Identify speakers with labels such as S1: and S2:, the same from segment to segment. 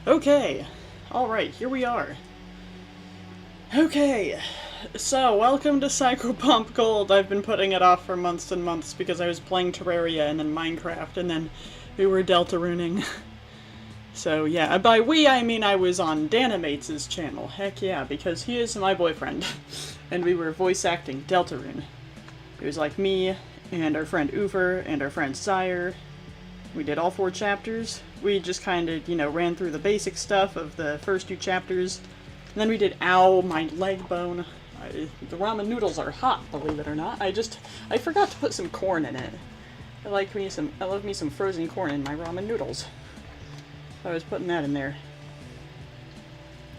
S1: Okay, alright, here we are. Okay, so welcome to Psychopomp GOLD. I've been putting it off for months and months because I was playing Terraria and then Minecraft and then we were Deltarooning. So yeah, by we I mean I was on Danimates' channel. Heck yeah, because he is my boyfriend. And we were voice acting Deltarune. It was like me and our friend Ufer and our friend Sire. We did all 4 chapters. We just kind of, you know, ran through the basic stuff of the first 2 chapters. And then we did Ow, my leg bone. The ramen noodles are hot, believe it or not. I forgot to put some corn in it. I love me some frozen corn in my ramen noodles. So I was putting that in there.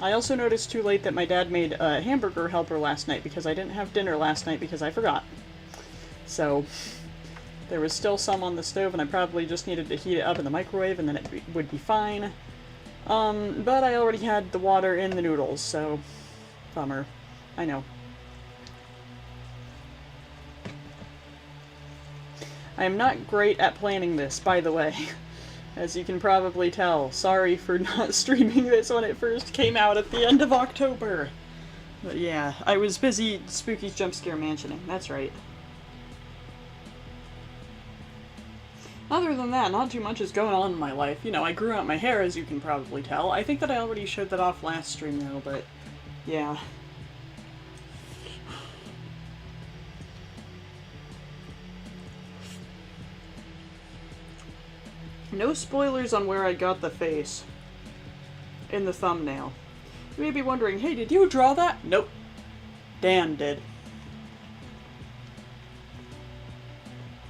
S1: I also noticed too late that my dad made a hamburger helper last night because I didn't have dinner last night because I forgot. So there was still some on the stove and I probably just needed to heat it up in the microwave and then it would be fine. But I already had the water in the noodles, so bummer. I know. I am not great at planning this, by the way. As you can probably tell. Sorry for not streaming this when it first came out at the end of October. But yeah, I was busy Spooky's Jumpscare Mansioning, that's right. Other than that, not too much is going on in my life. You know, I grew out my hair, as you can probably tell. I think that I already showed that off last stream, though, but yeah. No spoilers on where I got the face in the thumbnail. You may be wondering, hey, did you draw that? Nope. Dan did.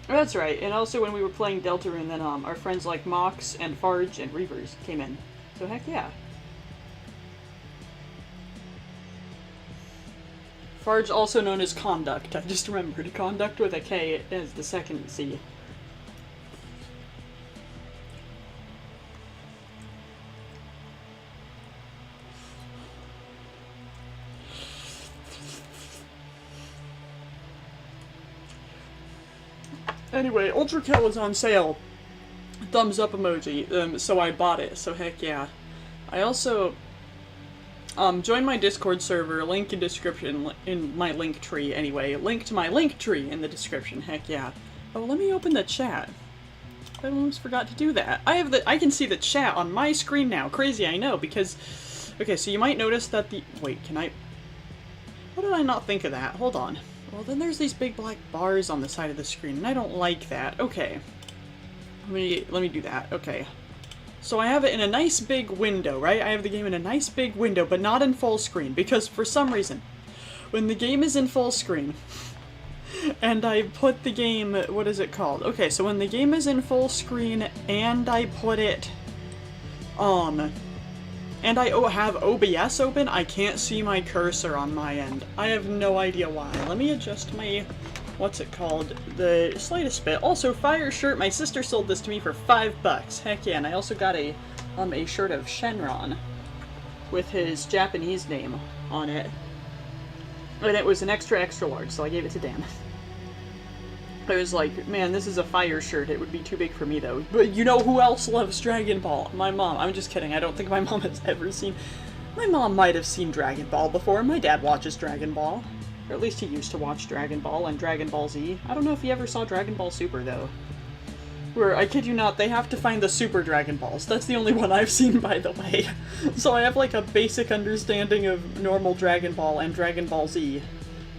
S1: That's right, and also when we were playing Deltarune, then our friends like Mox and Farge and Reavers came in. So heck yeah. Farge, also known as Conduct. I just remembered. Conduct with a K as the second C. Anyway, Ultra Kill was on sale. Thumbs up emoji, so I bought it, so heck yeah. I also joined my Discord server, link in description, in my link tree anyway. Link to my link tree in the description, heck yeah. Oh, let me open the chat. I almost forgot to do that. I can see the chat on my screen now. Crazy, I know, because... Okay, so you might notice that the... Wait, can I... What did I not think of that? Hold on. Well, then there's these big black bars on the side of the screen, and I don't like that. Okay. Let me do that. Okay. So I have it in a nice big window, right? I have the game in a nice big window, but not in full screen, because for some reason, when the game is in full screen, and I put the game... What is it called? Okay, so when the game is in full screen, and I put it... and I have OBS open, I can't see my cursor on my end. I have no idea why. Let me adjust my, what's it called, the slightest bit. Also, fire shirt, my sister sold this to me for $5. Heck yeah, and I also got a shirt of Shenron with his Japanese name on it. And it was an extra large, so I gave it to Dan. I was like, man, this is a fire shirt. It would be too big for me, though. But you know who else loves Dragon Ball? My mom. I'm just kidding. I don't think my mom has ever seen... My mom might have seen Dragon Ball before. My dad watches Dragon Ball. Or at least he used to watch Dragon Ball and Dragon Ball Z. I don't know if he ever saw Dragon Ball Super, though. Where, I kid you not, they have to find the Super Dragon Balls. That's the only one I've seen, by the way. So I have, like, a basic understanding of normal Dragon Ball and Dragon Ball Z.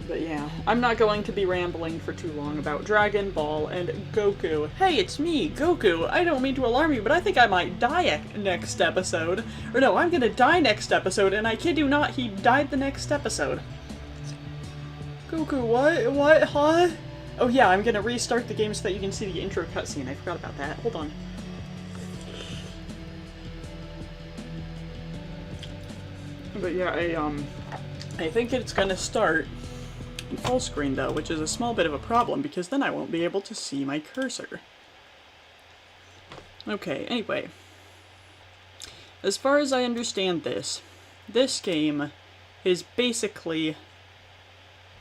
S1: But yeah, I'm not going to be rambling for too long about Dragon Ball and Goku. Hey, it's me, Goku. I don't mean to alarm you, but I think I might die next episode. Or no, I'm gonna die next episode, and I kid you not, he died the next episode. Goku, what, huh? Oh yeah, I'm gonna restart the game so that you can see the intro cutscene. I forgot about that. Hold on. But yeah, I think it's gonna start in full screen though, which is a small bit of a problem because then I won't be able to see my cursor. Okay, anyway. As far as I understand this game is basically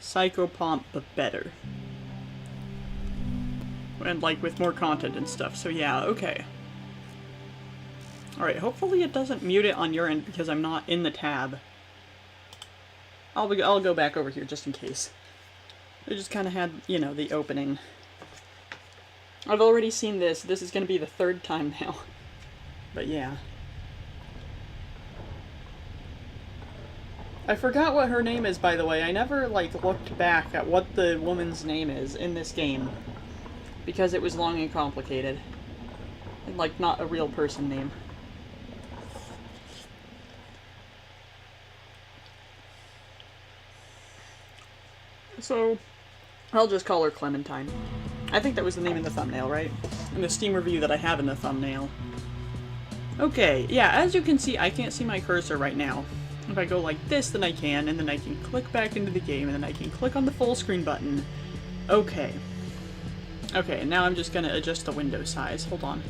S1: Psychopomp but better. And like with more content and stuff, so yeah, okay. Alright, hopefully it doesn't mute it on your end because I'm not in the tab. I'll go back over here just in case. I just kind of had, you know, the opening. I've already seen this. This is going to be the third time now. But yeah. I forgot what her name is, by the way. I never, like, looked back at what the woman's name is in this game. Because it was long and complicated. And, like, not a real person name. So, I'll just call her Clementine. I think that was the name in the thumbnail, right? In the Steam review that I have in the thumbnail. Okay, yeah, as you can see, I can't see my cursor right now. If I go like this, then I can, and then I can click back into the game, and then I can click on the full screen button. Okay. Okay, now I'm just gonna adjust the window size. Hold on.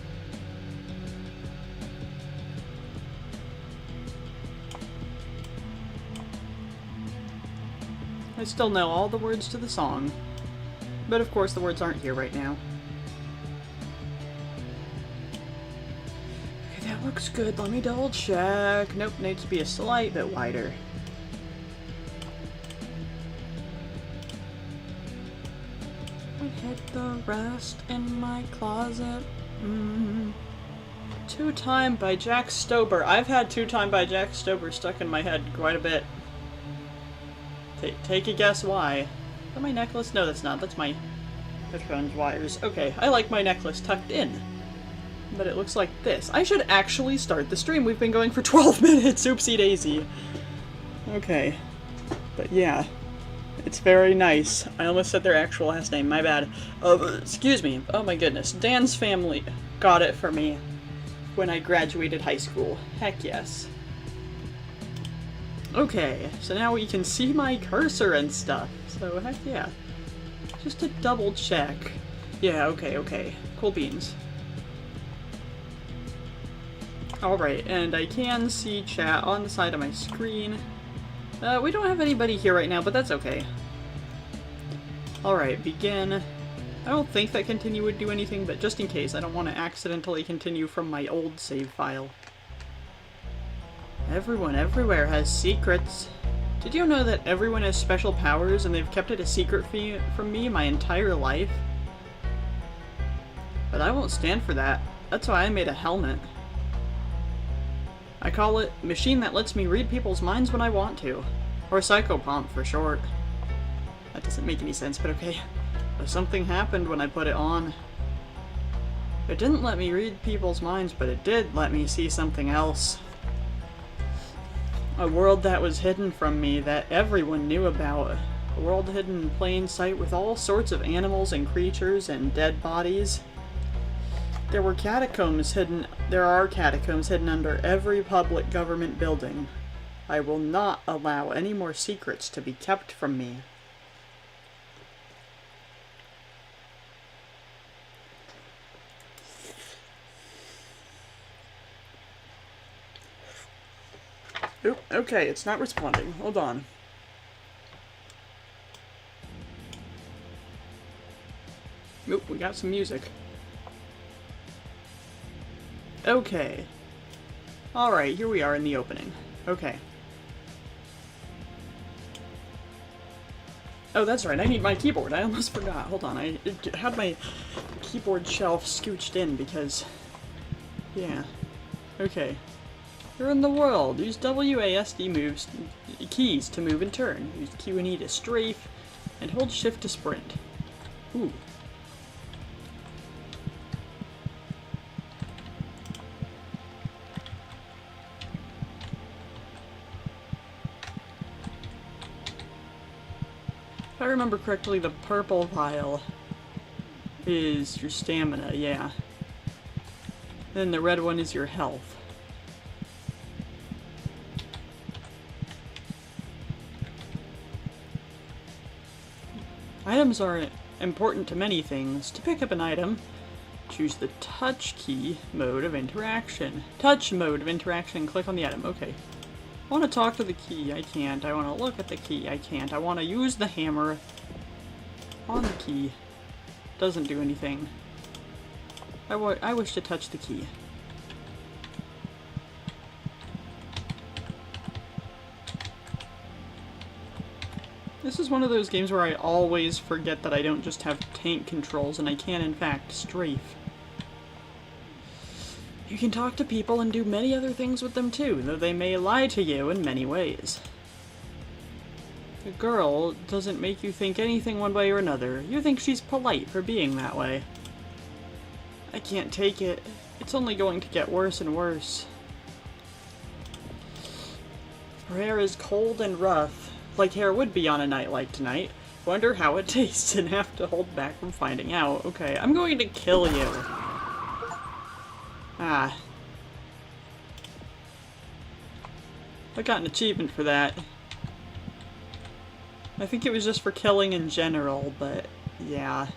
S1: I still know all the words to the song. But of course the words aren't here right now. Okay, that looks good. Let me double check. Nope, needs to be a slight bit wider. I hid the rest in my closet. Two Time by Jack Stober. I've had Two Time by Jack Stober stuck in my head quite a bit. Take a guess why. Is that my necklace? No, that's not. That's my headphones wires. Okay, I like my necklace tucked in. But it looks like this. I should actually start the stream. We've been going for 12 minutes. Oopsie daisy. Okay. But yeah. It's very nice. I almost said their actual last name. My bad. Excuse me. Oh my goodness. Dan's family got it for me when I graduated high school. Heck yes. Okay, so now we can see my cursor and stuff. So heck yeah. Just to double check. Yeah, okay. Cool beans. Alright, and I can see chat on the side of my screen. We don't have anybody here right now, but that's okay. Alright, begin. I don't think that continue would do anything, but just in case, I don't want to accidentally continue from my old save file. Everyone everywhere has secrets. Did you know that everyone has special powers and they've kept it a secret from me my entire life? But I won't stand for that. That's why I made a helmet. I call it Machine That Lets Me Read People's Minds When I Want To. Or Psychopomp for short. That doesn't make any sense, but okay. But something happened when I put it on. It didn't let me read people's minds, but it did let me see something else. A world that was hidden from me, that everyone knew about. A world hidden in plain sight with all sorts of animals and creatures and dead bodies. There are catacombs hidden under every public government building. I will not allow any more secrets to be kept from me. Oop, okay, it's not responding. Hold on. Oop, we got some music. Okay. Alright, here we are in the opening. Okay. Oh, that's right, I need my keyboard. I almost forgot. Hold on, I had my keyboard shelf scooched in because... yeah. Okay. You're in the world. Use WASD keys to move and turn. Use Q and E to strafe, and hold shift to sprint. Ooh. If I remember correctly, the purple vial is your stamina, yeah. Then the red one is your health. Items are important to many things. To pick up an item, choose the touch key mode of interaction. Touch mode of interaction, click on the item. Okay. I want to talk to the key, I can't. I want to look at the key, I can't. I want to use the hammer on the key. Doesn't do anything. I wish to touch the key. This is one of those games where I always forget that I don't just have tank controls and I can in fact strafe. You can talk to people and do many other things with them too, though they may lie to you in many ways. A girl doesn't make you think anything one way or another. You think she's polite for being that way. I can't take it. It's only going to get worse and worse. Her hair is cold and rough, like hair would be on a night like tonight. Wonder how it tastes and have to hold back from finding out. Okay, I'm going to kill you. Ah. I got an achievement for that. I think it was just for killing in general, but yeah.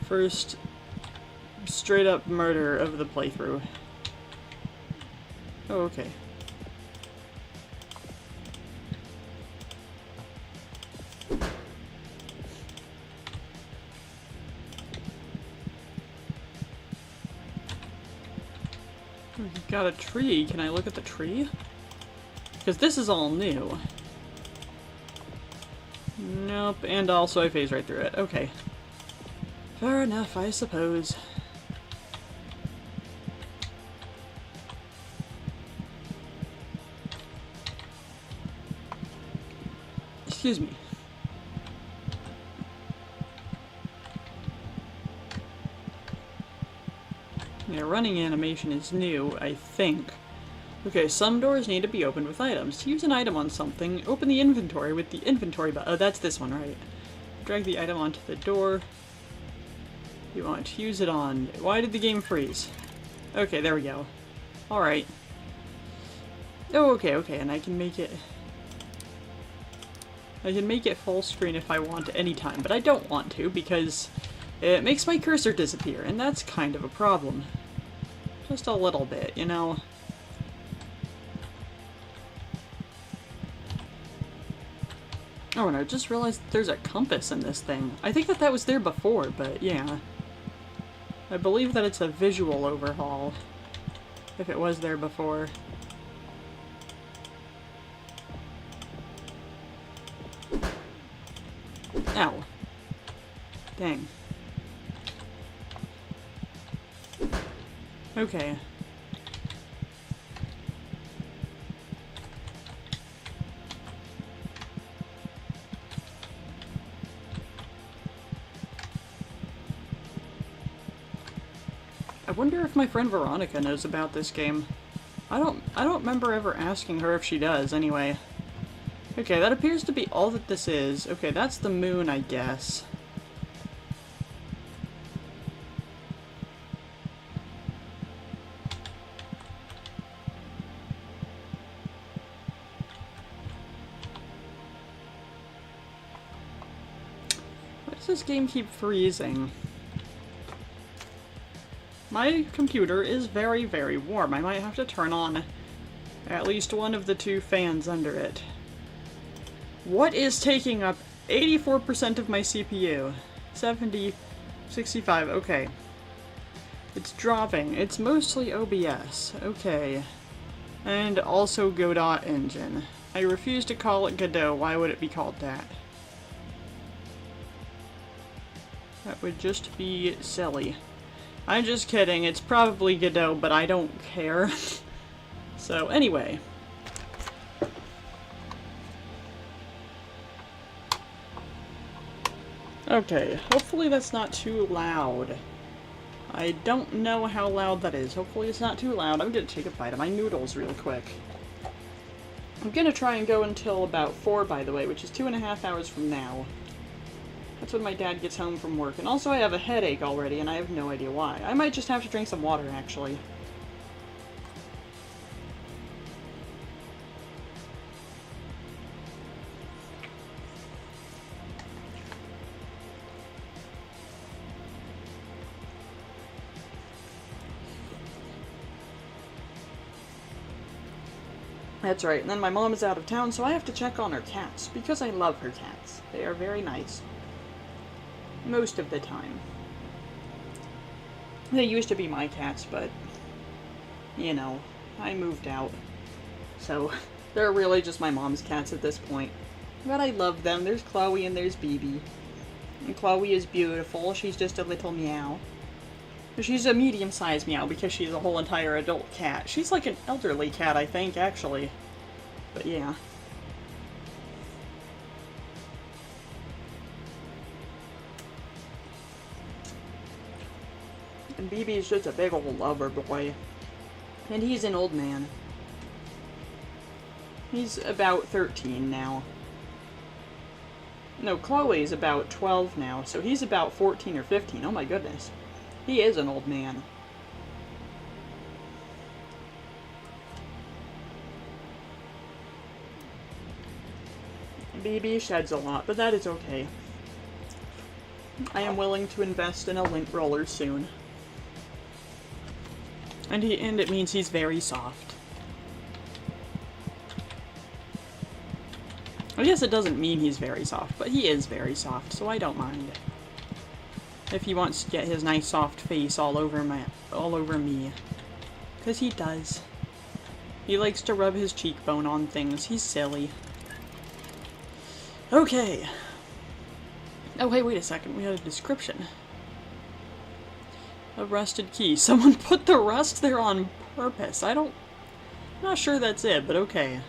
S1: First straight up murder of the playthrough. Oh, okay. We've got a tree. Can I look at the tree? Because this is all new. Nope, and also I phased right through it. Okay. Fair enough, I suppose. Excuse me. Yeah, running animation is new, I think. Okay, some doors need to be opened with items. To use an item on something, open the inventory with the inventory button. Oh, that's this one, right. Drag the item onto the door. You want to use it on... Why did the game freeze? Okay, there we go. Alright. Oh, okay, and I can make it... I can make it full screen if I want at any time, but I don't want to because it makes my cursor disappear, and that's kind of a problem. Just a little bit, you know? Oh, and I just realized there's a compass in this thing. I think that was there before, but yeah. I believe that it's a visual overhaul, if it was there before. Ow. Dang. Okay. I wonder if my friend Veronica knows about this game. I don't remember ever asking her if she does, anyway. Okay, that appears to be all that this is. Okay, that's the moon, I guess. Why does this game keep freezing? My computer is very, very warm. I might have to turn on at least one of the two fans under it. What is taking up 84% of my CPU? 70, 65, okay. It's dropping. It's mostly OBS, okay. And also Godot engine. I refuse to call it Godot. Why would it be called that? That would just be silly. I'm just kidding, it's probably Godot, but I don't care. So, anyway. Okay, hopefully that's not too loud. I don't know how loud that is. Hopefully it's not too loud. I'm gonna take a bite of my noodles real quick. I'm gonna try and go until about 4, by the way, which is 2.5 hours from now. That's when my dad gets home from work. And also I have a headache already, and I have no idea why. I might just have to drink some water, actually. That's right, and then my mom is out of town, so I have to check on her cats, because I love her cats. They are very nice. Most of the time. They used to be my cats, but, you know, I moved out. So, they're really just my mom's cats at this point. But I love them. There's Chloe and there's BB. And Chloe is beautiful. She's just a little meow. She's a medium-sized meow because she's a whole entire adult cat. She's like an elderly cat, I think, actually. But yeah. And BB is just a big old lover boy. And he's an old man. He's about 13 now. No, Chloe's about 12 now, so he's about 14 or 15. Oh my goodness. He is an old man. BB sheds a lot, but that is okay. I am willing to invest in a lint roller soon. And it means he's very soft. I guess it doesn't mean he's very soft, but he is very soft, so I don't mind. If he wants to get his nice soft face all over me. 'Cause he does. He likes to rub his cheekbone on things. He's silly. Okay. Oh, hey, wait a second. We had a description. A rusted key. Someone put the rust there on purpose. I'm not sure that's it, but okay.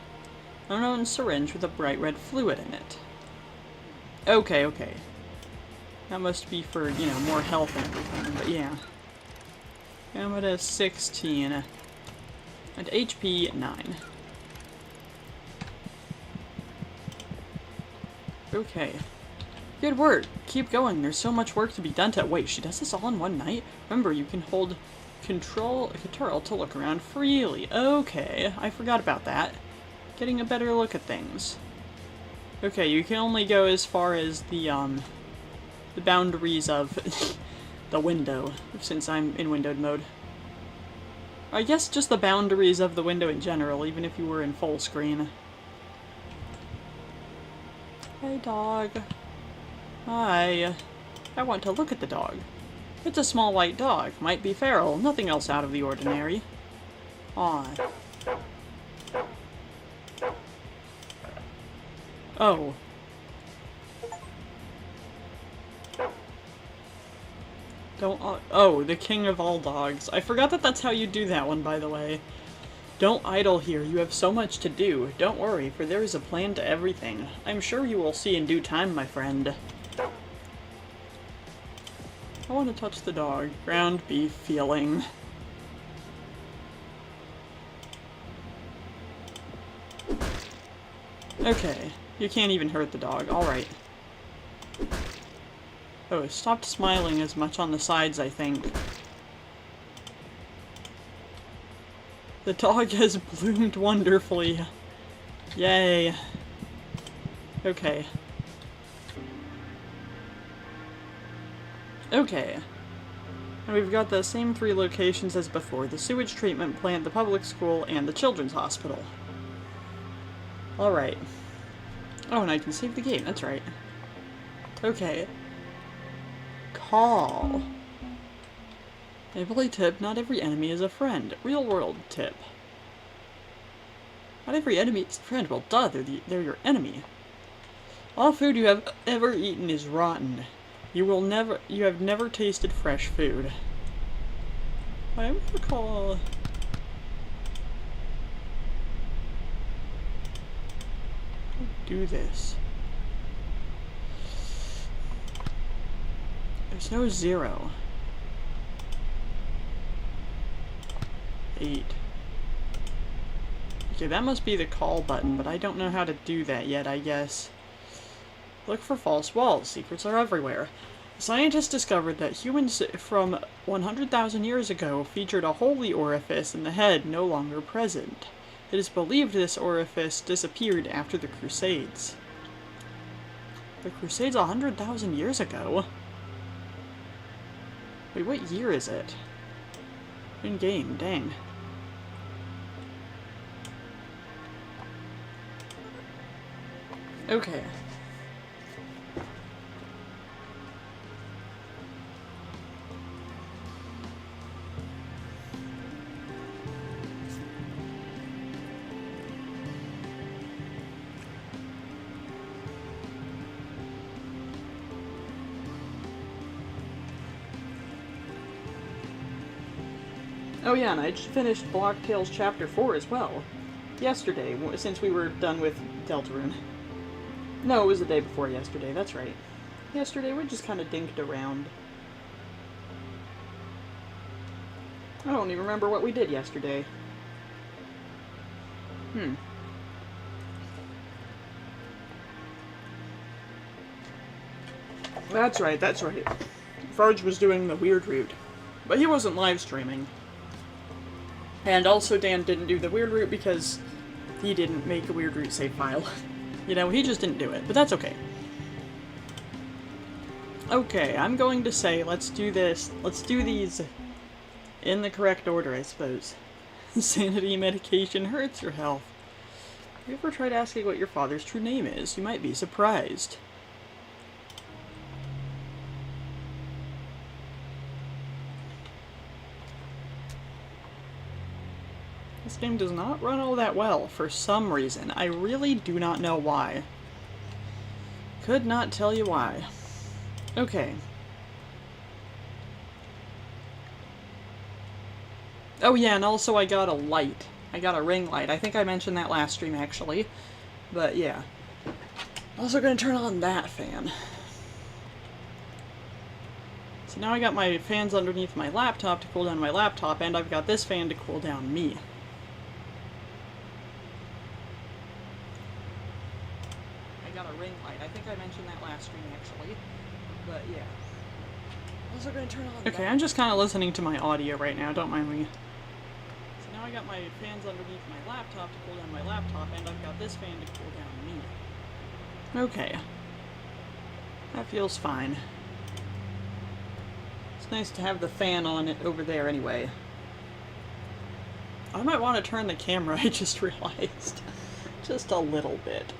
S1: Unknown syringe with a bright red fluid in it. Okay, okay. That must be for, you know, more health and everything, but yeah. Stamina 16. And HP 9. Okay. Good work. Keep going. There's so much work to be done to— Wait, she does this all in one night? Remember, you can hold Control to look around freely. Okay, I forgot about that. Getting a better look at things. Okay, you can only go as far as the boundaries of the window, since I'm in windowed mode. I guess just the boundaries of the window in general, even if you were in full screen. Hey, dog. Hi. I want to look at the dog. It's a small white dog. Might be feral. Nothing else out of the ordinary. Aw. Oh. Oh, the king of all dogs. I forgot that that's how you do that one, by the way. Don't idle here. You have so much to do. Don't worry, for there is a plan to everything. I'm sure you will see in due time, my friend. I want to touch the dog. Ground beef feeling. Okay. You can't even hurt the dog. Alright. Oh, it stopped smiling as much on the sides, I think. The dog has bloomed wonderfully. Yay. Okay. Okay. And we've got the same 3 locations as before. The sewage treatment plant, the public school, and the children's hospital. Alright. Oh, and I can save the game. That's right. Okay. Call. Naval tip, not every enemy is a friend. Real world tip. Not every enemy is a friend. Well, duh, they're your enemy. All food you have ever eaten is rotten. You have never tasted fresh food. I'm gonna call... do this. There's no 0. 8. Okay, that must be the call button, but I don't know how to do that yet, I guess. Look for false walls. Secrets are everywhere. Scientists discovered that humans from 100,000 years ago featured a holy orifice in the head no longer present. It is believed this orifice disappeared after the Crusades. The Crusades 100,000 years ago? Wait, what year is it? In game, dang. Okay. Oh yeah, and I just finished Block Tales Chapter 4 as well. Yesterday, since we were done with Deltarune. No, it was the day before yesterday, that's right. Yesterday we just kind of dinked around. I don't even remember what we did yesterday. That's right, that's right. Farge was doing the weird route. But he wasn't live streaming. And also Dan didn't do the weird route because he didn't make a weird route save file. You know, he just didn't do it, but that's okay. Okay, I'm going to say let's do this. Let's do these in the correct order, I suppose. Sanity medication hurts your health. Have you ever tried asking what your father's true name is? You might be surprised. This game does not run all that well, for some reason. I really do not know why. Could not tell you why. Okay. Oh yeah, and also I got a light. I got a ring light. I think I mentioned that last stream, actually. But yeah. Also gonna turn on that fan. So now I got my fans underneath my laptop to cool down my laptop, and I've got this fan to cool down me. Ring light. I think I mentioned that last stream, actually. But yeah. Also gonna turn on. Okay, I'm just kind of listening to my audio right now, don't mind me. So now I got my fans underneath my laptop to cool down my laptop, and I've got this fan to cool down me. Okay. That feels fine. It's nice to have the fan on it over there anyway. I might want to turn the camera, I just realized. Just a little bit.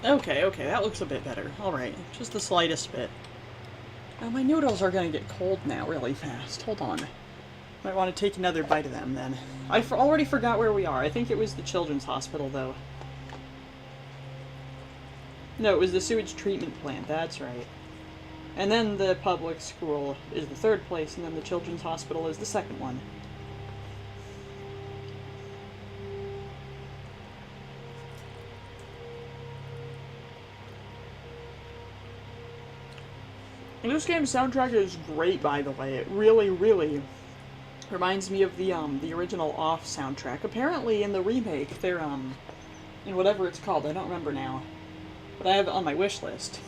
S1: Okay, that looks a bit better. Alright, just the slightest bit. My noodles are gonna get cold now really fast. Hold on. Might want to take another bite of them, then. I already forgot where we are. I think it was the children's hospital, though. No, it was the sewage treatment plant, that's right. And then the public school is the third place, and then the children's hospital is the second one. This game's soundtrack is great, by the way. It really, really reminds me of the original Off soundtrack. Apparently, in the remake, they're, in whatever it's called, I don't remember now. But I have it on my wish list.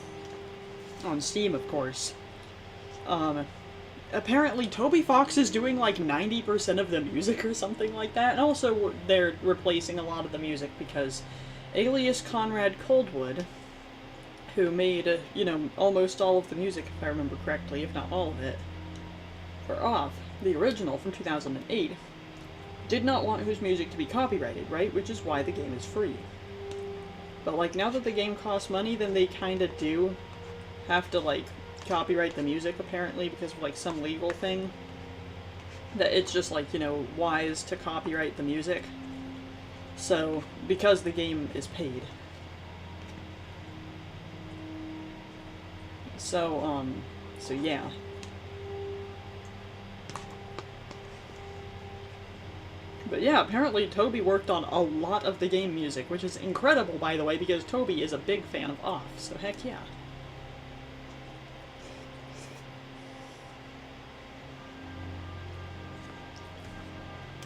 S1: On Steam, of course. Apparently, Toby Fox is doing, like, 90% of the music or something like that. And also, they're replacing a lot of the music because Alias Conrad Coldwood, who made, you know, almost all of the music, if I remember correctly, if not all of it, for Off, the original from 2008, did not want his music to be copyrighted, right? Which is why the game is free. But, like, now that the game costs money, then they kinda do have to, like, copyright the music, apparently, because of, like, some legal thing. That it's just, like, you know, wise to copyright the music. So, because the game is paid. So yeah. But yeah, apparently Toby worked on a lot of the game music, which is incredible, by the way, because Toby is a big fan of Off, so heck yeah.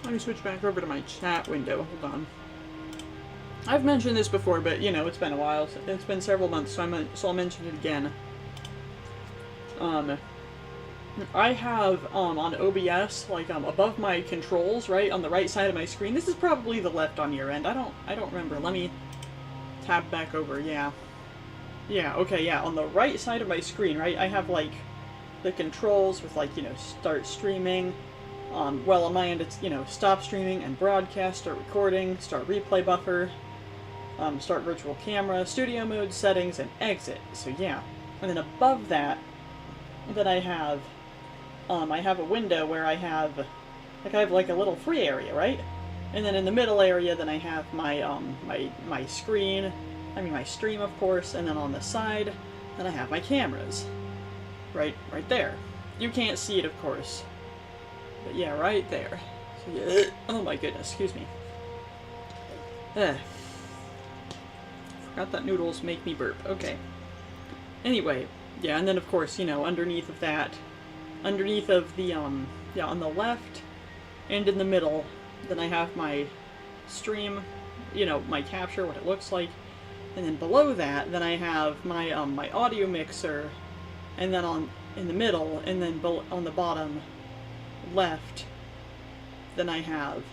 S1: Let me switch back over to my chat window, hold on. I've mentioned this before, but, you know, it's been a while, it's been several months, so I'll mention it again. I have, on OBS, like, above my controls, right, on the right side of my screen. This is probably the left on your end. I don't remember. Let me tab back over. Yeah. Yeah, okay, yeah. On the right side of my screen, right, I have, like, the controls with, like, you know, start streaming. Well, on my end, it's, you know, stop streaming and broadcast, start recording, start replay buffer, start virtual camera, studio mode, settings, and exit. So, yeah. And then above that, I have a window where I have like I have like a little free area, right? And then in the middle area, then I have my my screen, my stream, of course, and then on the side, then I have my cameras, right there. You can't see it, of course, but yeah, right there. So, yeah. Oh my goodness, excuse me. Forgot that noodles make me burp. Okay. Anyway, yeah, and then of course, you know, underneath of that, underneath of the yeah, on the left and in the middle, then I have my stream, you know, my capture, what it looks like, and then below that, then I have my my audio mixer, and then in the middle, and then on the bottom left, then I have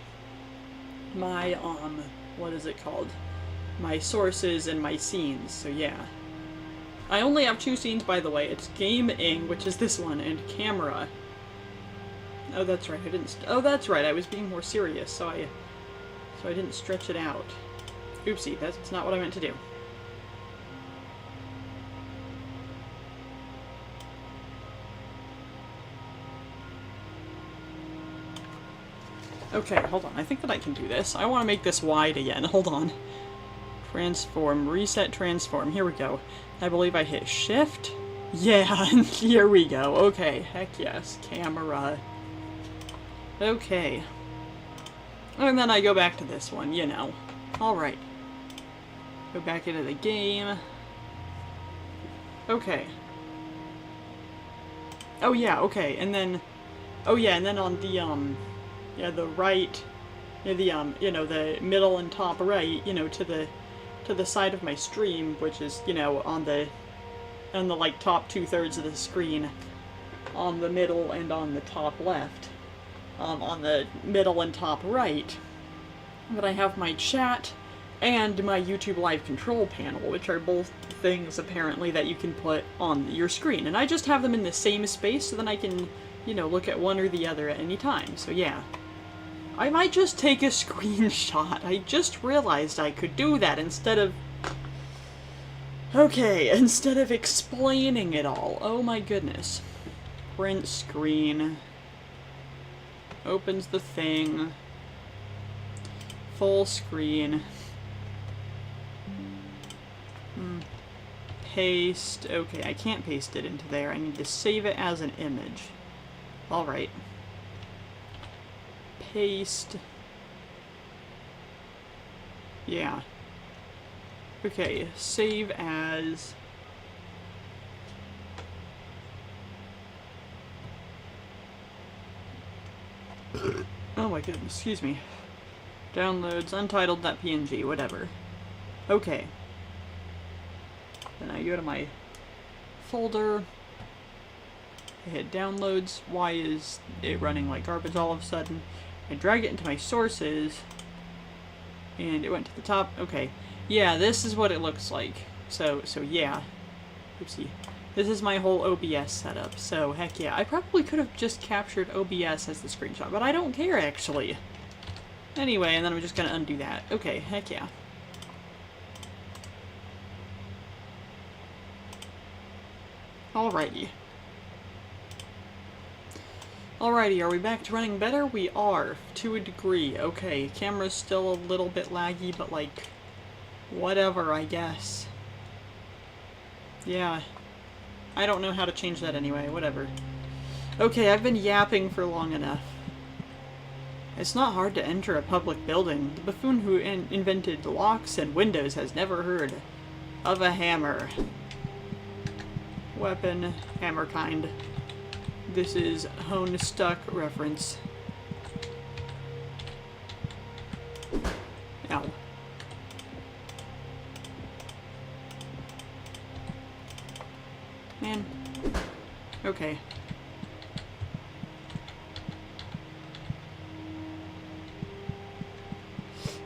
S1: my what is it called? My sources and my scenes. So yeah, I only have 2 scenes, by the way. It's gaming, which is this one, and camera. Oh, that's right. I didn't. Oh, that's right. I was being more serious, so I didn't stretch it out. Oopsie. That's not what I meant to do. Okay, hold on. I think that I can do this. I want to make this wide again. Hold on. Transform. Reset transform. Here we go. I believe I hit shift. Yeah, here we go. Okay, heck yes. Camera. Okay. And then I go back to this one, you know. Alright. Go back into the game. Okay. Oh yeah, okay, and then... Oh yeah, and then on the, yeah, the right... The, you know, the middle and top right, you know, to the side of my stream, which is, you know, on the, like, top 2/3 of the screen. On the middle and on the top left. On the middle and top right, but I have my chat and my YouTube Live control panel, which are both things, apparently, that you can put on your screen. And I just have them in the same space, so then I can, you know, look at one or the other at any time. So yeah. I might just take a screenshot. I just realized I could do that instead of... Okay, instead of explaining it all. Oh my goodness. Print screen. Opens the thing. Full screen. Paste. Okay, I can't paste it into there. I need to save it as an image. Alright. Paste. Yeah. Okay, save as... Oh my goodness, excuse me. Downloads, untitled.png, whatever. Okay. Then I go to my folder. I hit downloads. Why is it running like garbage all of a sudden? I drag it into my sources. And it went to the top. Okay. Yeah, this is what it looks like. So yeah. Oopsie. This is my whole OBS setup, so heck yeah. I probably could have just captured OBS as the screenshot, but I don't care, actually. Anyway, and then I'm just gonna undo that. Okay, heck yeah. Alrighty. Alrighty, are we back to running better? We are, to a degree. Okay, camera's still a little bit laggy, but like, whatever, I guess. Yeah. I don't know how to change that anyway, whatever. Okay, I've been yapping for long enough. It's not hard to enter a public building. The buffoon who invented locks and windows has never heard of a hammer. Weapon, hammer kind. This is Homestuck reference. Ow. Man. Okay.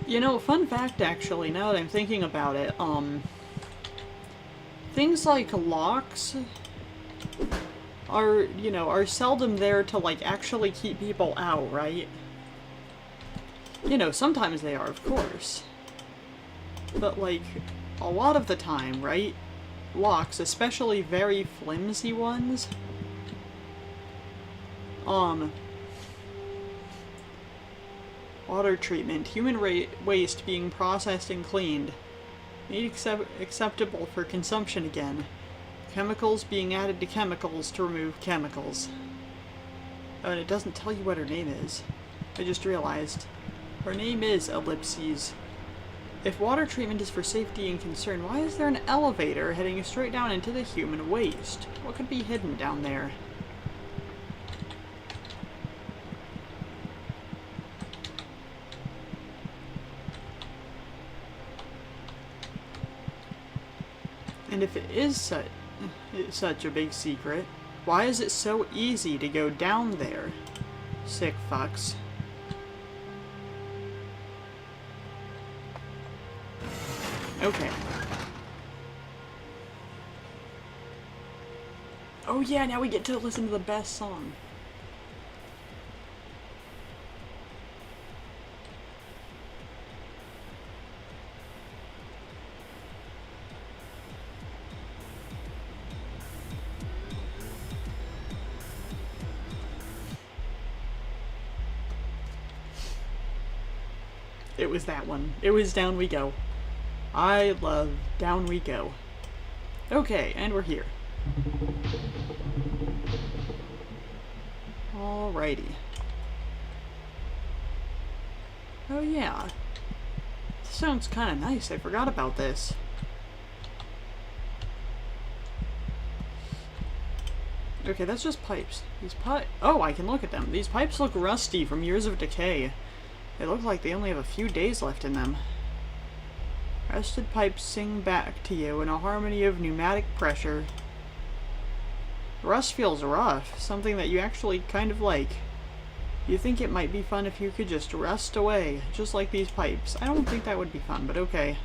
S1: You know, fun fact actually, now that I'm thinking about it, things like locks are, you know, are seldom there to, like, actually keep people out, right? You know, sometimes they are, of course. But, like, a lot of the time, right? Locks, especially very flimsy ones, Water treatment. Human waste being processed and cleaned. Made acceptable for consumption again. Chemicals being added to chemicals to remove chemicals. Oh, and it doesn't tell you what her name is. I just realized. Her name is Ellipses. If water treatment is for safety and concern, why is there an elevator heading straight down into the human waste? What could be hidden down there? And if it is such a big secret, why is it so easy to go down there? Sick fucks. Okay. Oh yeah, now we get to listen to the best song. It was that one. It was Down We Go. I love Down We Go. Okay, and we're here. Alrighty. Oh yeah. This sounds kind of nice. I forgot about this. Okay, that's just pipes. These oh, I can look at them. These pipes look rusty from years of decay. They look like they only have a few days left in them. Rusted pipes sing back to you in a harmony of pneumatic pressure. Rust feels rough, something that you actually kind of like. You think it might be fun if you could just rust away, just like these pipes. I don't think that would be fun, but okay.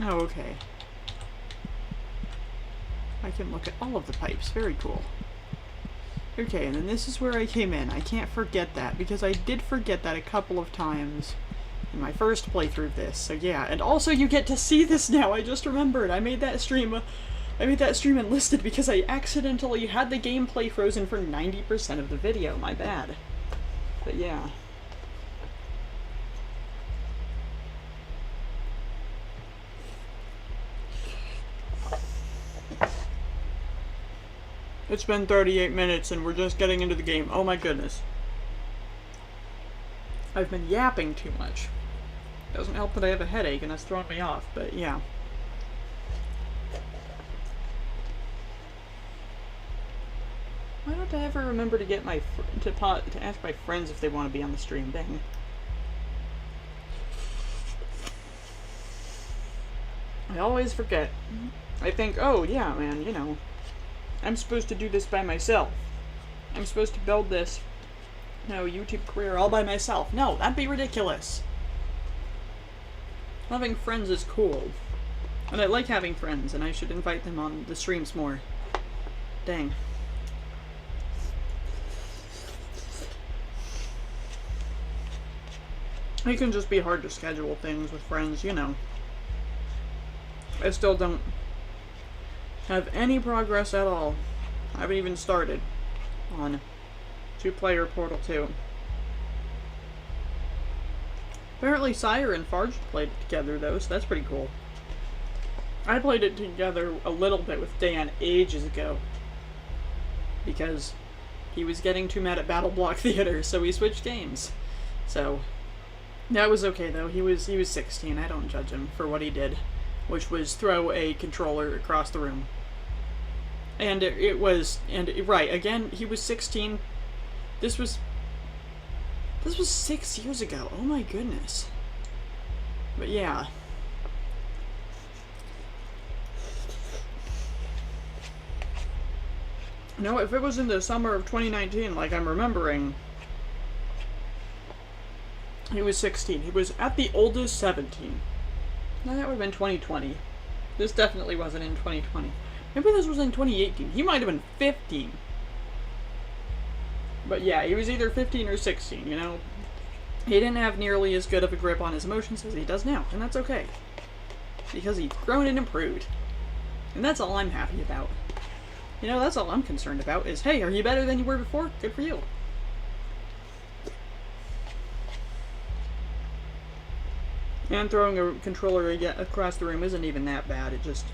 S1: Oh, okay. I can look at all of the pipes. Very cool. Okay, and then this is where I came in. I can't forget that, because I did forget that a couple of times in my first playthrough of this. So yeah, and also you get to see this now. I just remembered. I made that stream enlisted because I accidentally had the gameplay frozen for 90% of the video. My bad. But yeah. It's been 38 minutes and we're just getting into the game. Oh my goodness. I've been yapping too much. Doesn't help that I have a headache and that's throwing me off, but yeah. Why don't I ever remember to get my to ask my friends if they want to be on the stream? Dang. I always forget. I think, oh yeah, man, you know, I'm supposed to do this by myself. I'm supposed to build this, you know, YouTube career all by myself. No, that'd be ridiculous. Having friends is cool. And I like having friends, and I should invite them on the streams more. Dang. It can just be hard to schedule things with friends, you know. I still don't have any progress at all. I haven't even started on two-player Portal 2. Apparently Sire and Farge played it together though, so that's pretty cool. I played it together a little bit with Dan ages ago because he was getting too mad at Battle Block Theater, so we switched games. So that was okay though. He was 16. I don't judge him for what he did, which was throw a controller across the room. And right, again, he was 16. This was 6 years ago. Oh my goodness. But yeah. No, if it was in the summer of 2019, like I'm remembering, he was 16. He was at the oldest 17. No, that would have been 2020. This definitely wasn't in 2020. Maybe this was in 2018. He might have been 15. But yeah, he was either 15 or 16, you know? He didn't have nearly as good of a grip on his emotions as he does now, and that's okay. Because he's grown and improved. And that's all I'm happy about. You know, that's all I'm concerned about is, hey, are you better than you were before? Good for you. And throwing a controller across the room isn't even that bad, it just...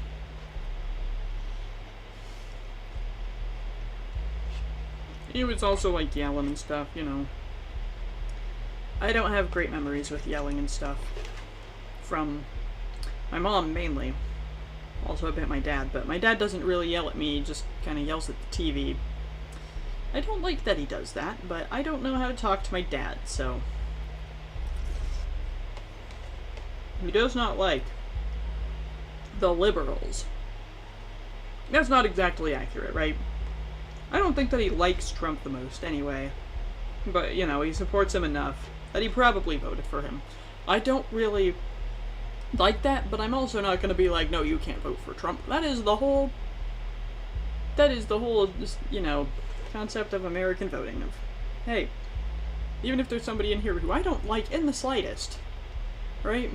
S1: He was also like yelling and stuff, you know. I don't have great memories with yelling and stuff. From my mom, mainly. Also a bit my dad, but my dad doesn't really yell at me, he just kind of yells at the TV. I don't like that he does that, but I don't know how to talk to my dad, so... He does not like the liberals. That's not exactly accurate, right? I don't think that he likes Trump the most, anyway. But, you know, he supports him enough that he probably voted for him. I don't really like that, but I'm also not going to be like, no, you can't vote for Trump. That is the whole, you know, concept of American voting. Of, hey, even if there's somebody in here who I don't like in the slightest, right?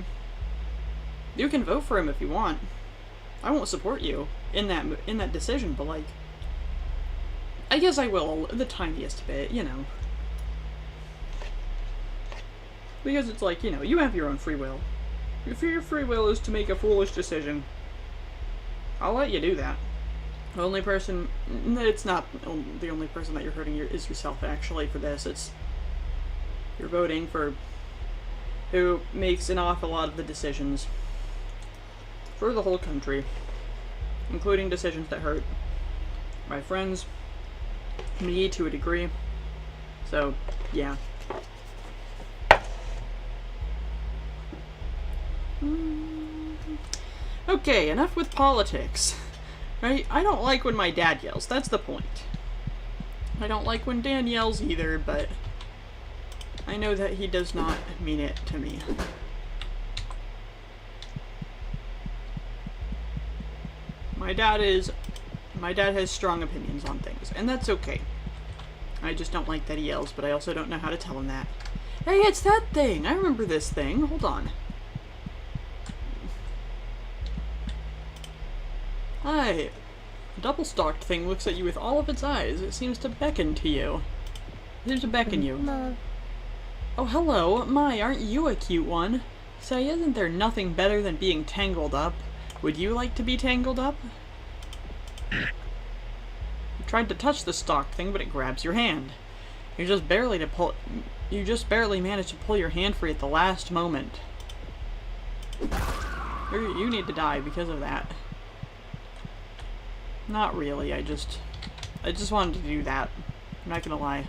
S1: You can vote for him if you want. I won't support you in that decision, but like, I guess I will the tiniest bit, you know. Because it's like, you know, you have your own free will. If your free will is to make a foolish decision, I'll let you do that. The only person, it's not the only person that you're hurting is yourself, actually, for this. It's, you're voting for who makes an awful lot of the decisions for the whole country, including decisions that hurt my friends, me to a degree. So, yeah. Okay, enough with politics. Right? I don't like when my dad yells, that's the point. I don't like when Dan yells either, but I know that he does not mean it to me. My dad has strong opinions on things, and that's okay. I just don't like that he yells, but I also don't know how to tell him that. Hey, it's that thing! I remember this thing. Hold on. Hi. The double-stalked thing looks at you with all of its eyes. It seems to beckon to you. It seems to beckon you.
S2: No.
S1: Oh, hello. My, aren't you a cute one? Say, isn't there nothing better than being tangled up? Would you like to be tangled up? You tried to touch the stalked thing, but it grabs your hand. You just barely managed to pull your hand free at the last moment. You need to die because of that. Not really, I just wanted to do that. I'm not gonna lie.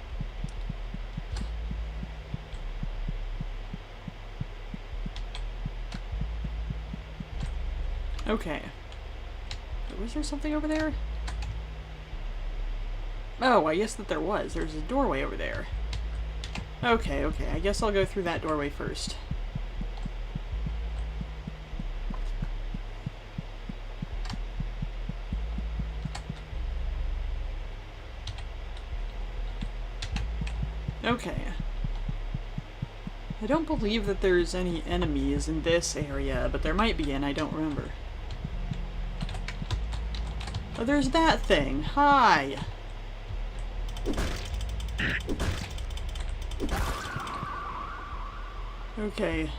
S1: Okay. Was there something over there? Oh, I guess that there was. There's a doorway over there. Okay, I guess I'll go through that doorway first. Okay. I don't believe that there's any enemies in this area, but there might be, and I don't remember. Oh, there's that thing. Hi! Okay.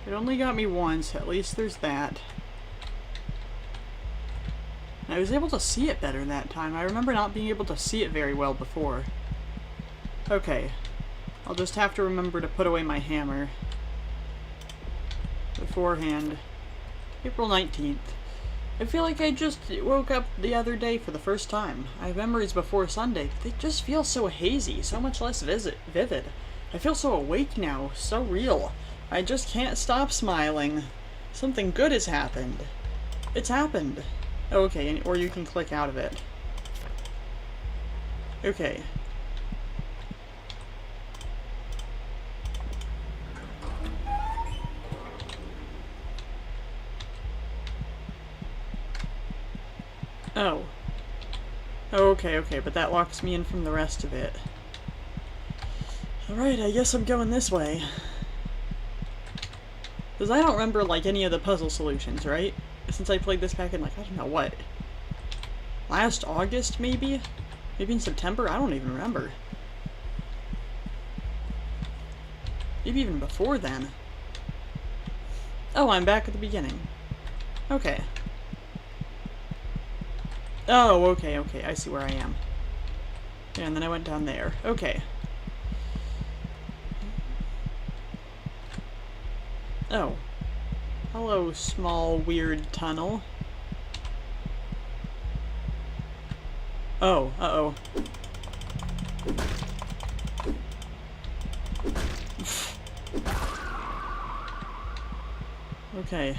S1: It only got me once. At least there's that. I was able to see it better that time. I remember not being able to see it very well before. Okay. I'll just have to remember to put away my hammer beforehand. April 19th. I feel like I just woke up the other day for the first time. I have memories before Sunday, but they just feel so hazy, so much less vivid. I feel so awake now, so real. I just can't stop smiling. Something good has happened. It's happened. Okay, or you can click out of it. Okay. Oh. Okay, but that locks me in from the rest of it. Alright, I guess I'm going this way. Because I don't remember, like, any of the puzzle solutions, right? since I played this back in, like, I don't know what, last August, maybe? Maybe in September? I don't even remember. Maybe even before then. Oh, I'm back at the beginning. Okay. Oh, okay, okay, I see where I am. Yeah, and then I went down there. Okay. Oh. Hello, small, weird tunnel. Oh, uh-oh. Okay.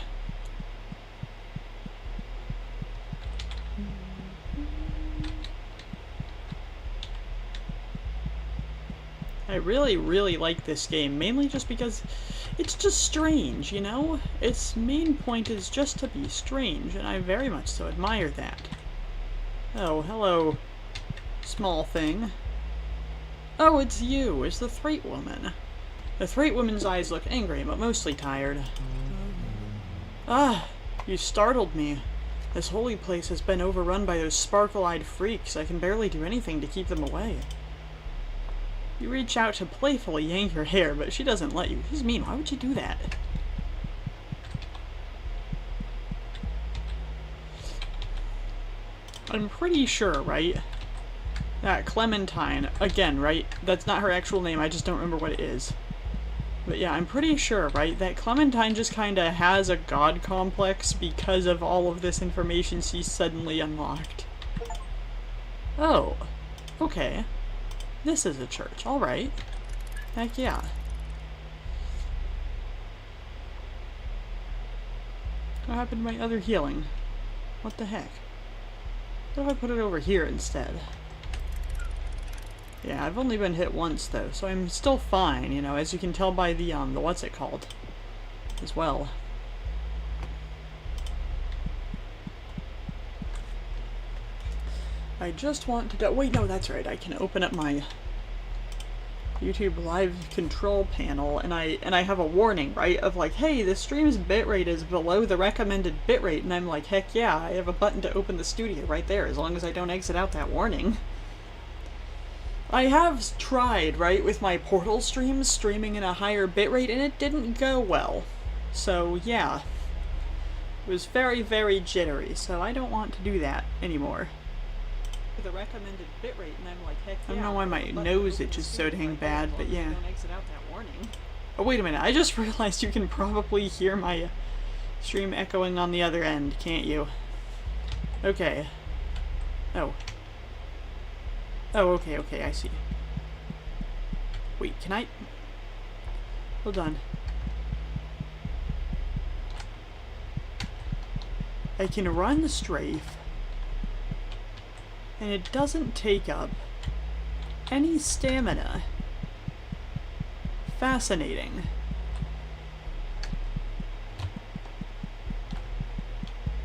S1: I really, really like this game, mainly just because it's just strange, you know? Its main point is just to be strange, and I very much so admire that. Oh, hello, small thing. Oh, it's you. It's the Threat Woman. The Threat Woman's eyes look angry, but mostly tired. Ah, you startled me. This holy place has been overrun by those sparkle-eyed freaks. I can barely do anything to keep them away. You reach out to playfully yank her hair, but she doesn't let you. She's mean. Why would you do that? I'm pretty sure, right? That Clementine, again, right? That's not her actual name, I just don't remember what it is. But yeah, I'm pretty sure, right? That Clementine just kinda has a god complex because of all of this information she's suddenly unlocked. Oh. Okay. This is a church, alright. Heck yeah. What happened to my other healing? What the heck? What if I put it over here instead? Yeah, I've only been hit once though, so I'm still fine, you know, as you can tell by the what's it called? As well. I just want to wait, no, that's right, I can open up my YouTube live control panel, and I have a warning, right, of like, hey, the stream's bitrate is below the recommended bitrate, and I'm like, heck yeah, I have a button to open the studio right there, as long as I don't exit out that warning. I have tried, right, with my Portal streams, streaming in a higher bitrate, and it didn't go well. So, yeah. It was very, very jittery, so I don't want to do that anymore. The recommended bitrate, and I'm like, heck yeah. I don't know why my nose itches so dang bad, but yeah. Don't exit out that warning. Oh, wait a minute, I just realized you can probably hear my stream echoing on the other end, can't you? Okay. Oh. Oh, okay, okay, I see. Wait, can I... Hold on. I can run the strafe, and it doesn't take up any stamina. Fascinating.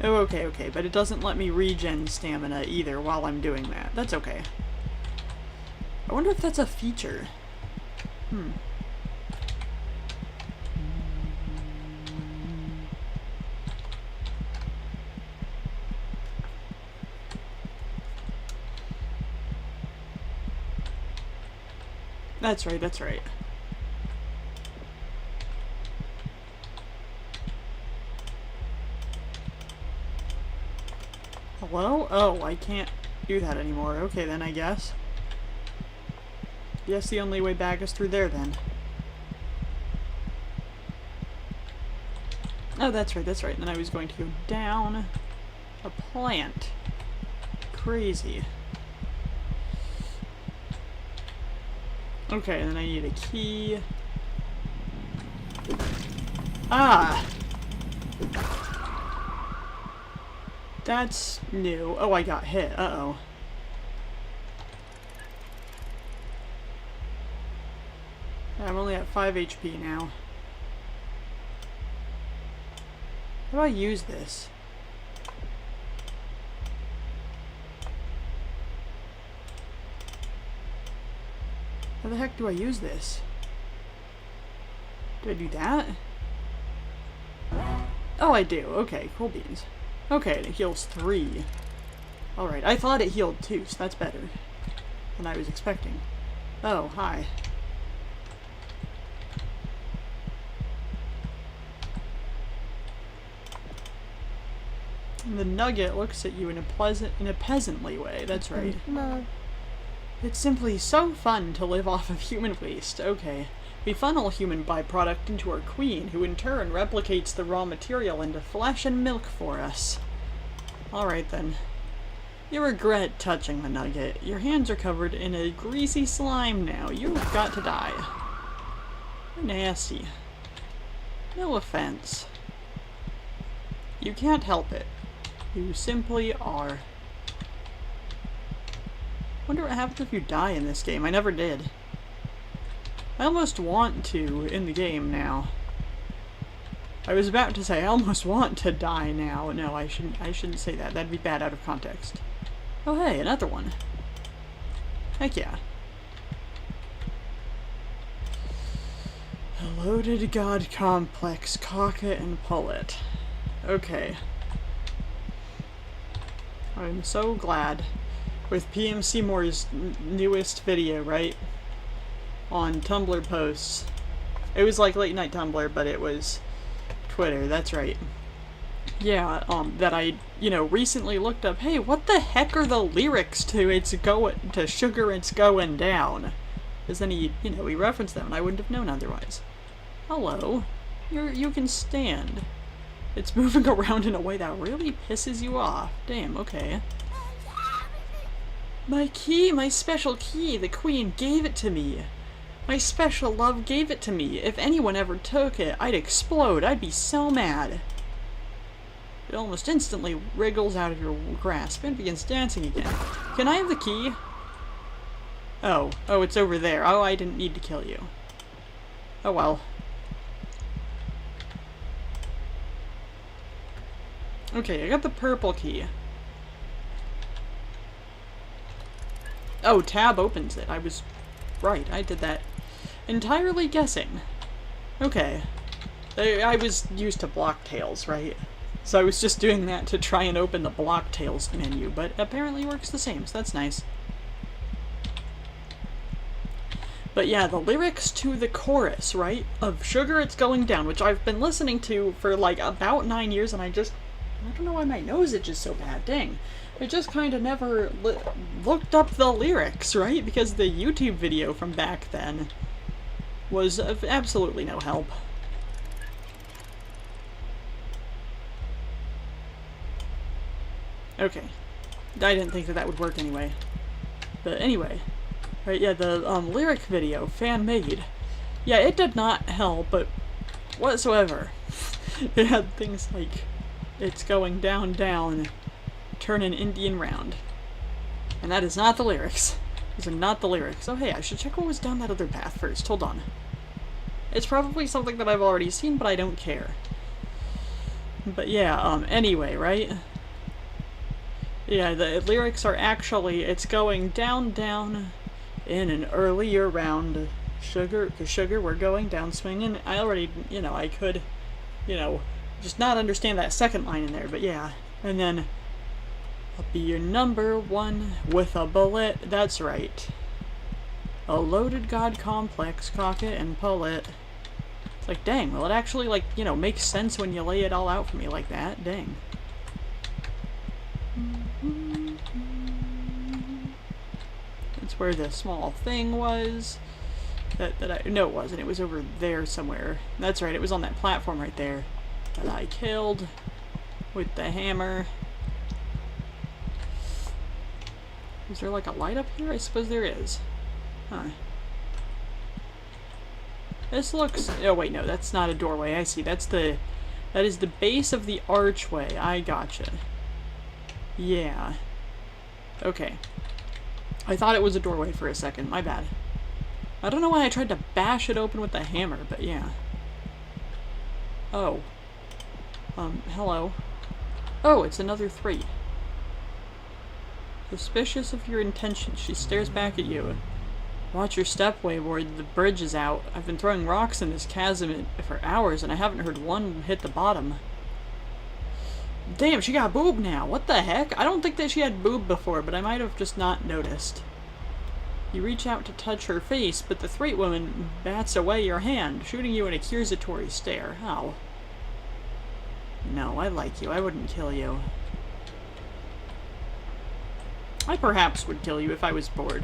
S1: Oh, okay, okay, but it doesn't let me regen stamina either while I'm doing that. That's okay. I wonder if that's a feature. That's right, that's right. Hello? Oh, I can't do that anymore. Okay then, I guess. Yes, the only way back is through there then. Oh, that's right, that's right. And then I was going to go down a plant. Crazy. Okay, and then I need a key. Ah! That's new. Oh, I got hit. Uh-oh. I'm only at 5 HP now. How do I use this? How the heck do I use this? Do I do that? Oh, I do. Okay, cool beans. Okay, and it heals 3. Alright, I thought it healed 2, so that's better than I was expecting. Oh, hi. And the nugget looks at you in a peasantly way, that's right.
S2: No.
S1: It's simply so fun to live off of human waste. Okay. We funnel human byproduct into our queen, who in turn replicates the raw material into flesh and milk for us. Alright then. You regret touching the nugget. Your hands are covered in a greasy slime now. You've got to die. You're nasty. No offense. You can't help it. You simply are. Wonder what happens if you die in this game. I never did. I almost want to in the game now. I was about to say I almost want to die now. No, I shouldn't say that. That'd be bad out of context. Oh hey, another one. Heck yeah. A loaded god complex, cock it and pull it. Okay. I'm so glad. With PM Seymour's newest video, right? On Tumblr posts. It was like late night Tumblr, but it was Twitter, that's right. Yeah, that I, recently looked up, hey, what the heck are the lyrics to Sugar It's Going Down? Because then he referenced them and I wouldn't have known otherwise. Hello. You can stand. It's moving around in a way that really pisses you off. Damn, okay. My key, my special key, the queen gave it to me. My special love gave it to me. If anyone ever took it, I'd explode. I'd be so mad. It almost instantly wriggles out of your grasp and begins dancing again. Can I have the key? Oh, it's over there. Oh, I didn't need to kill you. Oh well. Okay, I got the purple key. Oh, tab opens it. I was right. I did that entirely guessing. Okay. I was used to block tails, right? So I was just doing that to try and open the block tails menu, but apparently works the same, so that's nice. But yeah, the lyrics to the chorus, right, of Sugar It's Going Down, which I've been listening to for like about 9 years, and I don't know why my nose itches so bad, dang. I just kind of never looked up the lyrics, right? Because the YouTube video from back then was of absolutely no help. Okay. I didn't think that would work anyway. But anyway. Right, yeah, the lyric video, fan-made. Yeah, it did not help, but whatsoever. It had things like, it's going down, down, turn an Indian round. And that is not the lyrics. Those are not the lyrics. Oh hey, I should check what was down that other path first. Hold on. It's probably something that I've already seen, but I don't care. But yeah, anyway, right? Yeah, the lyrics are actually, it's going down, down, in an earlier round. Sugar, we're going down swinging. I already, I could, just not understand that second line in there, but yeah. And then, I'll be your number one with a bullet. That's right. A loaded god complex, cock it and pull it. It's like, dang, well it actually, like, makes sense when you lay it all out for me like that. Dang. That's where the small thing was. No, it wasn't. It was over there somewhere. That's right, it was on that platform right there that I killed with the hammer. Is there like a light up here? I suppose there is. Huh. This looks... Oh wait, no, that's not a doorway. I see. That is the base of the archway. I gotcha. Yeah. Okay. I thought it was a doorway for a second. My bad. I don't know why I tried to bash it open with the hammer, but yeah. Oh. Hello. Oh, it's another 3. Suspicious of your intentions, she stares back at you. Watch your step, Wayward. The bridge is out. I've been throwing rocks in this chasm for hours, and I haven't heard one hit the bottom. Damn, she got boob now. What the heck? I don't think that she had boob before, but I might have just not noticed. You reach out to touch her face, but the Threat Woman bats away your hand, shooting you an accusatory stare. How? No, I like you. I wouldn't kill you. I perhaps would kill you if I was bored.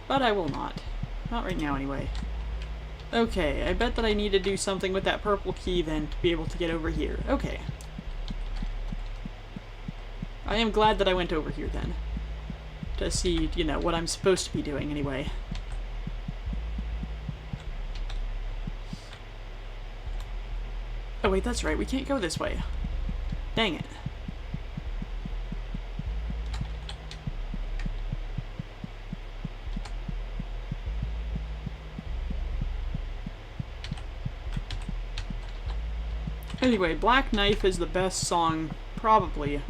S1: But I will not. Not right now, anyway. Okay, I bet that I need to do something with that purple key, then, to be able to get over here. Okay. I am glad that I went over here, then. To see, you know, what I'm supposed to be doing, anyway. Oh, wait, that's right. We can't go this way. Dang it. Anyway, Black Knife is the best song, probably,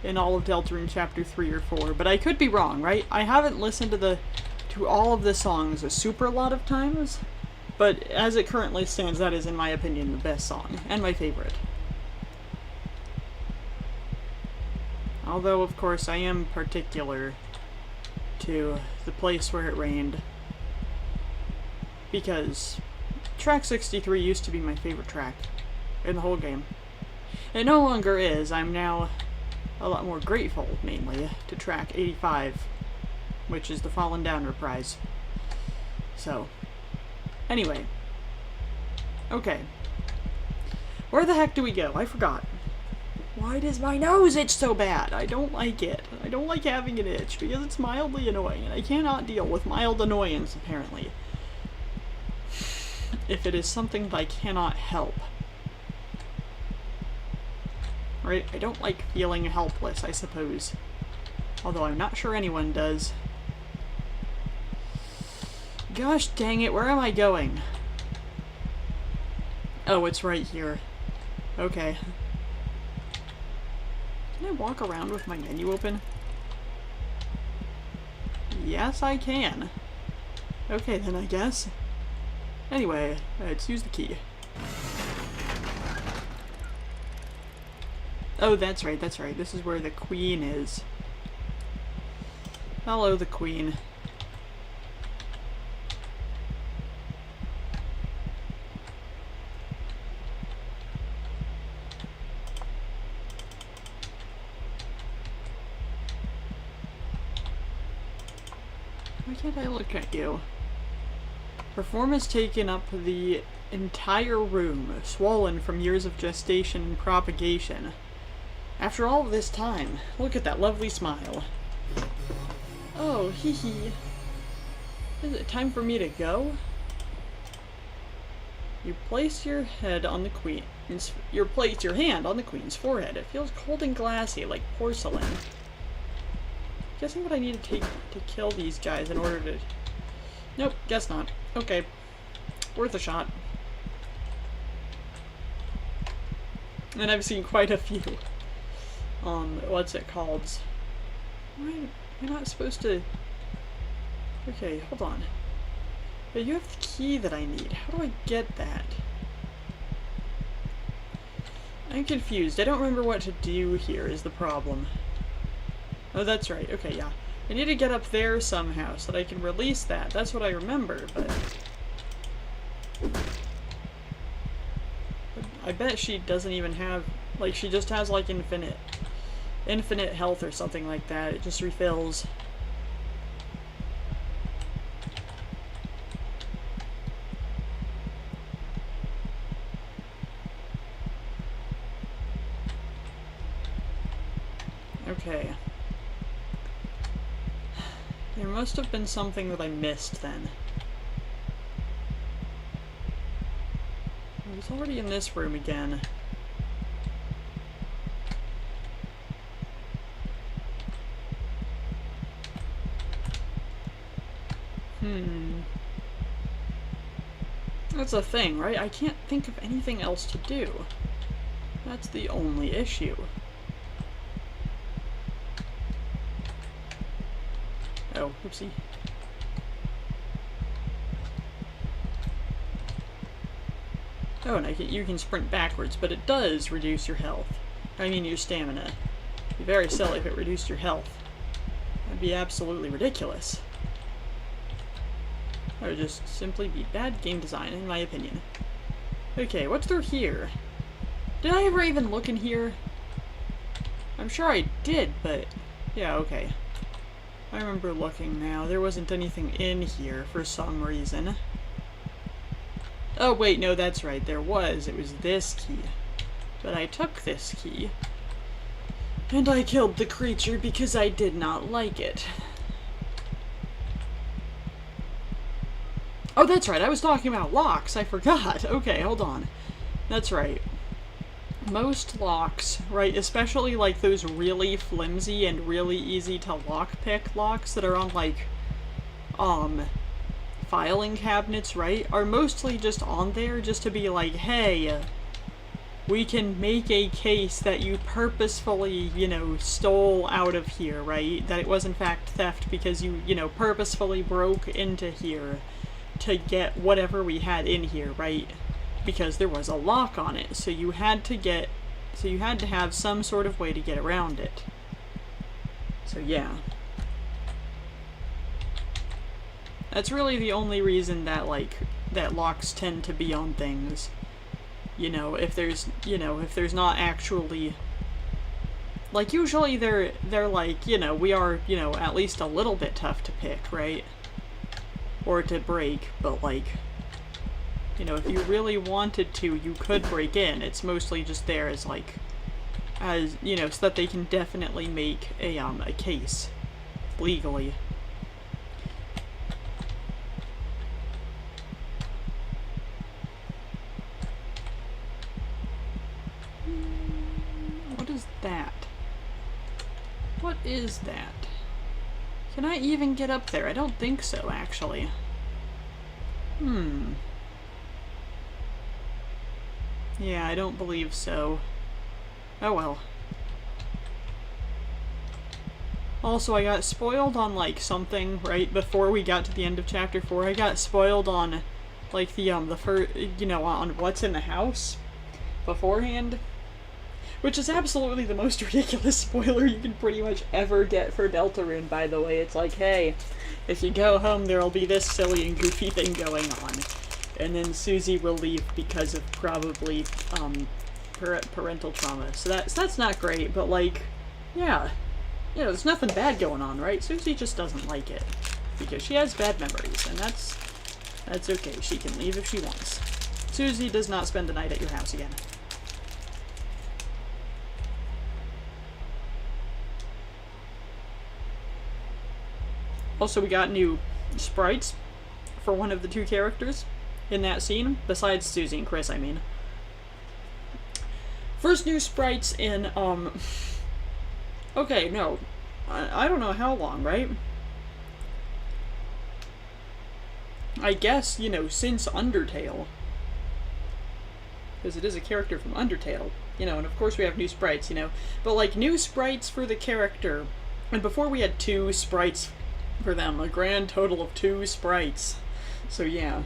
S1: in all of Deltarune Chapter 3 or 4, but I could be wrong, right? I haven't listened to all of the songs a super lot of times, but as it currently stands, that is, in my opinion, the best song, and my favorite. Although, of course, I am particular to the place where it rained, because track 63 used to be my favorite track in the whole game. It no longer is. I'm now a lot more grateful, mainly, to track 85, which is the Fallen Down reprise. So, anyway. Okay. Where the heck do we go? I forgot. Why does my nose itch so bad? I don't like it. I don't like having it itch, because it's mildly annoying, and I cannot deal with mild annoyance, apparently. If it is something that I cannot help. Right? I don't like feeling helpless, I suppose. Although I'm not sure anyone does. Gosh dang it, where am I going? Oh, it's right here. Okay. Can I walk around with my menu open? Yes, I can. Okay, then I guess. Anyway, let's use the key. Oh, that's right, that's right. This is where the Queen is. Hello, the Queen. Why can't I look at you? Perform has taken up the entire room, swollen from years of gestation and propagation. After all of this time, look at that lovely smile. Oh, hee hee. Is it time for me to go? You place your head on the Queen's... You place your hand on the Queen's forehead. It feels cold and glassy, like porcelain. Guessing what I need to take to kill these guys in order to... Nope, guess not. Okay. Worth a shot. And I've seen quite a few. What's it called? Why am I not supposed to... Okay, hold on. But you have the key that I need. How do I get that? I'm confused. I don't remember what to do here is the problem. Oh, that's right. Okay, yeah. I need to get up there somehow so that I can release that. That's what I remember, but I bet she doesn't even have... Like, she just has, like, infinite health or something like that. It just refills. Okay. There must have been something that I missed then. I was already in this room again. That's a thing, right? I can't think of anything else to do. That's the only issue. Oh, oopsie. Oh, and you can sprint backwards, but it does reduce your health. I mean your stamina. It'd be very silly if it reduced your health. That'd be absolutely ridiculous. That would just simply be bad game design, in my opinion. Okay, what's through here? Did I ever even look in here? I'm sure I did, but... yeah, okay. I remember looking now. There wasn't anything in here for some reason. Oh, wait, no, that's right. There was. It was this key. But I took this key. And I killed the creature because I did not like it. Oh, that's right. I was talking about locks. I forgot. Okay, hold on. That's right. Most locks, right, especially like those really flimsy and really easy to lockpick locks that are on like, filing cabinets, right, are mostly just on there just to be like, hey, we can make a case that you purposefully, you know, stole out of here, right? That it was in fact theft because you know, purposefully broke into here to get whatever we had in here, right? Because there was a lock on it, so you had to have some sort of way to get around it. So yeah. That's really the only reason that, like, that locks tend to be on things. You know, if there's not actually... like, usually they're like, you know, we are, you know, at least a little bit tough to pick, right? Or to break, but like... you know, if you really wanted to, you could break in. It's mostly just there as, like, as, you know, so that they can definitely make a case. Legally. What is that? What is that? Can I even get up there? I don't think so, actually. Yeah, I don't believe so. Oh well. Also, I got spoiled on, like, something right before we got to the end of Chapter 4. I got spoiled on, like, the first, you know, on what's in the house beforehand. Which is absolutely the most ridiculous spoiler you can pretty much ever get for Deltarune, by the way. It's like, hey, if you go home, there'll be this silly and goofy thing going on. And then Susie will leave because of probably, parental trauma. So that's not great, but, like, yeah. You know, there's nothing bad going on, right? Susie just doesn't like it. Because she has bad memories, and that's okay. She can leave if she wants. Susie does not spend the night at your house again. Also, we got new sprites for one of the two characters in that scene, besides Susie and Chris, I mean. First new sprites in, okay, no. I don't know how long, right? I guess, you know, since Undertale. Because it is a character from Undertale, you know, and of course we have new sprites, you know. But, like, new sprites for the character. And before we had 2 sprites for them, a grand total of 2 sprites. So, yeah.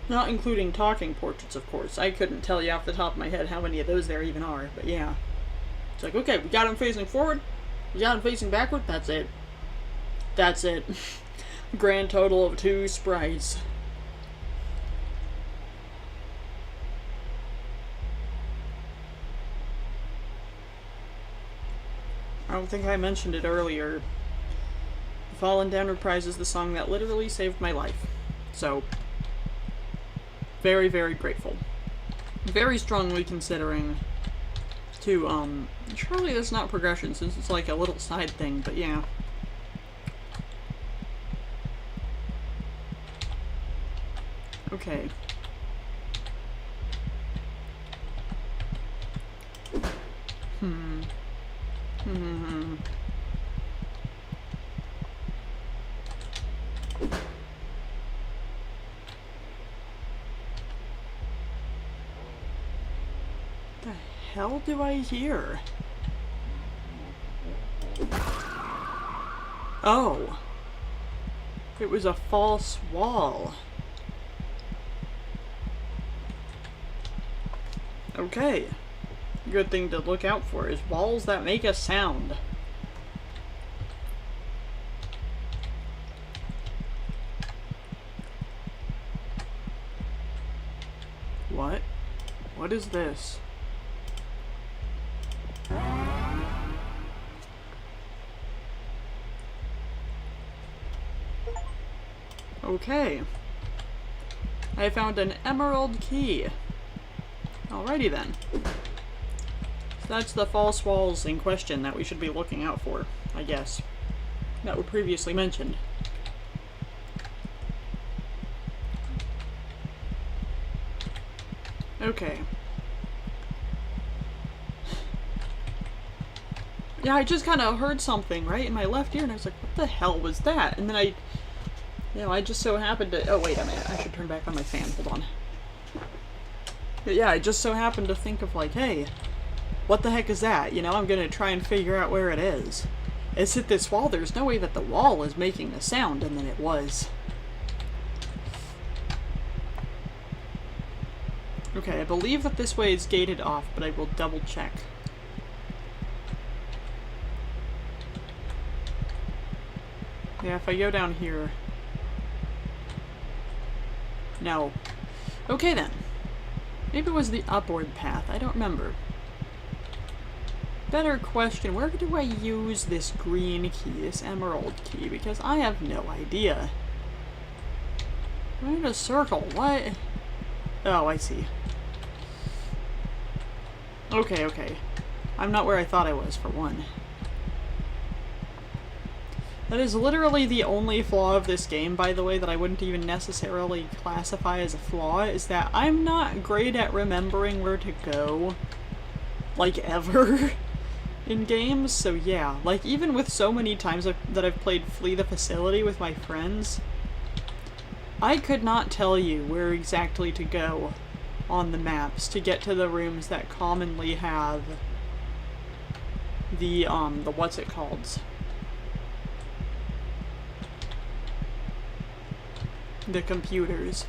S1: Not including talking portraits, of course. I couldn't tell you off the top of my head how many of those there even are, but yeah. It's like, okay, we got him facing forward, we got him facing backward, that's it. That's it. Grand total of 2 sprites. I don't think I mentioned it earlier. Fallen Down Reprises the song that literally saved my life. So, very, very grateful. Very strongly considering to, surely that's not progression since it's like a little side thing, but yeah. Okay. The hell do I hear? Oh. It was a false wall. Okay. good thing to look out for is walls that make a sound. What? What is this? Okay. I found an emerald key. Alrighty then. So that's the false walls in question that we should be looking out for, I guess. That were previously mentioned. Okay. Yeah, I just kind of heard something right in my left ear, and I was like, what the hell was that? And then I just so happened to... Oh, wait a minute. I should turn back on my fan. Hold on. But yeah, I just so happened to think of, like, hey, what the heck is that? You know, I'm gonna try and figure out where it is. Is it this wall? There's no way that the wall is making a sound, and then it was. Okay, I believe that this way is gated off, but I will double check. Yeah, if I go down here... No. Okay then. Maybe it was the upward path, I don't remember. Better question, where do I use this green key, this emerald key? Because I have no idea. I'm in a circle, what? Oh, I see. Okay, okay. I'm not where I thought I was, for one. That is literally the only flaw of this game, by the way, that I wouldn't even necessarily classify as a flaw, is that I'm not great at remembering where to go, like, ever, in games, so yeah. Like, even with so many times that I've played Flee the Facility with my friends, I could not tell you where exactly to go on the maps to get to the rooms that commonly have the what's it called? The computers.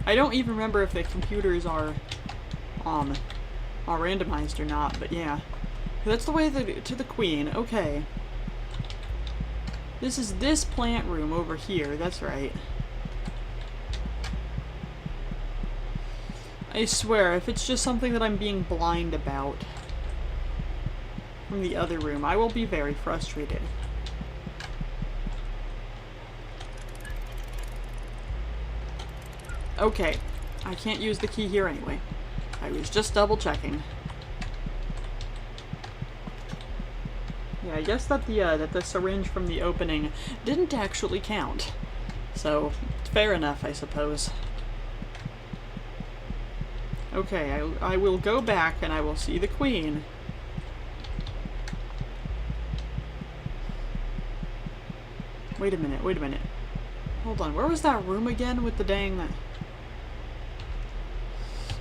S1: I don't even remember if the computers are randomized or not, but yeah. That's the way to the Queen, okay. This is this plant room over here, that's right. I swear, if it's just something that I'm being blind about from the other room, I will be very frustrated. Okay, I can't use the key here anyway. I was just double checking. Yeah, I guess that the syringe from the opening didn't actually count. So, fair enough, I suppose. Okay, I will go back and I will see the Queen. Wait a minute, wait a minute. Hold on, where was that room again with the dang...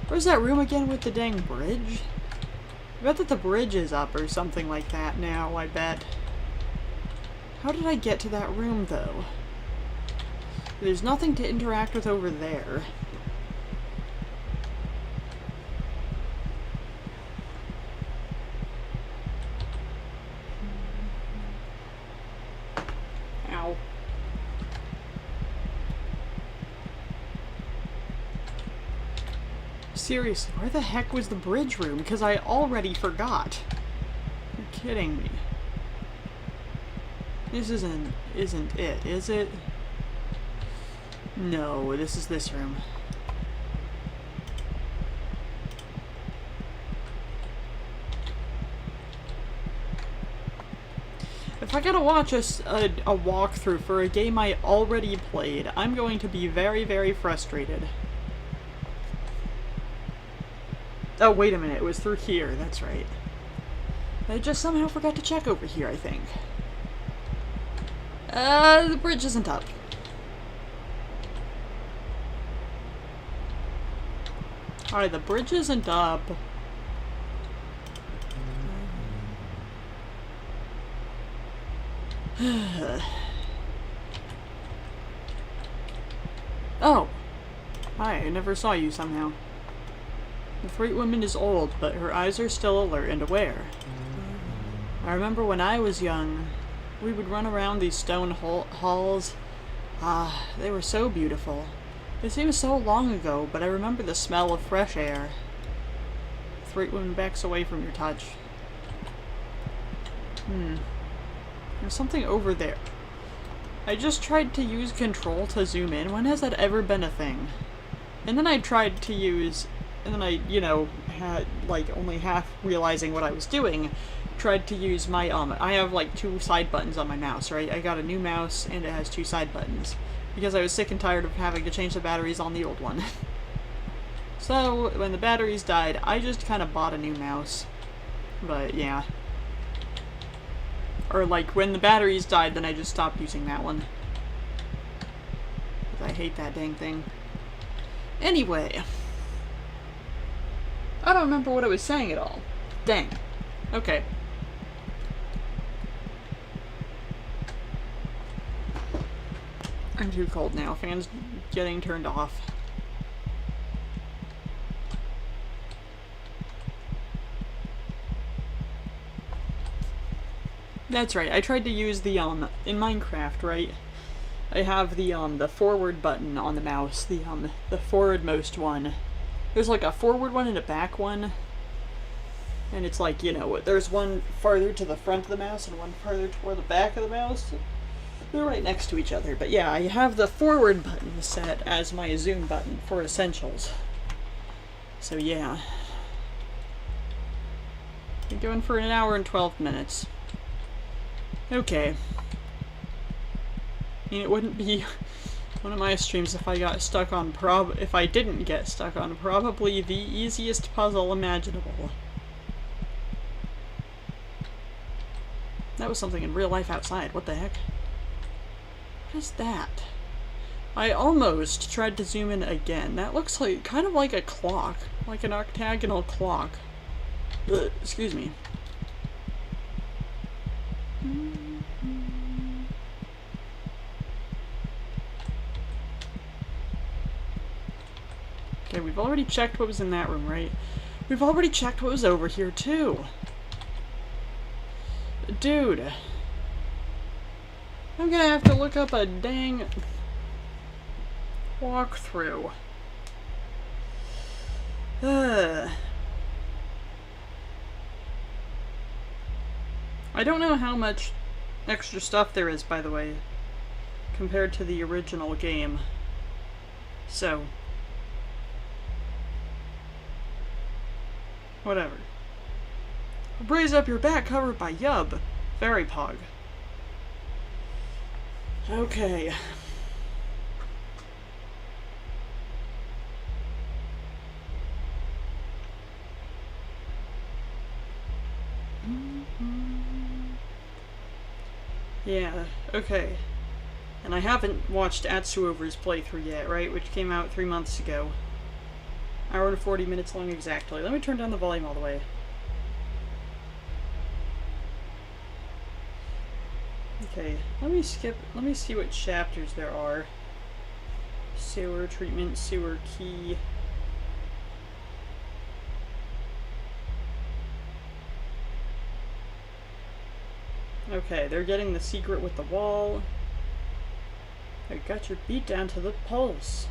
S1: Where's that room again with the dang bridge? I bet that the bridge is up or something like that now, I bet. How did I get to that room, though? There's nothing to interact with over there. Ow. Seriously, where the heck was the bridge room? Because I already forgot. You're kidding me. This isn't it, is it? No, this is this room. If I gotta watch a walkthrough for a game I already played, I'm going to be very, very frustrated. Oh, wait a minute, it was through here, that's right. I just somehow forgot to check over here, I think. The bridge isn't up. Alright, the bridge isn't up. Oh! Hi, I never saw you somehow. The Freight Woman is old, but her eyes are still alert and aware. I remember when I was young, we would run around these stone halls. Ah, they were so beautiful. It seems so long ago, but I remember the smell of fresh air. The Freight Woman backs away from your touch. There's something over there. I just tried to use control to zoom in. When has that ever been a thing? And then I tried to use... And then I, you know, had, like, only half realizing what I was doing, tried to use my, I have, like, 2 side buttons on my mouse, right? I got a new mouse, and it has 2 side buttons. Because I was sick and tired of having to change the batteries on the old one. So, when the batteries died, I just kind of bought a new mouse. But, yeah. Or, like, when the batteries died, then I just stopped using that one. Because I hate that dang thing. Anyway. I don't remember what I was saying at all. Dang. Okay. I'm too cold now. Fans getting turned off. That's right. I tried to use the, in Minecraft, right? I have the forward button on the mouse. The forwardmost one. There's like a forward one and a back one. And it's like, you know, there's one farther to the front of the mouse and one farther toward the back of the mouse. They're right next to each other. But yeah, I have the forward button set as my zoom button for essentials. So yeah. Been going for 1 hour and 12 minutes. Okay. I mean, it wouldn't be one of my streams if I got stuck on if I didn't get stuck on probably the easiest puzzle imaginable. That was something in real life outside. What the heck? What is that? I almost tried to zoom in again. That looks like kind of like a clock, like an octagonal clock. Excuse me. Okay, we've already checked what was in that room, right? We've already checked what was over here, too. Dude. I'm gonna have to look up a dang walkthrough. I don't know how much extra stuff there is, by the way, compared to the original game. So... whatever. Brace up your back covered by Yub. Very pog. Okay. Yeah, okay. And I haven't watched Atsuover's playthrough yet, right? Which came out 3 months ago. Hour and 40 minutes long exactly. Let me turn down the volume all the way. Okay, let me see what chapters there are. Sewer treatment, sewer key. Okay, they're getting the secret with the wall. I got your beat down to the pulse.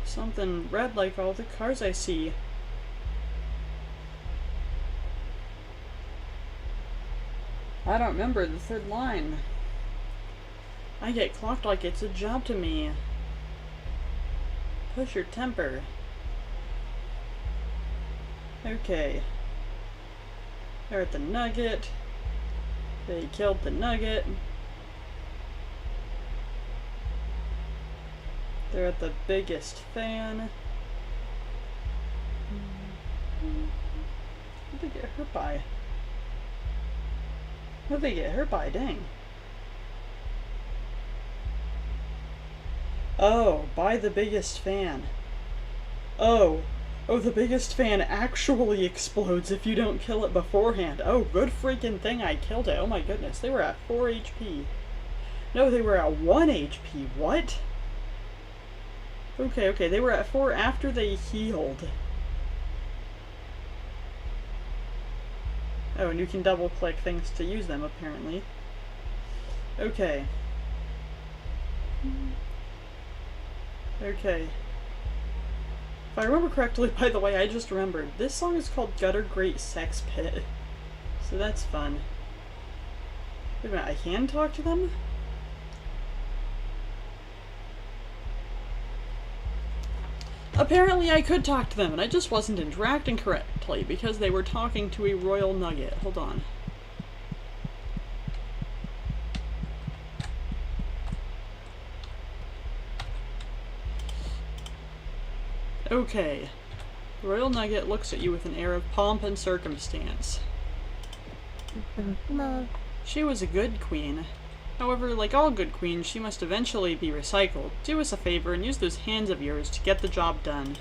S1: Something red like all the cars I see. I don't remember the third line. I get clocked like it's a job to me. Push your temper. Okay. They're at the Nugget. They killed the Nugget. They're at the biggest fan. What did they get hurt by? What did they get hurt by? Dang. Oh, by the biggest fan. Oh, Oh, the biggest fan actually explodes if you don't kill it beforehand. Oh, good freaking thing I killed it. Oh my goodness, they were at 4 HP. No, they were at 1 HP. What? Okay, okay, they were at 4 after they healed. Oh, and you can double click things to use them, apparently. Okay. Okay. If I remember correctly, by the way, I just remembered, this song is called Gutter Great Sex Pit. So that's fun. Wait a minute, I can talk to them? Apparently I could talk to them, and I just wasn't interacting correctly because they were talking to a royal nugget. Hold on. Okay. The royal nugget looks at you with an air of pomp and circumstance. She was a good queen. However, like all good queens, she must eventually be recycled. Do us a favor and use those hands of yours to get the job done.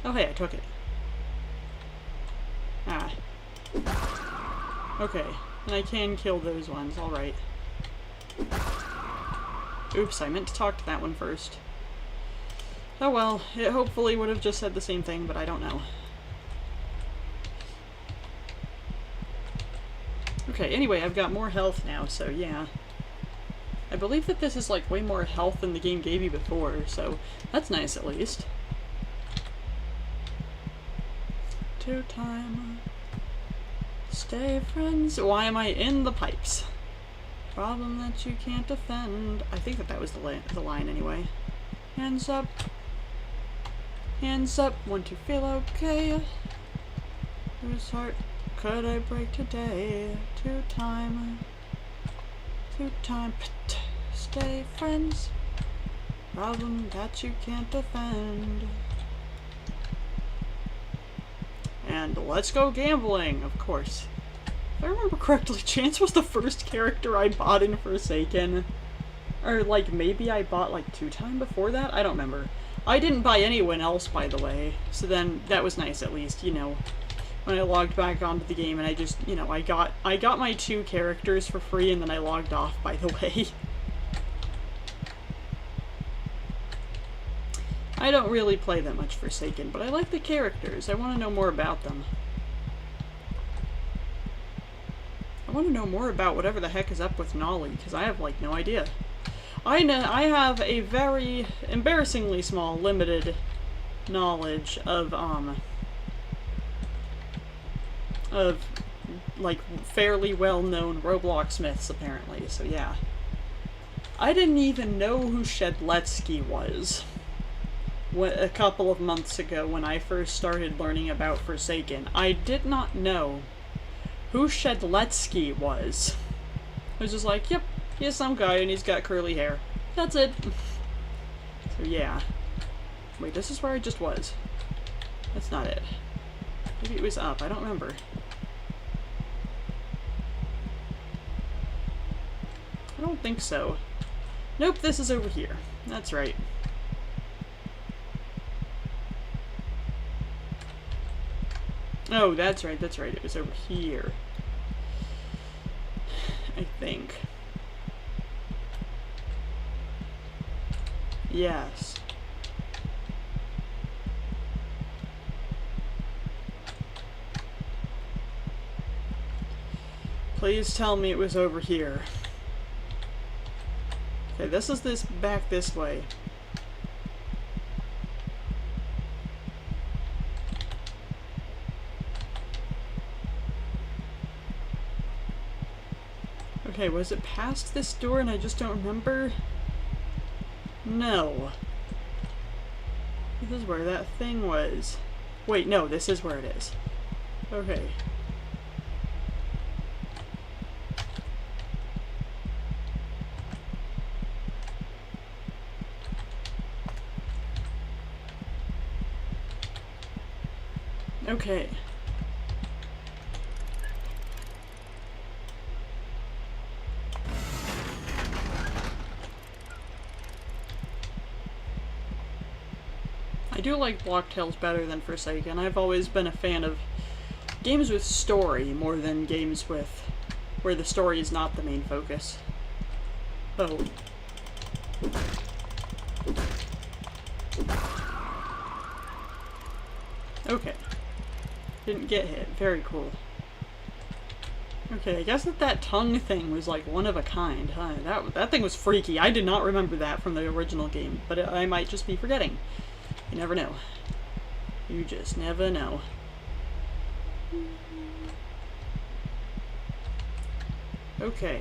S1: Oh hey, I took it. Ah. Okay, and I can kill those ones, alright. Oops, I meant to talk to that one first. Oh well, it hopefully would have just said the same thing, but I don't know. Okay, anyway, I've got more health now, so yeah. I believe that this is like way more health than the game gave you before, so that's nice at least. Two time. Stay friends. Why am I in the pipes? Problem that you can't defend. I think that was the line anyway. Hands up. Hands up. Want to feel okay. Whose heart could I break today? Two time. Stay friends. Problem that you can't defend. And let's go gambling, of course. If I remember correctly, Chance was the first character I bought in Forsaken. Or, like, maybe I bought, like, 2 time before that? I don't remember. I didn't buy anyone else, by the way. So then, that was nice, at least, you know. When I logged back onto the game and I just, you know, I got my 2 characters for free and then I logged off, by the way. I don't really play that much Forsaken, but I like the characters. I want to know more about them. I want to know more about whatever the heck is up with Nolly, because I have, like, no idea. I have a very embarrassingly small, limited knowledge of, like, fairly well-known Roblox myths, apparently, so yeah. I didn't even know who Shedletsky was a couple of months ago when I first started learning about Forsaken. I did not know who Shedletsky was. I was just like, yep, he's some guy and he's got curly hair. That's it. So yeah. Wait, this is where I just was. That's not it. Maybe it was up, I don't remember. I don't think so. Nope, this is over here. That's right. Oh, that's right, that's right. It was over here. I think. Yes. Please tell me it was over here. Okay, this is back this way. Okay, was it past this door and I just don't remember? No. This is where that thing was. Wait, no, this is where it is. Okay. Okay. I do like Block Tales better than Forsaken. I've always been a fan of games with story more than games with where the story is not the main focus. Oh. Okay. Didn't get hit. Very cool. Okay, I guess that tongue thing was like one of a kind, huh? That thing was freaky. I did not remember that from the original game, but I might just be forgetting. You never know. You just never know. Okay.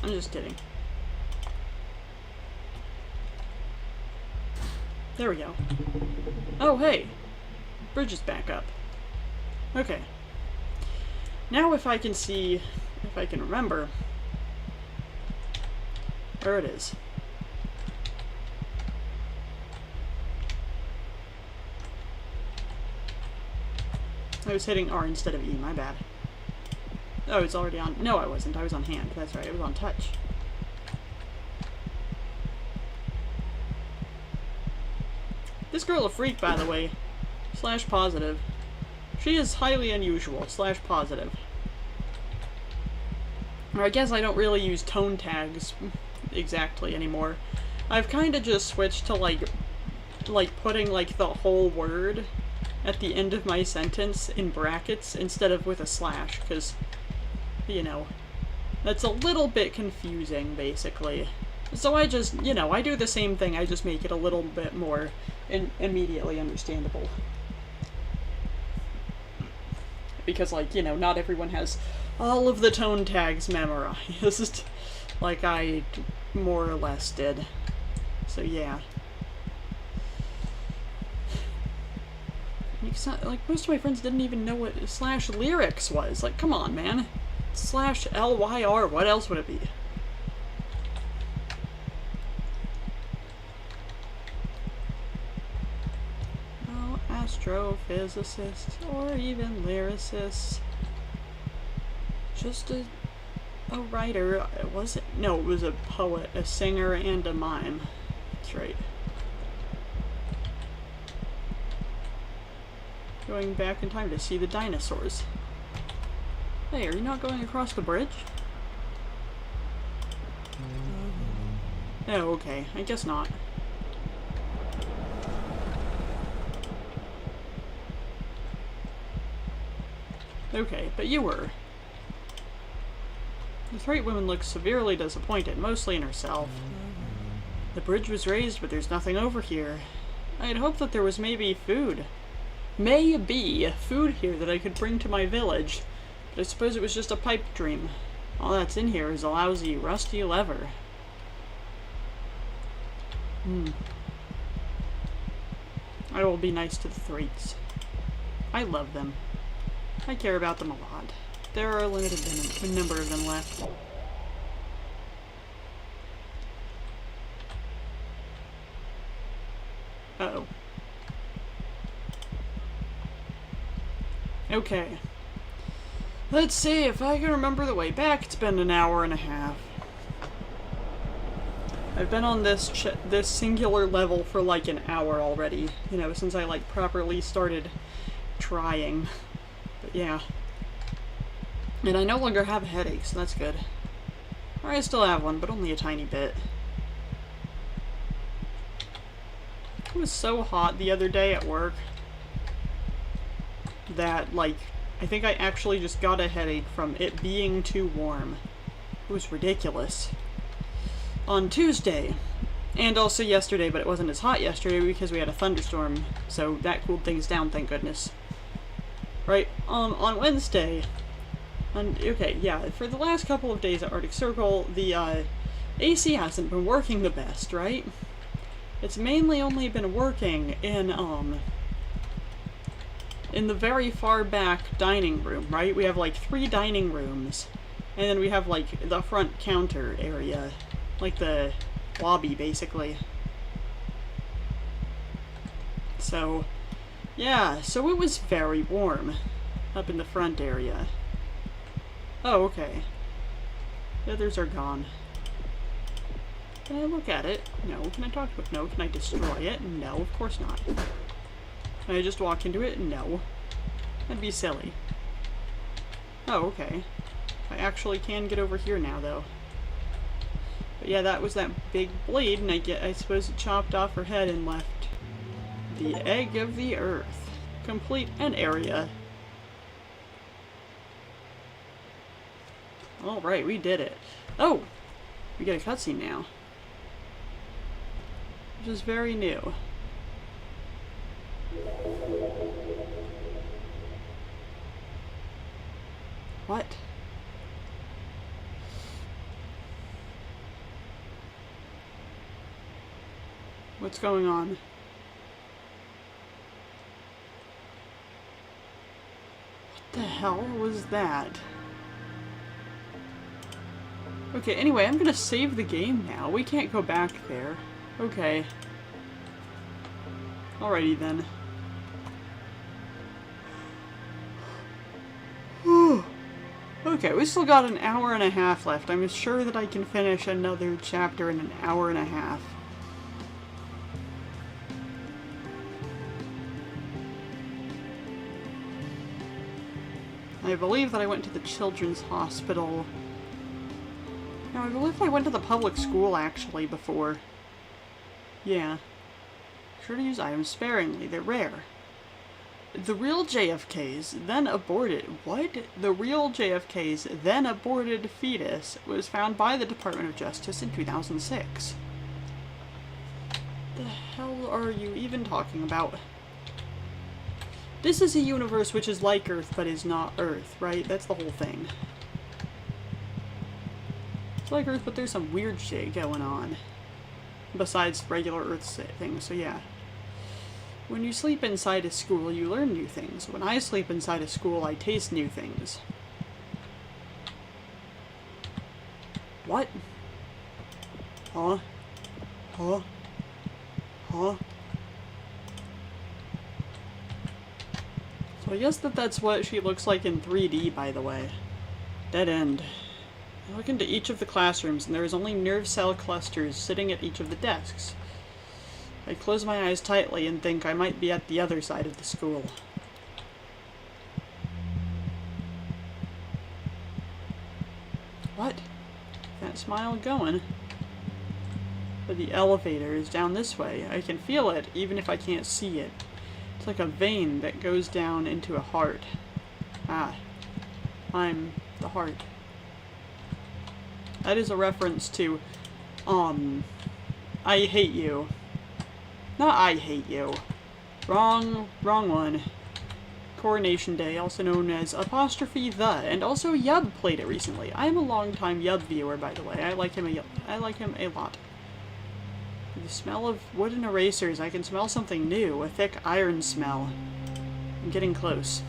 S1: I'm just kidding. There we go. Oh, hey! Bridge is back up. Okay. Now if I can see, if I can remember, where it is. I was hitting R instead of E, my bad. Oh, it's already on. No, I wasn't. I was on hand. That's right, I was on touch. This girl a freak, by the way. / positive. She is highly unusual. / positive. Or I guess I don't really use tone tags exactly anymore. I've kind of just switched to like putting like the whole word at the end of my sentence in brackets instead of with a slash, because, you know, that's a little bit confusing, basically. So I just, you know, I do the same thing, I just make it a little bit more immediately understandable. Because, like, you know, not everyone has all of the tone tags memorized, like I more or less did. So, yeah. Like, most of my friends didn't even know what / lyrics was. Like, come on, man. / LYR, what else would it be? Oh, astrophysicists, or even lyricists. Just a writer. Was it? No, it was a poet, a singer, and a mime. That's right. Going back in time to see the dinosaurs. Hey, are you not going across the bridge? Oh, okay. I guess not. Okay, but you were. The Threat woman looks severely disappointed, mostly in herself. The bridge was raised, but there's nothing over here. I had hoped that there was maybe food. Maybe food here that I could bring to my village, but I suppose it was just a pipe dream. All that's in here is a lousy, rusty lever. I will be nice to the Threats. I love them. I care about them a lot. There are a limited number of them left. Uh-oh. Okay. Let's see if I can remember the way back. It's been an hour and a half. I've been on this singular level for like an hour already. You know, since I like properly started trying. But yeah. And I no longer have a headache, so that's good. Or I still have one, but only a tiny bit. It was so hot the other day at work that, like, I think I actually just got a headache from it being too warm. It was ridiculous. On Tuesday, and also yesterday, but it wasn't as hot yesterday because we had a thunderstorm, so that cooled things down, thank goodness. Right, on Wednesday, okay, yeah, for the last couple of days at Arctic Circle, the, AC hasn't been working the best, right? It's mainly only been working in the very far back dining room, right? We have, like, 3 dining rooms, and then we have, like, the front counter area, like the lobby, basically. So, yeah, so it was very warm up in the front area. Oh, okay. The others are gone. Can I look at it? No. Can I talk to it? No. Can I destroy it? No, of course not. Can I just walk into it? No. That'd be silly. Oh, okay. I actually can get over here now, though. But yeah, that was that big blade, and I suppose it chopped off her head and left the egg of the earth. Complete an area. Alright, we did it. Oh! We get a cutscene now. Which is very new. What? What's going on? What the hell was that? Okay, anyway, I'm gonna save the game now. We can't go back there. Okay. Alrighty then. Okay, we still got an hour and a half left. I'm sure that I can finish another chapter in an hour and a half. I believe that I went to the children's hospital. No, I believe I went to the public school, actually, before. Yeah. Sure to use items sparingly. They're rare. The real JFK's then aborted... What? The real JFK's then aborted fetus was found by the Department of Justice in 2006. The hell are you even talking about? This is a universe which is like Earth, but is not Earth, right? That's the whole thing. It's like Earth, but there's some weird shit going on. Besides regular Earth things, so yeah. When you sleep inside a school, you learn new things. When I sleep inside a school, I taste new things. What? Huh? Huh? Huh? So I guess that's what she looks like in 3D, by the way. Dead end. I look into each of the classrooms, and there is only nerve cell clusters sitting at each of the desks. I close my eyes tightly and think I might be at the other side of the school. What? That smile going. But the elevator is down this way. I can feel it, even if I can't see it. It's like a vein that goes down into a heart. Ah. I'm the heart. That is a reference to, I hate you. Not I hate you. Wrong one. Coronation Day, also known as apostrophe the, and also Yub played it recently. I am a long-time Yub viewer, by the way. I like him a lot. The smell of wooden erasers. I can smell something new. A thick iron smell. I'm getting close.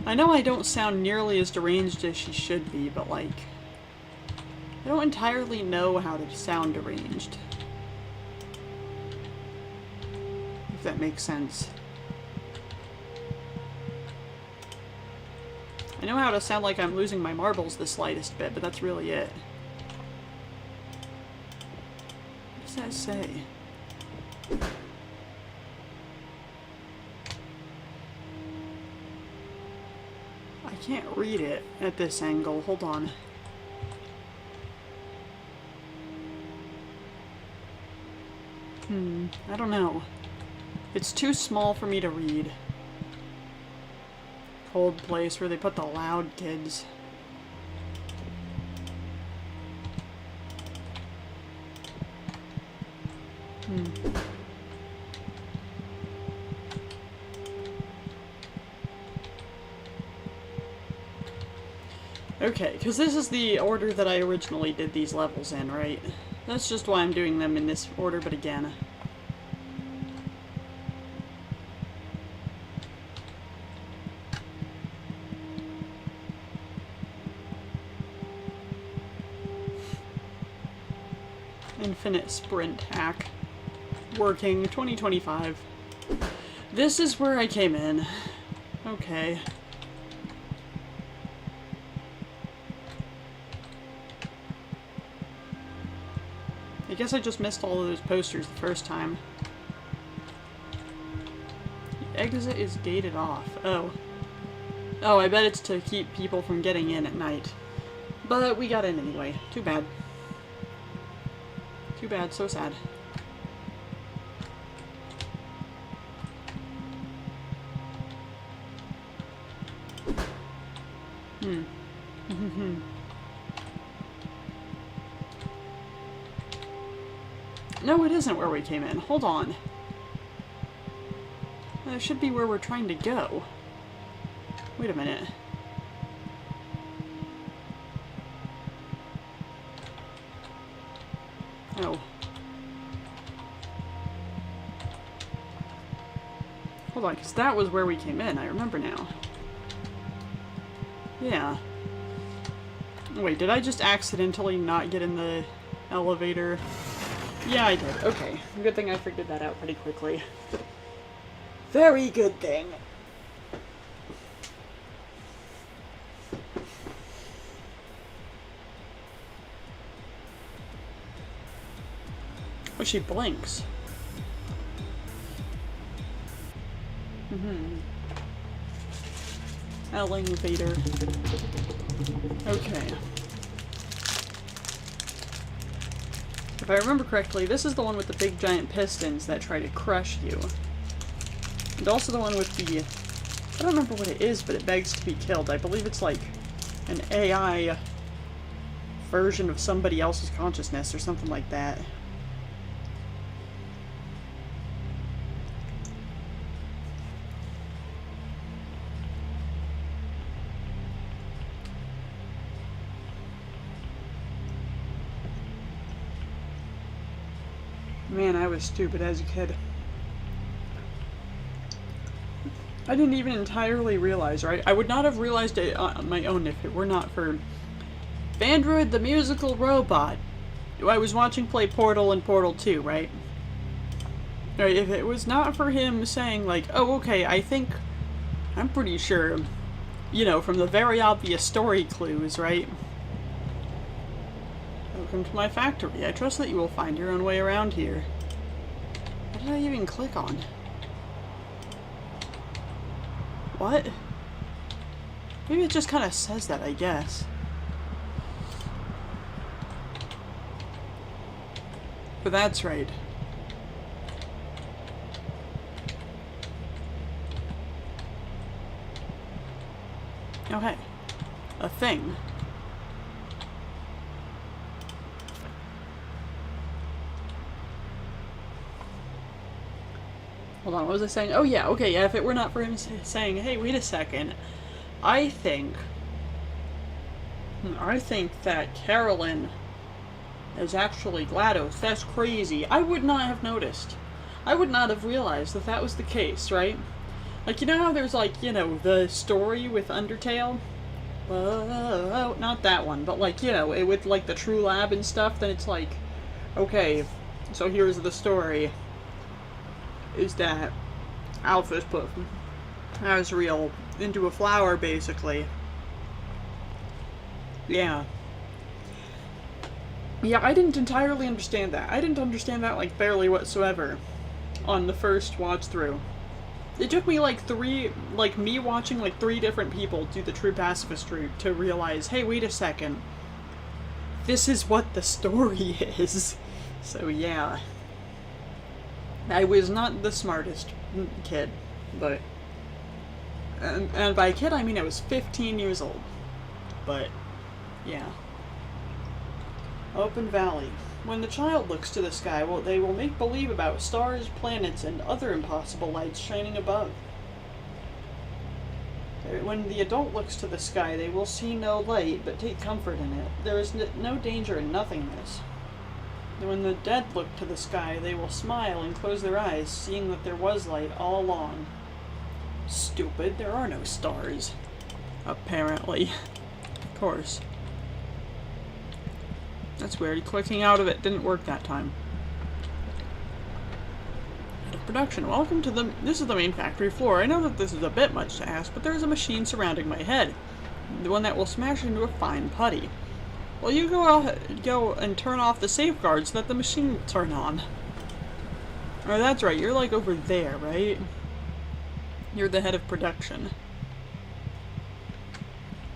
S1: I know I don't sound nearly as deranged as she should be, but like... I don't entirely know how to sound deranged. If that makes sense. I know how to sound like I'm losing my marbles the slightest bit, but that's really it. What does that say? I can't read it at this angle. Hold on. I don't know. It's too small for me to read. Cold place where they put the loud kids. Okay, because this is the order that I originally did these levels in, right? That's just why I'm doing them in this order, but again. Infinite sprint hack. Working. 2025. This is where I came in. Okay. guess I just missed all of those posters the first time. The exit is gated off. Oh. Oh, I bet it's to keep people from getting in at night. But we got in anyway. Too bad. Too bad, so sad. No, it isn't where we came in. Hold on. That should be where we're trying to go. Wait a minute. Oh. Hold on, because that was where we came in. I remember now. Yeah. Wait, did I just accidentally not get in the elevator? Yeah, I did. Okay. Good thing I figured that out pretty quickly. Very good thing. Oh, she blinks. Elevator. Okay. If I remember correctly, this is the one with the big giant pistons that try to crush you. And also the one with the... I don't remember what it is, but it begs to be killed. I believe it's like an AI version of somebody else's consciousness or something like that. Man, I was stupid as a kid. I didn't even entirely realize, right? I would not have realized it on my own if it were not for Android the Musical Robot, who I was watching play Portal and Portal 2, right? Right, if it was not for him saying, like, oh, okay, I'm pretty sure, you know, from the very obvious story clues, right? Welcome to my factory. I trust that you will find your own way around here. What did I even click on? What? Maybe it just kind of says that, I guess. But that's right. Okay. A thing. Hold on, what was I saying? Oh yeah, okay, yeah, if it were not for him saying, hey, wait a second, I think that Carolyn is actually GLaDOS. That's crazy. I would not have noticed. I would not have realized that that was the case, right? Like, you know how there's, like, you know, the story with Undertale? Not that one, but, like, you know, with, like, the True Lab and stuff, then it's like, okay, so here's the story. Is that Alpha's put Azrael into a flower, basically. Yeah. Yeah, I didn't entirely understand that. I didn't understand that, like, barely whatsoever on the first watch-through. It took me, like, me watching, like, 3 different people do the true pacifist route to realize, hey, wait a second. This is what the story is. So, yeah. I was not the smartest kid, but... And by kid, I mean I was 15 years old. But, yeah. Open Valley. When the child looks to the sky, well, they will make believe about stars, planets, and other impossible lights shining above. When the adult looks to the sky, they will see no light, but take comfort in it. There is no danger in nothingness. When the dead look to the sky, they will smile and close their eyes, seeing that there was light all along. Stupid, there are no stars. Apparently. Of course. That's weird, clicking out of it didn't work that time. Head of production, welcome to this is the main factory floor. I know that this is a bit much to ask, but there is a machine surrounding my head. The one that will smash into a fine putty. Well, you go and turn off the safeguards that the machine will turn on. Oh, that's right. You're like over there, right? You're the head of production.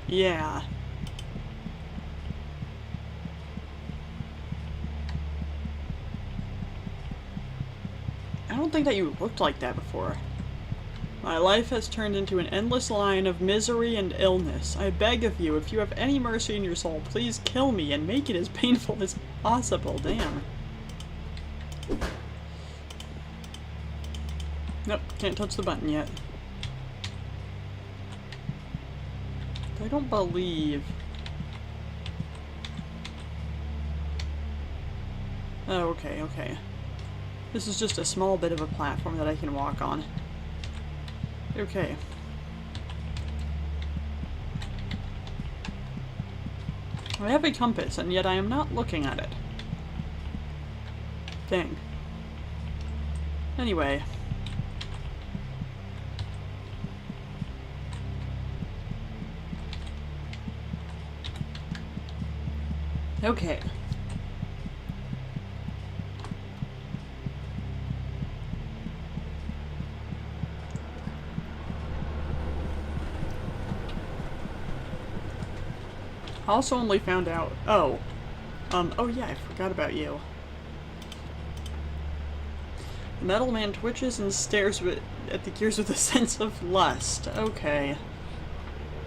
S1: Yeah. I don't think that you looked like that before. My life has turned into an endless line of misery and illness. I beg of you, if you have any mercy in your soul, please kill me and make it as painful as possible. Damn. Nope, can't touch the button yet. I don't believe... Oh, okay, okay. This is just a small bit of a platform that I can walk on. Okay. I have a compass, and yet I am not looking at it. Dang. Anyway. Okay. I also only found out... oh yeah, I forgot about you. The metal man twitches and stares at the gears with a sense of lust. Okay.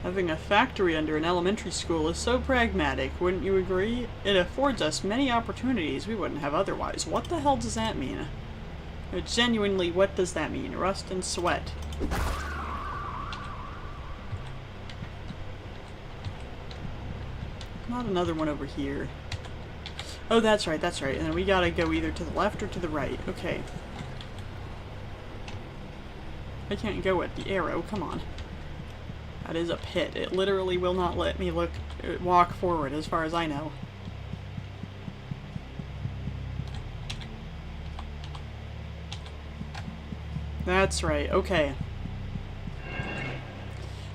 S1: Having a factory under an elementary school is so pragmatic, wouldn't you agree? It affords us many opportunities we wouldn't have otherwise. What the hell does that mean? Genuinely, what does that mean? Rust and sweat. Not another one over here. Oh, that's right, that's right. And then we gotta go either to the left or to the right. Okay. I can't go at the arrow, come on. That is a pit. It literally will not let me walk forward as far as I know. That's right, okay.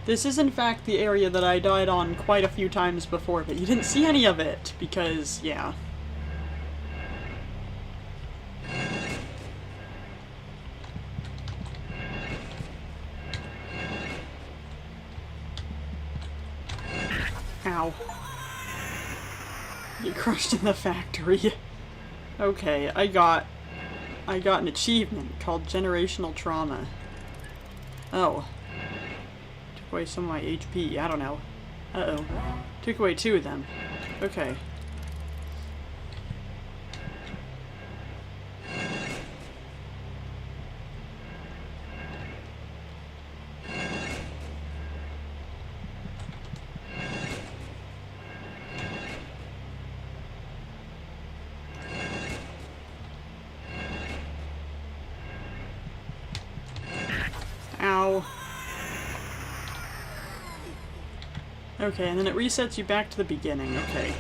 S1: This is in fact the area that I died on quite a few times before, but you didn't see any of it, because, yeah. Ow. Get crushed in the factory. Okay, I got an achievement called Generational Trauma. Oh. Took away some of my HP, I don't know. Uh-oh. Took away 2 of them. Okay. Ow. Okay, and then it resets you back to the beginning. Okay.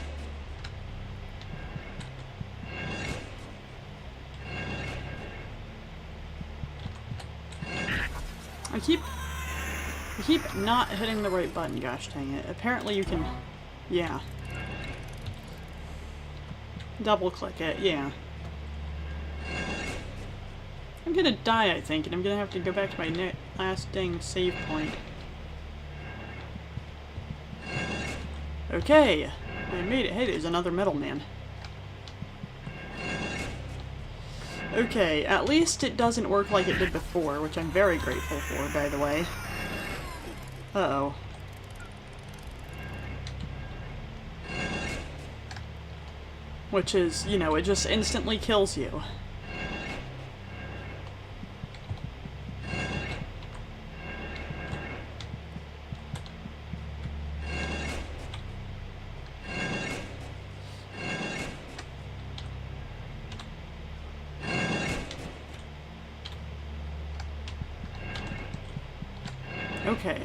S1: I keep not hitting the right button, gosh dang it. Apparently you can... yeah. Double click it, yeah. I'm gonna die, I think, and I'm gonna have to go back to my last dang save point. Okay, I made it. Hey, there's another metal man. Okay, at least it doesn't work like it did before, which I'm very grateful for, by the way. Uh-oh. Which is, you know, it just instantly kills you. Okay.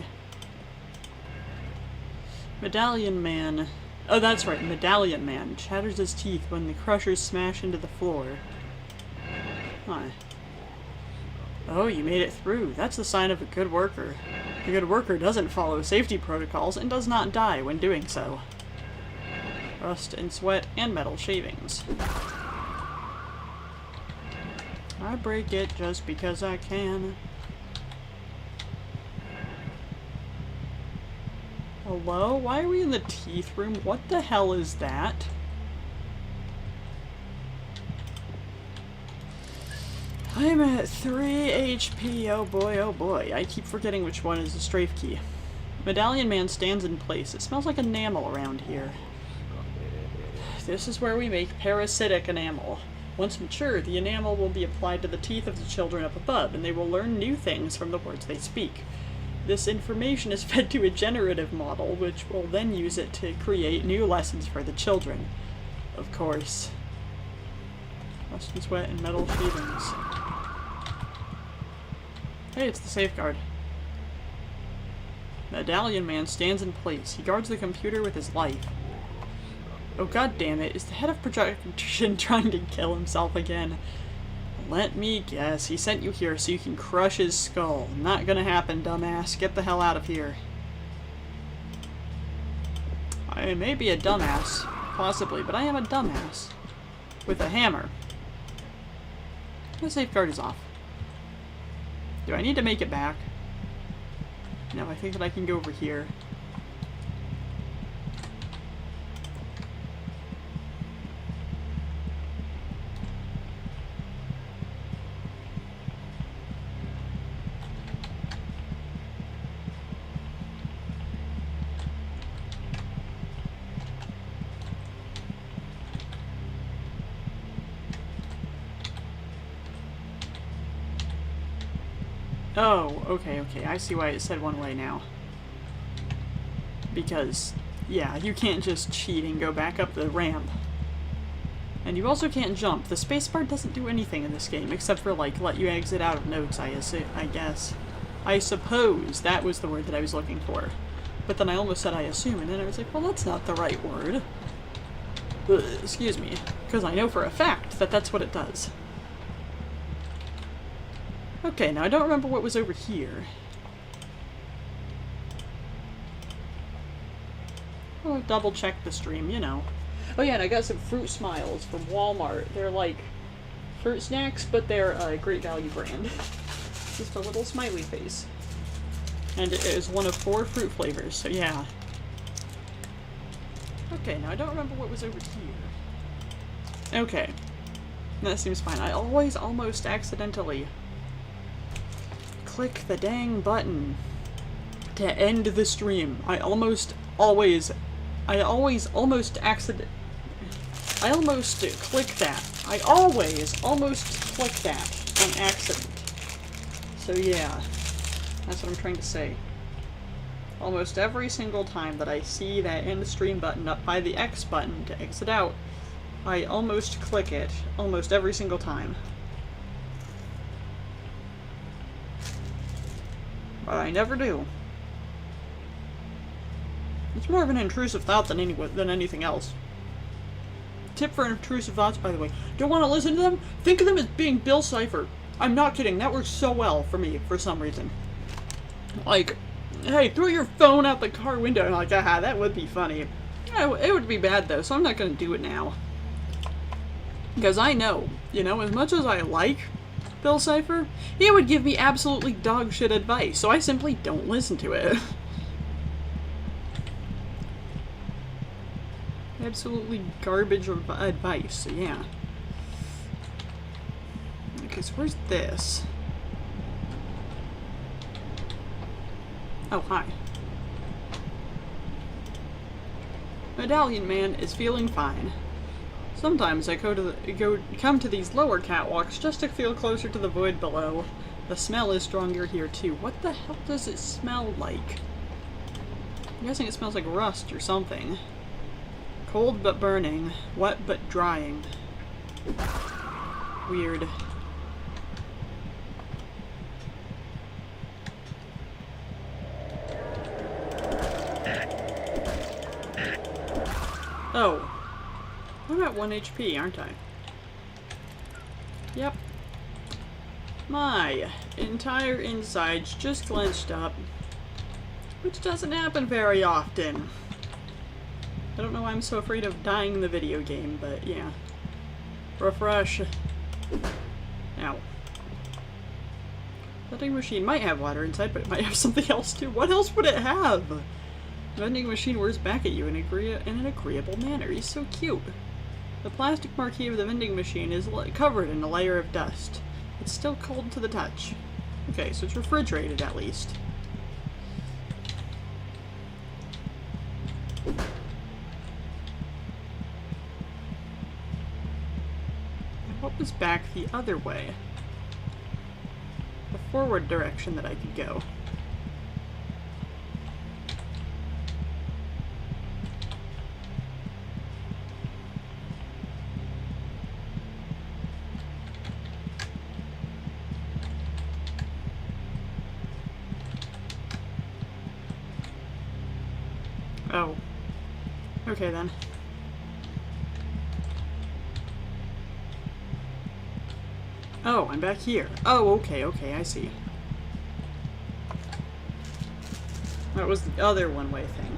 S1: Medallion Man. Oh, that's right, Medallion Man chatters his teeth when the crushers smash into the floor. Huh. Oh, you made it through. That's the sign of a good worker. A good worker doesn't follow safety protocols and does not die when doing so. Rust and sweat and metal shavings. I break it just because I can. Hello? Why are we in the teeth room? What the hell is that? I'm at 3 HP. Oh boy, oh boy. I keep forgetting which one is the strafe key. Medallion Man stands in place. It smells like enamel around here. This is where we make parasitic enamel. Once mature, the enamel will be applied to the teeth of the children up above, and they will learn new things from the words they speak. This information is fed to a generative model, which will then use it to create new lessons for the children. Of course. Rust and sweat and metal shavings. Hey, it's the safeguard. Medallion Man stands in place. He guards the computer with his life. Oh god damn it, is the head of projection trying to kill himself again? Let me guess, he sent you here so you can crush his skull. Not gonna happen, dumbass. Get the hell out of here. I may be a dumbass, possibly, but I am a dumbass. With a hammer. The safeguard is off. Do I need to make it back? No, I think that I can go over here. Oh, okay, I see why it said one way now. Because, yeah, you can't just cheat and go back up the ramp. And you also can't jump. The spacebar doesn't do anything in this game, except for, like, let you exit out of notes, I guess. I suppose that was the word that I was looking for. But then I almost said I assume, and then I was like, well, that's not the right word. Ugh, excuse me. Because I know for a fact that that's what it does. Okay, now I don't remember what was over here. I'll double check the stream, you know. Oh yeah, and I got some fruit smiles from Walmart. They're like fruit snacks, but they're a Great Value brand. Just a little smiley face. And it is one of 4 fruit flavors, so yeah. Okay, now I don't remember what was over here. Okay. That seems fine. I always almost accidentally click the dang button to end the stream. I almost almost click that. I always almost click that on accident. So yeah, that's what I'm trying to say. Almost every single time that I see that end stream button up by the X button to exit out, I almost click it almost every single time. But I never do. It's more of an intrusive thought than anything else. Tip for intrusive thoughts, by the way. Don't want to listen to them? Think of them as being Bill Cipher. I'm not kidding. That works so well for me, for some reason. Like, hey, throw your phone out the car window. And like, aha, that would be funny. It would be bad, though, so I'm not going to do it now. Because I know, you know, as much as I like Bill Cipher, he would give me absolutely dog shit advice, so I simply don't listen to it. Absolutely garbage advice, so yeah. Okay, so where's this? Oh, hi. Medallion Man is feeling fine. Sometimes I come to these lower catwalks just to feel closer to the void below. The smell is stronger here too. What the hell does it smell like? I'm guessing it smells like rust or something. Cold but burning. Wet but drying. Weird. Oh. I'm at 1 HP, aren't I? Yep. My entire insides just clenched up. Which doesn't happen very often. I don't know why I'm so afraid of dying in the video game, but yeah. Refresh. Ow. Vending machine might have water inside, but it might have something else too. What else would it have? Vending machine whirs back at you in an agreeable manner. He's so cute. The plastic marquee of the vending machine is covered in a layer of dust. It's still cold to the touch. Okay, so it's refrigerated at least. What was back the other way? The forward direction that I could go. Oh. Okay then. Oh, I'm back here. Oh, okay, I see. That was the other one-way thing.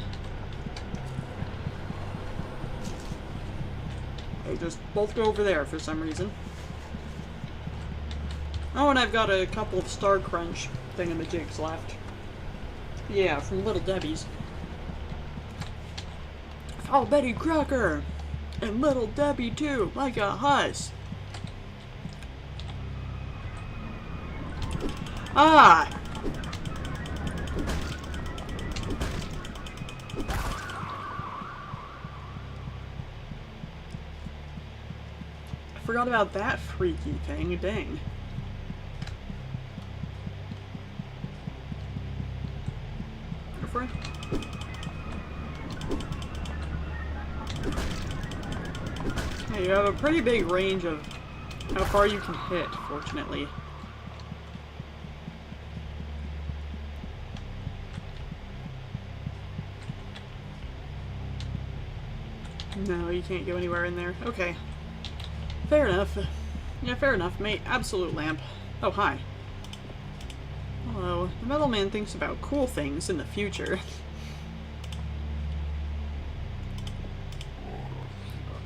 S1: They just both go over there for some reason. Oh, and I've got a couple of Star Crunch thingamajigs left. Yeah, from Little Debbie's. Oh, Betty Crocker! And Little Debbie too, like a huss. Ah! I forgot about that freaky thing, dang. Go for it. Yeah, you have a pretty big range of how far you can hit, fortunately. No, you can't go anywhere in there. Okay. Fair enough. Yeah, fair enough, mate. Absolute lamp. Oh, hi. Hello. The Metal Man thinks about cool things in the future.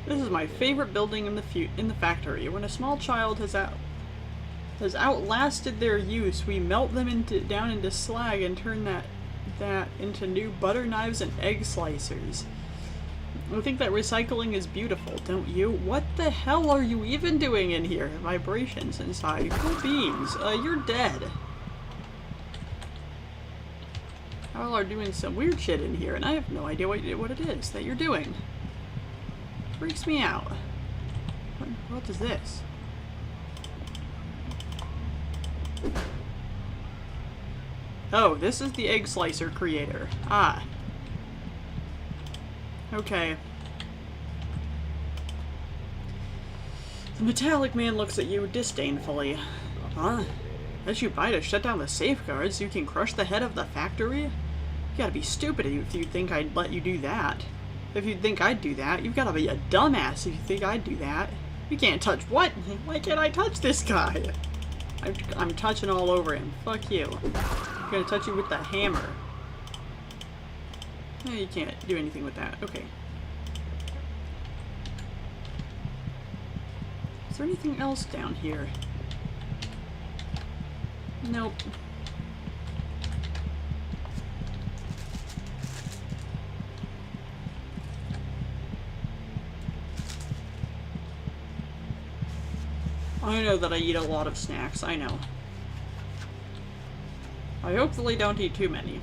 S1: This is my favorite building in the factory. When a small child has outlasted their use, we melt them down into slag and turn that into new butter knives and egg slicers. I think that recycling is beautiful, don't you? What the hell are you even doing in here? Vibrations inside. Cool beans. You're dead. Y'all are doing some weird shit in here, and I have no idea what it is that you're doing. Freaks me out. What is this? Oh, this is the egg slicer creator. Ah. Okay. The metallic man looks at you disdainfully. Huh? As you buy to shut down the safeguards, you can crush the head of the factory? You gotta be stupid if you think I'd let you do that. If you think I'd do that, you've gotta be a dumbass if you think I'd do that. You can't touch what? Why can't I touch this guy? I'm touching all over him. Fuck you. I'm gonna touch you with the hammer. No, you can't do anything with that. Okay. Is there anything else down here? Nope. I know that I eat a lot of snacks, I know. I hopefully don't eat too many.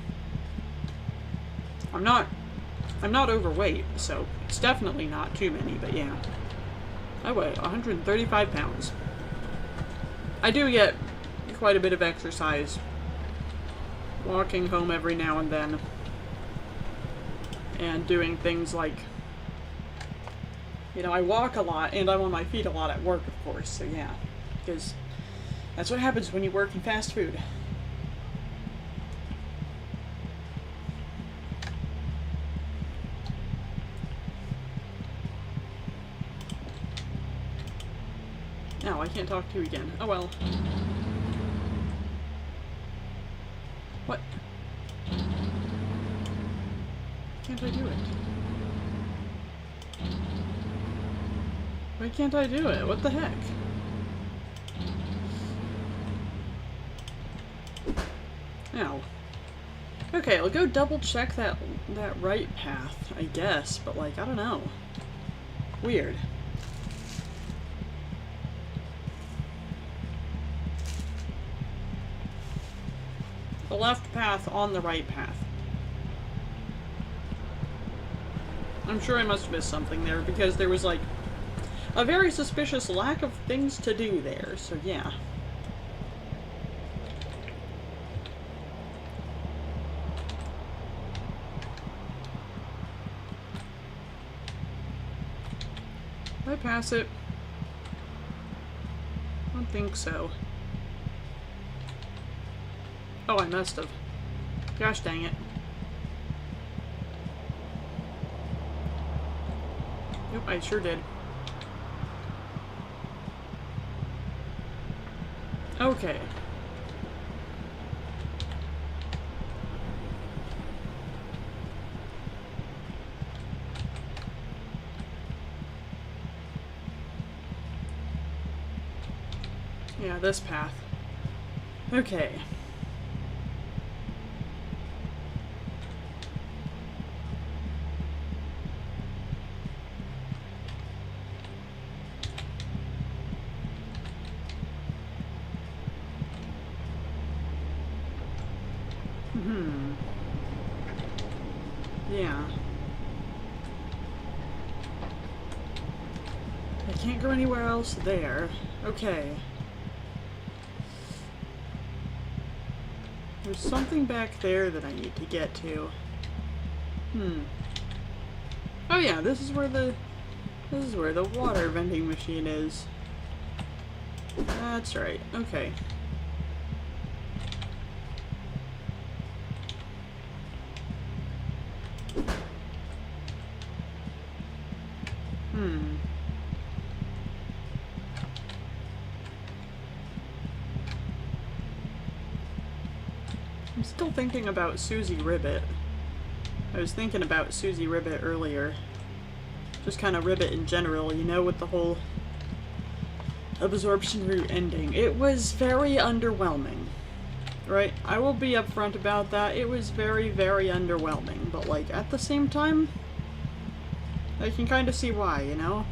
S1: I'm not overweight, so it's definitely not too many, but yeah. I weigh 135 pounds. I do get quite a bit of exercise. Walking home every now and then. And doing things like, you know, I walk a lot and I'm on my feet a lot at work, of course, so yeah. Because that's what happens when you work in fast food. No, I can't talk to you again. Oh well. What? Can't I do it? Why can't I do it? What the heck? Ow. Okay, I'll go double check that right path, I guess, but like, I don't know. Weird. The left path on the right path. I'm sure I must have missed something there because there was like a very suspicious lack of things to do there, so yeah. Did I pass it? I don't think so. Oh, I must have. Gosh dang it. Yep, I sure did. Okay. Yeah, this path. Okay. Yeah. I can't go anywhere else there. Okay. There's something back there that I need to get to. Oh yeah, this is where the water vending machine is. That's right. Okay. I'm still thinking about Susie Ribbit. I was thinking about Susie Ribbit earlier. Just kind of Ribbit in general, you know, with the whole absorption route ending. It was very underwhelming. Right? I will be upfront about that. It was very, very underwhelming. But, like, at the same time, I can kind of see why, you know?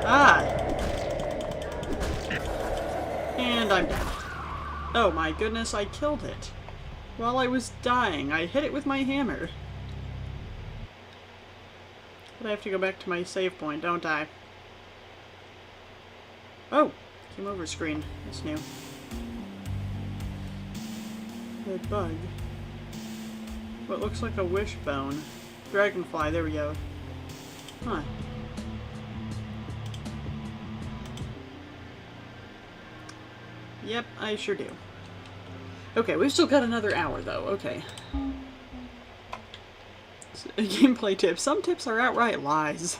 S1: Ah! And I'm dead. Oh my goodness, I killed it. While I was dying, I hit it with my hammer. But I have to go back to my save point, don't I? Oh! Came over screen. That's new. Red bug. What looks like a wishbone. Dragonfly, there we go. Huh. Yep, I sure do. Okay, we've still got another hour, though. Okay. Gameplay tips. Some tips are outright lies.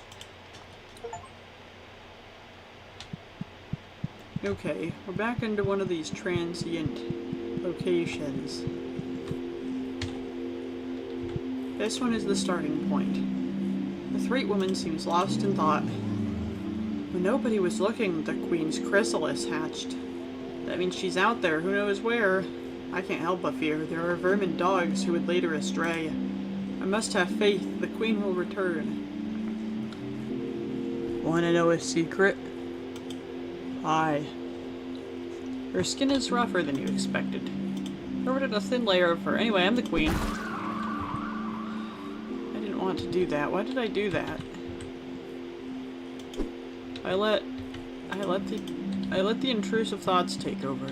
S1: Okay, we're back into one of these transient locations. This one is the starting point. The Threat Woman seems lost in thought. When nobody was looking, the Queen's chrysalis hatched. That means she's out there, who knows where. I can't help but fear there are vermin dogs who would lead her astray. I must have faith the Queen will return. Want to know a secret? Aye. Her skin is rougher than you expected. Covered in a thin layer of fur. Anyway, I'm the Queen. I didn't want to do that. Why did I do that? I let the intrusive thoughts take over,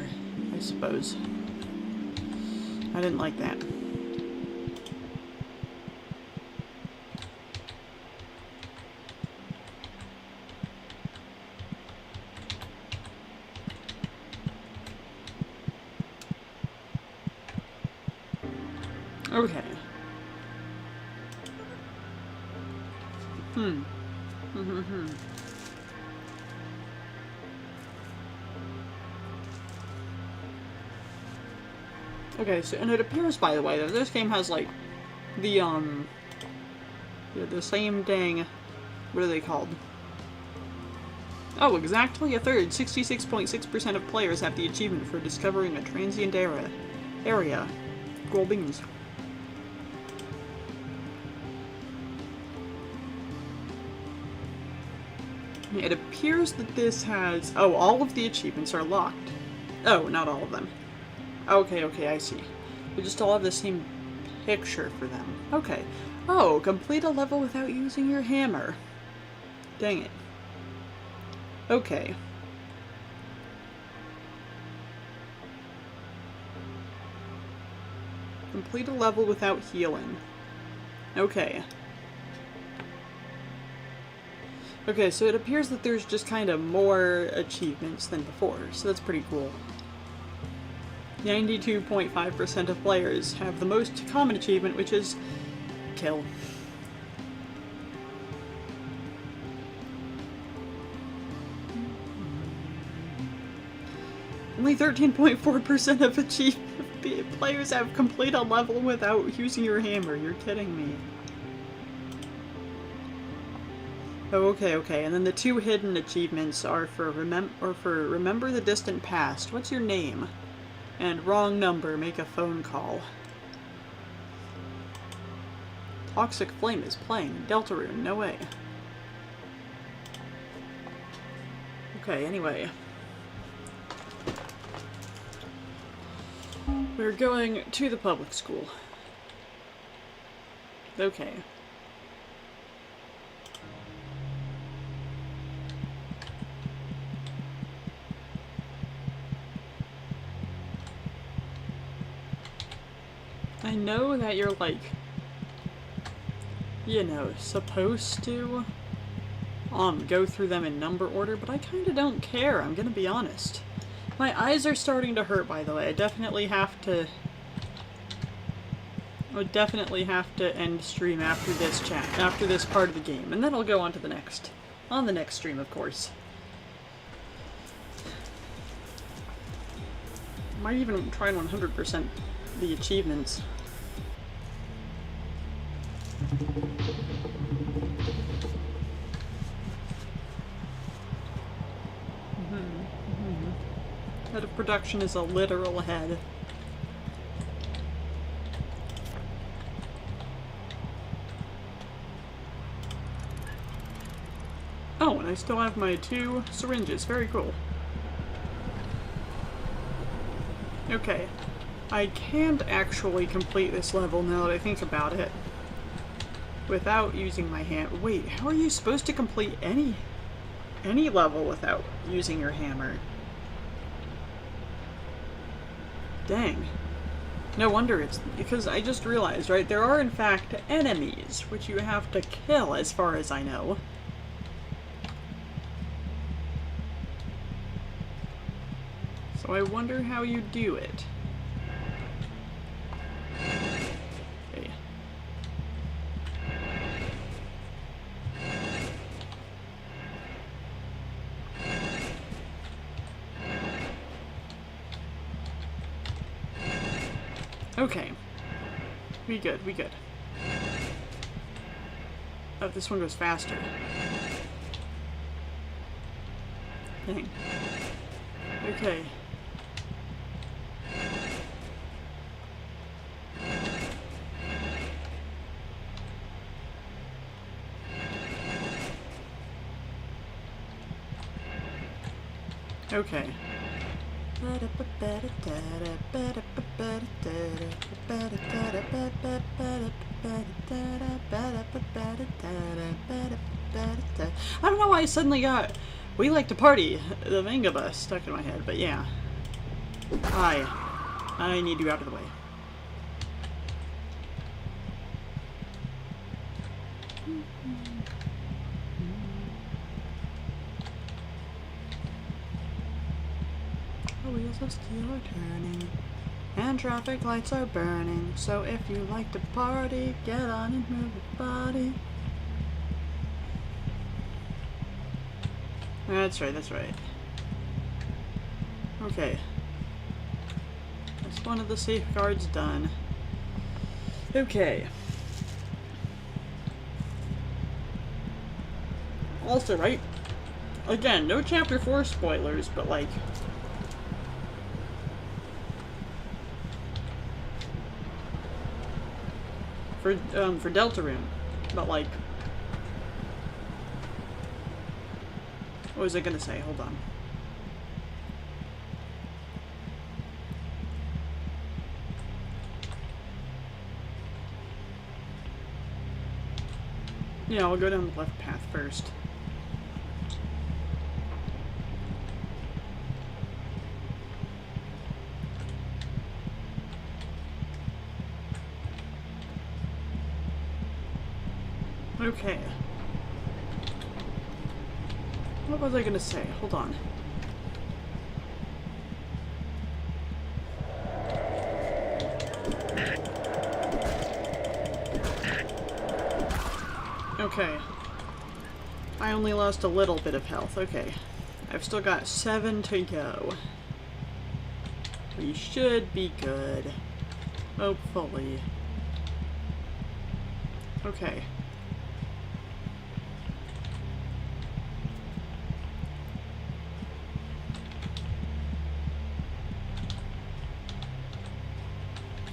S1: I suppose. I didn't like that. Okay. Okay, so, and it appears, by the way, that this game has, like, the same dang What are they called? Oh, exactly a third. 66.6% of players have the achievement for discovering a transient area. Gold beans. It appears that this has... Oh, all of the achievements are locked. Oh, not all of them. Okay, okay, I see. We just all have the same picture for them. Okay. Oh, complete a level without using your hammer. Dang it. Okay. Complete a level without healing. Okay. Okay, so it appears that there's just kind of more achievements than before, so that's pretty cool. 92.5% of players have the most common achievement, which is kill. Only 13.4% of players have complete a level without using your hammer. You're kidding me. Oh, okay, okay. And then the two hidden achievements are for remember the distant past. What's your name? And wrong number, make a phone call. Toxic Flame is playing. Deltarune, no way. Okay, anyway. We're going to the public school. Okay. I know that you're like, you know, supposed to go through them in number order, but I kinda don't care, I'm gonna be honest. My eyes are starting to hurt, by the way. I would definitely have to end stream after this after this part of the game, and then I'll go on to the next stream, of course. Might even try and 100% the achievements. Head of production is a literal head. Oh, and I still have my 2 syringes. Very cool. Okay. I can't actually complete this level now that I think about it without using my hand. Wait, how are you supposed to complete any level without using your hammer? Dang. No wonder it's because I just realized, right? There are in fact enemies which you have to kill, as far as I know. So I wonder how you do it. Okay. Okay. We good, we good. Oh, this one goes faster. Dang. Okay. Okay. I don't know why I suddenly got "We Like to Party," the manga bus stuck in my head, but yeah. I need you out of the way. The wheels of steel are turning, and traffic lights are burning. So if you like to party, get on and move your body. That's right, that's right. Okay. That's one of the safeguards done. Okay. Also, right? Again, no Chapter 4 spoilers, but like... For Deltarune. But like... What was I gonna say? Hold on. Yeah, I'll go down the left path first. Okay. What was I gonna say? Hold on. Okay. I only lost a little bit of health. Okay. I've still got 7 to go. We should be good. Hopefully. Okay.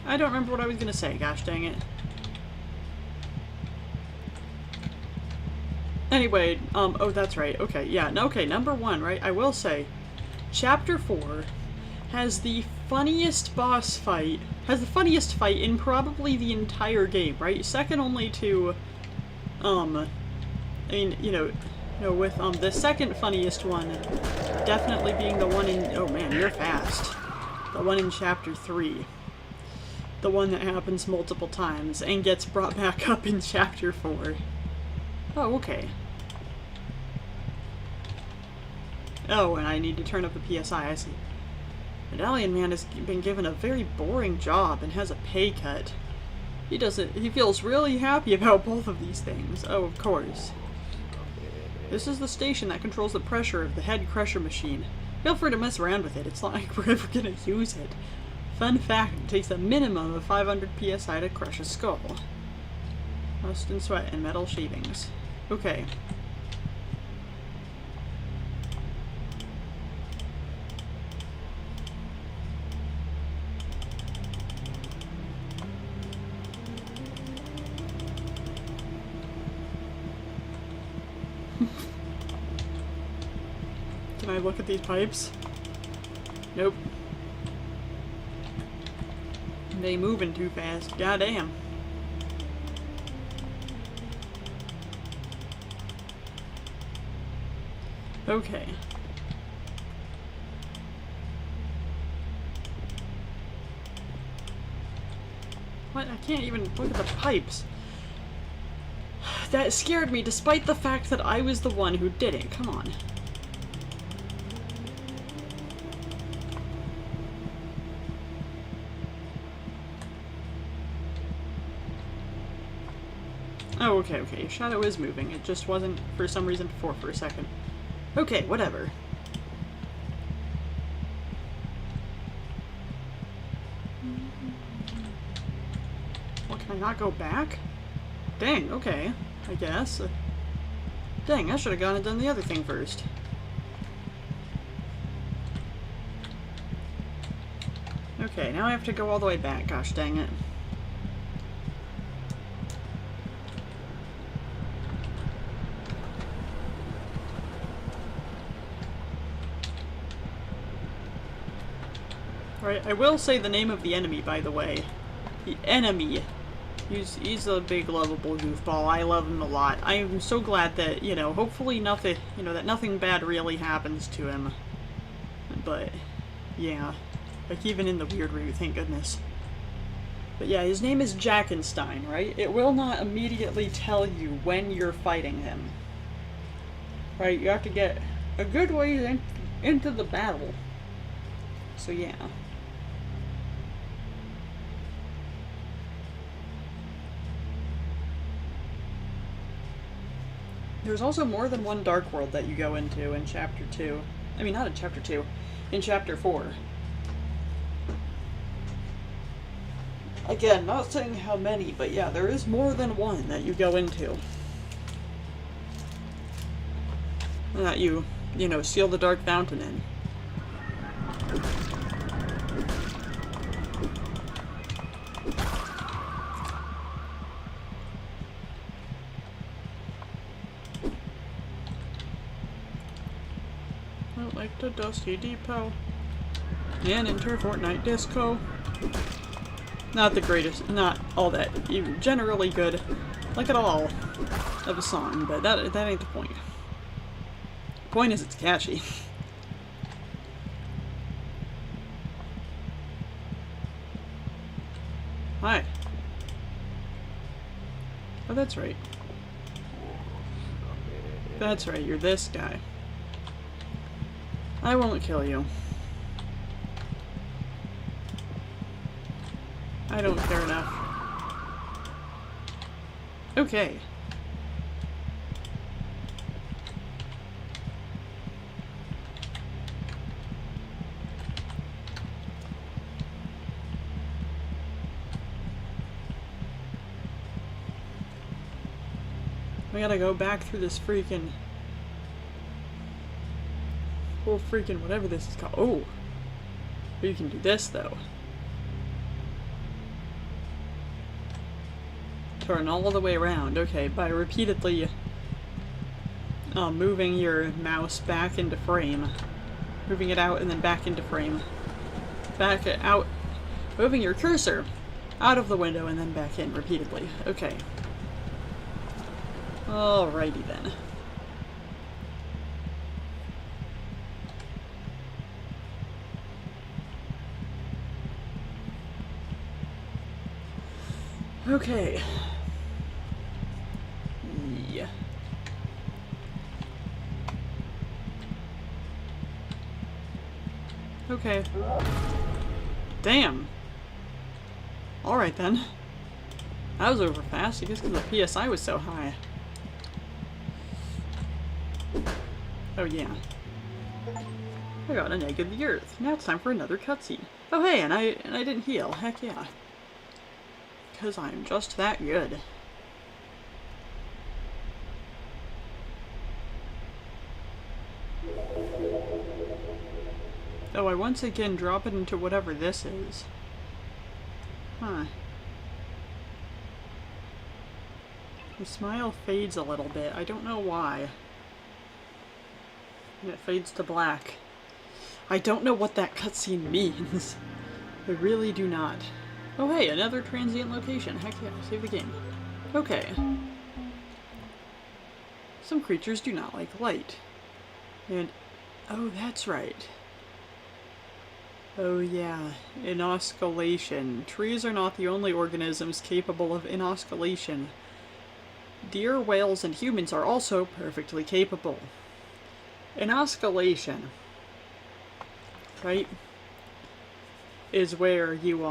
S1: I don't remember what I was gonna say, gosh dang it. Anyway, oh that's right, okay, yeah, okay, number 1, right, I will say, Chapter 4 has the funniest boss fight, has the funniest fight in probably the entire game, right, second only to, I mean, you know, with, the second funniest one definitely being the one in, oh man, you're fast, the one in Chapter 3. The one that happens multiple times and gets brought back up in Chapter 4. Oh, okay. Oh, and I need to turn up the PSI, I see. Medallion Man has been given a very boring job and has a pay cut. He feels really happy about both of these things. Oh, of course. This is the station that controls the pressure of the head crusher machine. Feel free to mess around with it, it's not like we're ever gonna use it. Fun fact, it takes a minimum of 500 PSI to crush a skull. Rust and sweat and metal shavings. Okay. Can I look at these pipes? Nope. They moving too fast. Goddamn. Okay. What? I can't even look at the pipes. That scared me despite the fact that I was the one who did it. Come on. Oh, okay, okay. Shadow is moving. It just wasn't for some reason before for a second. Okay, whatever. What, can I not go back? Dang, okay. I guess. Dang, I should have gone and done the other thing first. Okay, now I have to go all the way back. Gosh dang it. Right, I will say the name of the enemy, by the way. The enemy. He's a big, lovable goofball. I love him a lot. I'm so glad that, you know, hopefully nothing, you know, that nothing bad really happens to him. But, yeah. Like, even in the weird route, thank goodness. But yeah, his name is Jackenstein, right? It will not immediately tell you when you're fighting him. Right, you have to get a good way into the battle. So yeah. There's also more than one Dark World that you go into in Chapter 2. I mean, not in Chapter 2, in Chapter 4. Again, not saying how many, but yeah, there is more than one that you go into. that you know, seal the dark fountain in. Out like the dusty depot. And enter Fortnite Disco. Not the greatest, not all that even generally good, like at all, of a song, but that ain't the point. The point is it's catchy. Hi. Oh, that's right. That's right, you're this guy. I won't kill you. I don't care enough. Okay. We gotta go back through this freaking... whole freaking whatever this is called. Oh! But you can do this, though. Turn all the way around. Okay, by repeatedly moving your mouse back into frame. Moving it out and then back into frame. Back out. Moving your cursor out of the window and then back in repeatedly. Okay. Alrighty then. Okay. Yeah. Okay. Damn. Alright then. That was over fast, I guess because the PSI was so high. Oh yeah. I got an egg of the earth. Now it's time for another cutscene. Oh hey, and I didn't heal. Heck yeah. Because I'm just that good. Oh, I once again drop it into whatever this is. Huh. The smile fades a little bit. I don't know why. And it fades to black. I don't know what that cutscene means. I really do not. Oh hey, another transient location. Heck yeah, save the game. Okay. Some creatures do not like light. And... oh, that's right. Oh yeah, inosculation. Trees are not the only organisms capable of inosculation. Deer, whales, and humans are also perfectly capable. Inosculation, right, is where you,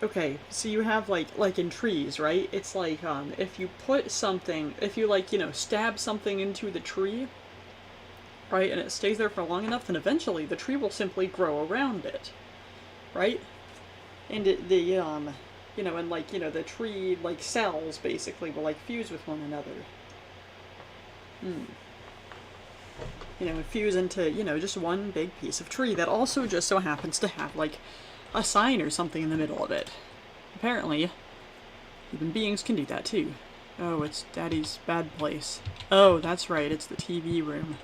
S1: okay, so you have, like in trees, right? It's like, if you put something, if you, like, you know, stab something into the tree, right, and it stays there for long enough, then eventually the tree will simply grow around it, right? And you know, and, like, you know, the tree, like, cells, basically, will, like, fuse with one another. You know, fuse into, you know, just one big piece of tree that also just so happens to have, like, a sign or something in the middle of it. Apparently, human beings can do that too. Oh, it's Daddy's bad place. Oh, that's right, it's the TV room.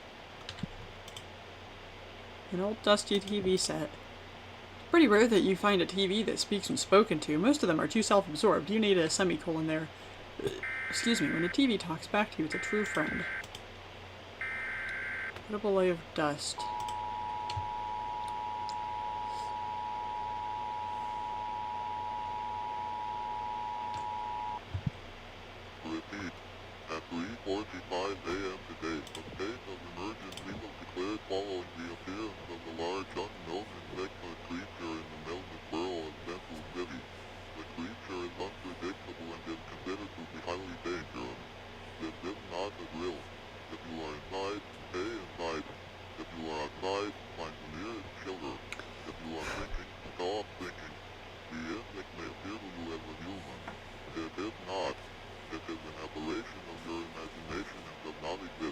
S1: An old dusty TV set. Pretty rare that you find a TV that speaks when spoken to. Most of them are too self-absorbed. You need a semicolon there. Excuse me, when a TV talks back to you, it's a true friend. Incredible lay of dust.
S2: Repeat. At 3:45 a.m. today, a state of emergency was declared following the appearance of a large unknown insectoid creature in the Melbourne borough of Central City. The creature is unpredictable and is considered to be highly dangerous. This is not a drill. If you are inside, stay inside. If you are outside, find the nearest shelter. If you are thinking, stop thinking. The insect may appear to you as a human. It is not. It is an aberration of your imagination and does not exist.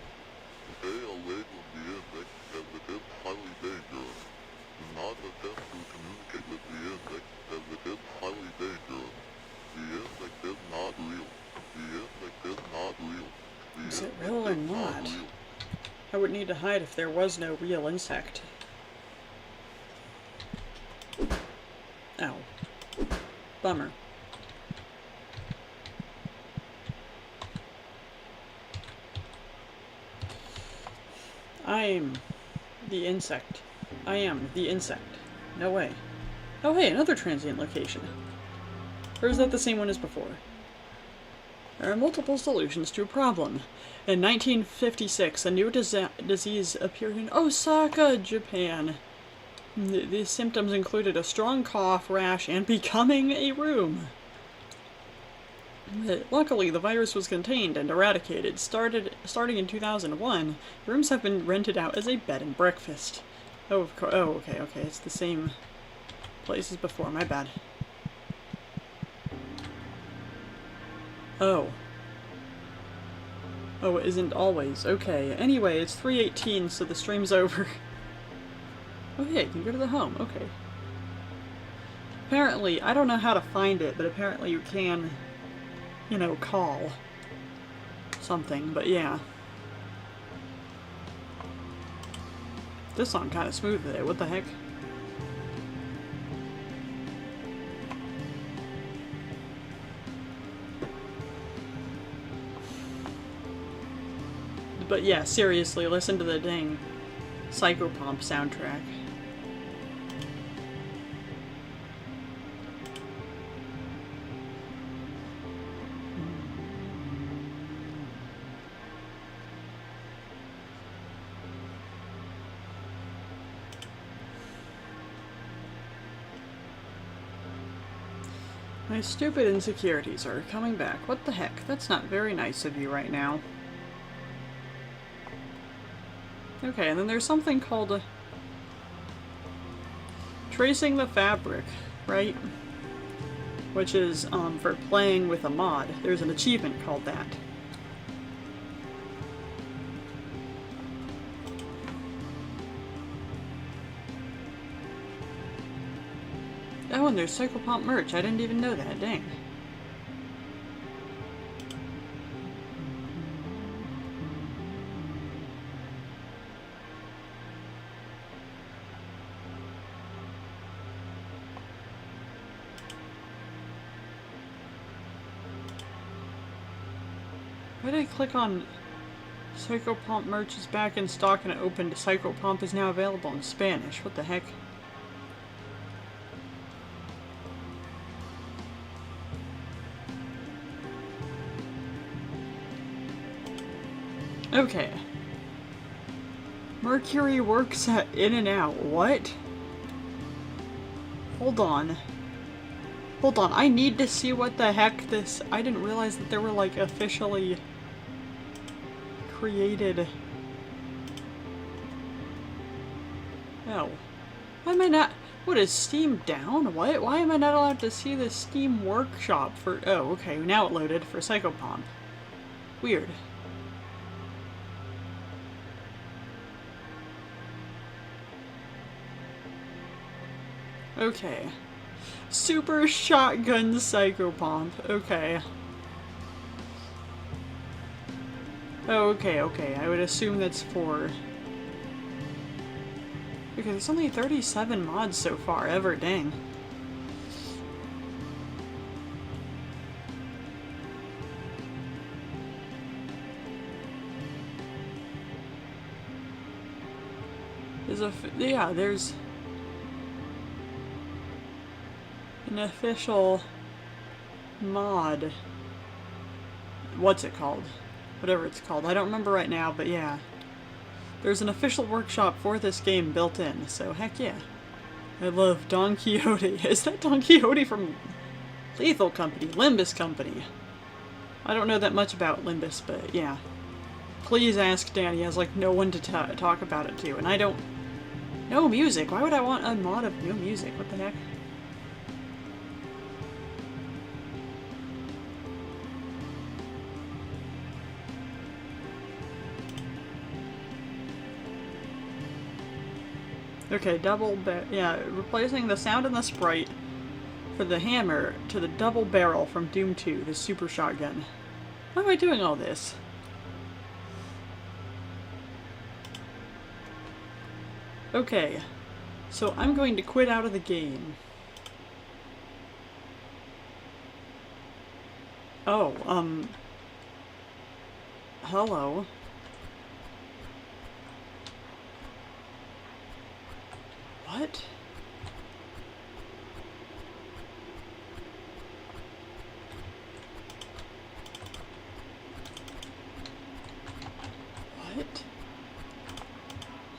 S1: Is it real or not? I would need to hide if there was no real insect. Ow. Bummer. I'm the insect. I am the insect. No way. Oh hey, another transient location. Or is that the same one as before? There are multiple solutions to a problem. In 1956, a new disease appeared in Osaka, Japan. The symptoms included a strong cough, rash, and becoming a room. Luckily, the virus was contained and eradicated. Starting in 2001, rooms have been rented out as a bed and breakfast. Oh, of course. Oh, okay. It's the same place as before. My bad. Oh. Oh, it isn't always. Okay. Anyway, it's 3:18, so the stream's over. Oh, yeah, you can go to the home. Okay. Apparently, I don't know how to find it, but apparently you can, you know, call something, but yeah. This song kind of smooth today. What the heck? But yeah, seriously, listen to the dang Psychopomp soundtrack. My stupid insecurities are coming back. What the heck? That's not very nice of you right now. Okay, and then there's something called tracing the fabric, right? Which is for playing with a mod. There's an achievement called that. Oh, and there's Psychopomp merch. I didn't even know that. Dang. Why did I click on Psychopomp merch is back in stock and it opened? Psychopomp is now available in Spanish. What the heck? Okay. Mercury works at In and Out. What? Hold on. Hold on. I need to see what the heck this... I didn't realize that there were, like, officially created... Oh. Why am I not... What, is Steam down? What? Why am I not allowed to see the Steam workshop for... Oh, okay. Now it loaded for Psychopomp. Weird. Okay. Super Shotgun Psychopomp. Okay. Oh, okay. I would assume that's for... Okay, there's only 37 mods so far ever, dang. There's an official mod. What's it called? Whatever it's called. I don't remember right now, but yeah. There's an official workshop for this game built in, so heck yeah. I love Don Quixote. Is that Don Quixote from Lethal Company? Limbus Company. I don't know that much about Limbus, but yeah. Please ask Dan. He has like no one to talk about it to, and I don't... No music? Why would I want a mod of no music? What the heck? Okay, replacing the sound and the sprite for the hammer to the double barrel from Doom 2, the super shotgun. Why am I doing all this? Okay, so I'm going to quit out of the game. Oh, hello. What? What?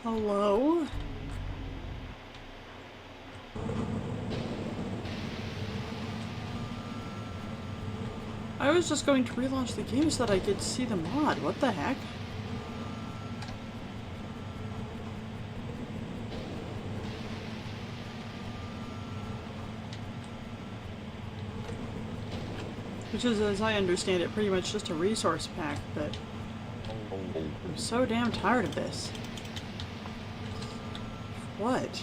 S1: Hello? I was just going to relaunch the game so that I could see the mod. What the heck? Which is, as I understand it, pretty much just a resource pack, but I'm so damn tired of this. What?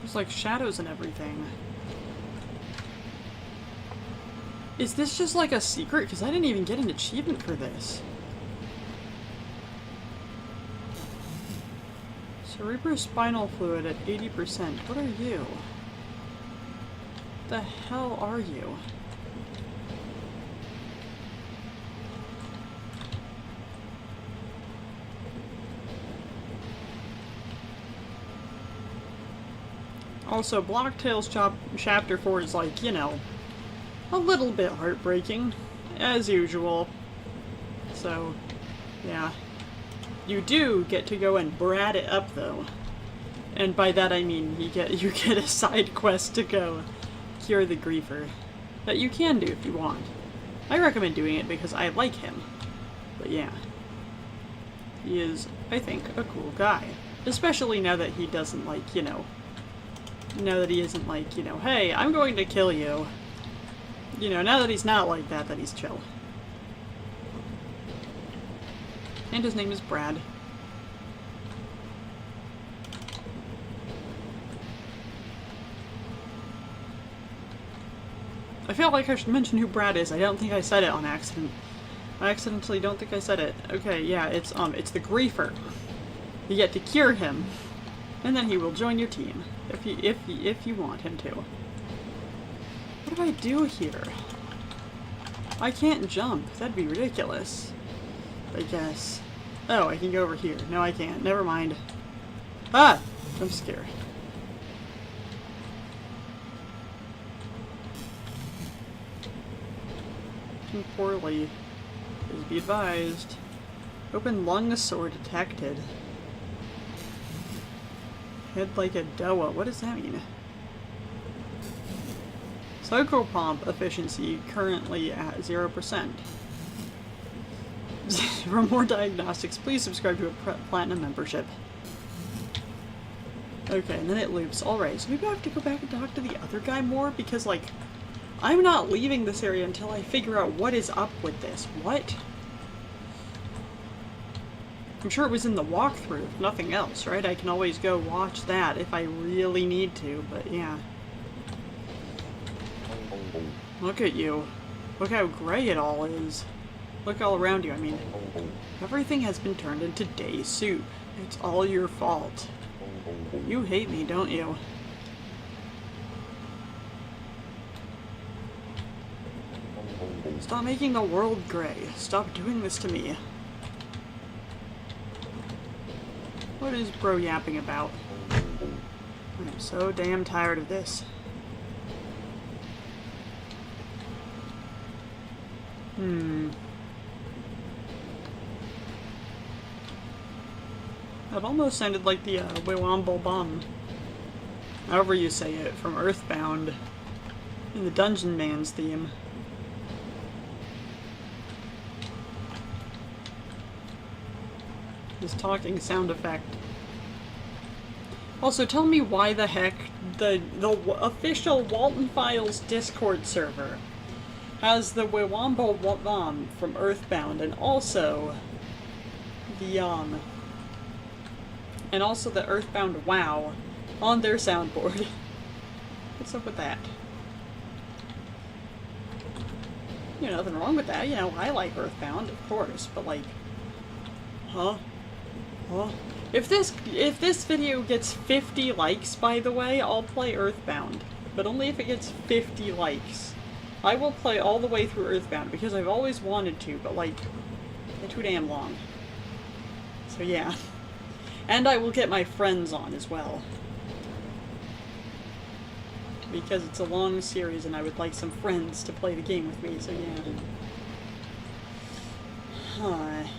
S1: There's like shadows and everything. Is this just like a secret? Because I didn't even get an achievement for this. Cerebrospinal fluid at 80%. What are you? The hell are you? Also, Blocktail's chapter 4 is like, you know, a little bit heartbreaking, as usual. So, yeah. You do get to go and brat it up, though. And by that I mean you get a side quest to go cure the griefer. That you can do if you want. I recommend doing it because I like him. But yeah. He is, I think, a cool guy. Especially now that he doesn't like, you know... Now that he isn't like, you know, hey, I'm going to kill you. You know, now that he's not like that he's chill. And his name is Brad. I feel like I should mention who Brad is. I don't think I said it on accident. I accidentally don't think I said it. Okay, yeah, it's the griefer. You get to cure him, and then he will join your team if you want him to. What do I do here? I can't jump. That'd be ridiculous. I guess. Oh, I can go over here. No, I can't. Never mind. Ah! I'm scared. Poorly. Please be advised. Open lung sore detected. Head like a doa. What does that mean? Psychopomp efficiency currently at 0%. For more diagnostics, please subscribe to a platinum membership. Okay, and then it loops. Alright, so maybe I have to go back and talk to the other guy more, because, like, I'm not leaving this area until I figure out what is up with this. What? I'm sure it was in the walkthrough, if nothing else, right? I can always go watch that if I really need to, but yeah. Look at you. Look how gray it all is. Look all around you. I mean, everything has been turned into day soup. It's all your fault. You hate me, don't you? Stop making the world gray. Stop doing this to me. What is bro yapping about? I'm so damn tired of this. That almost sounded like the Wewamble Bum. However you say it, from Earthbound. In the Dungeon Man's theme. This talking sound effect. Also, tell me why the heck the official Walton Files Discord server has the Wewambo Bum from Earthbound and also the Earthbound WoW on their soundboard. What's up with that? You know, nothing wrong with that. You know, I like Earthbound, of course, but like, huh? Huh? If this video gets 50 likes, by the way, I'll play Earthbound. But only if it gets 50 likes. I will play all the way through Earthbound, because I've always wanted to, but like, they're too damn long. So yeah. And I will get my friends on as well. Because it's a long series and I would like some friends to play the game with me, so yeah. Hi.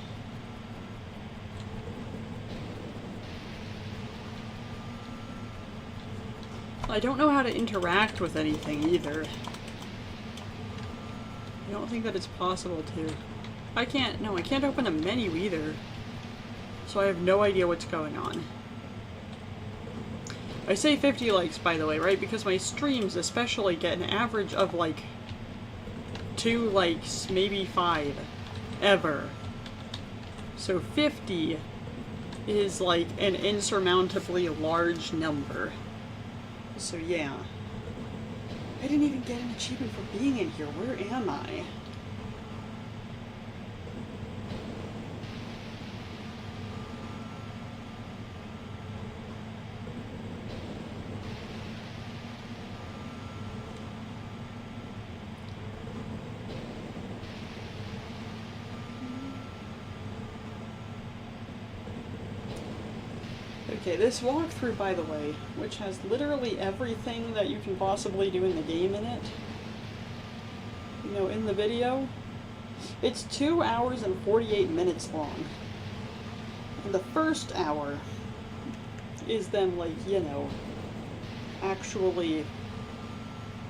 S1: I don't know how to interact with anything either. I don't think that it's possible to. I can't open a menu either. So I have no idea what's going on. I say 50 likes, by the way, right? Because my streams especially get an average of like 2 likes, maybe 5, ever. So 50 is like an insurmountably large number. So yeah. I didn't even get an achievement for being in here. Where am I? Okay, this walkthrough, by the way, which has literally everything that you can possibly do in the game in it, you know, in the video, it's 2 hours and 48 minutes long. And the first hour is them, like, you know, actually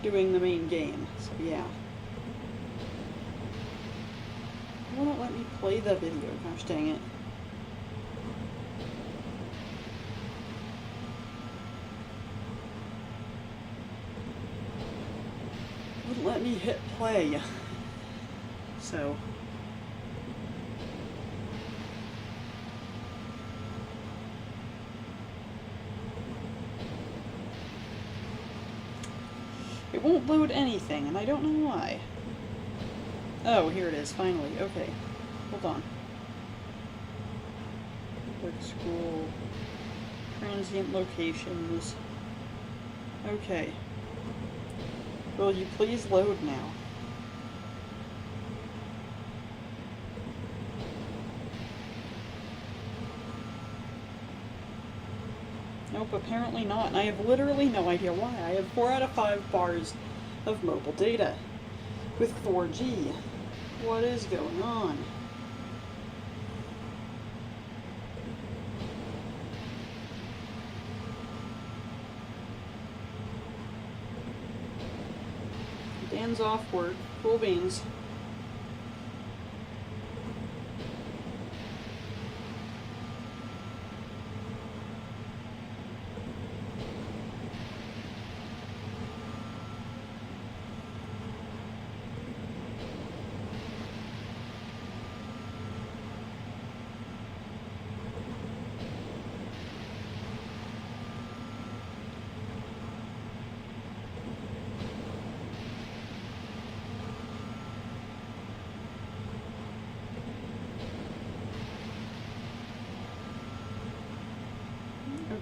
S1: doing the main game, so yeah. It won't let me play the video, gosh dang it. Wouldn't let me hit play. So. It won't load anything, and I don't know why. Oh, here it is, finally. Okay. Hold on. Quick school. Transient locations. Okay. Will you please load now? Nope, apparently not, and I have literally no idea why. I have 4 out of 5 bars of mobile data with 4G. What is going on? Dan's off work. Cool beans.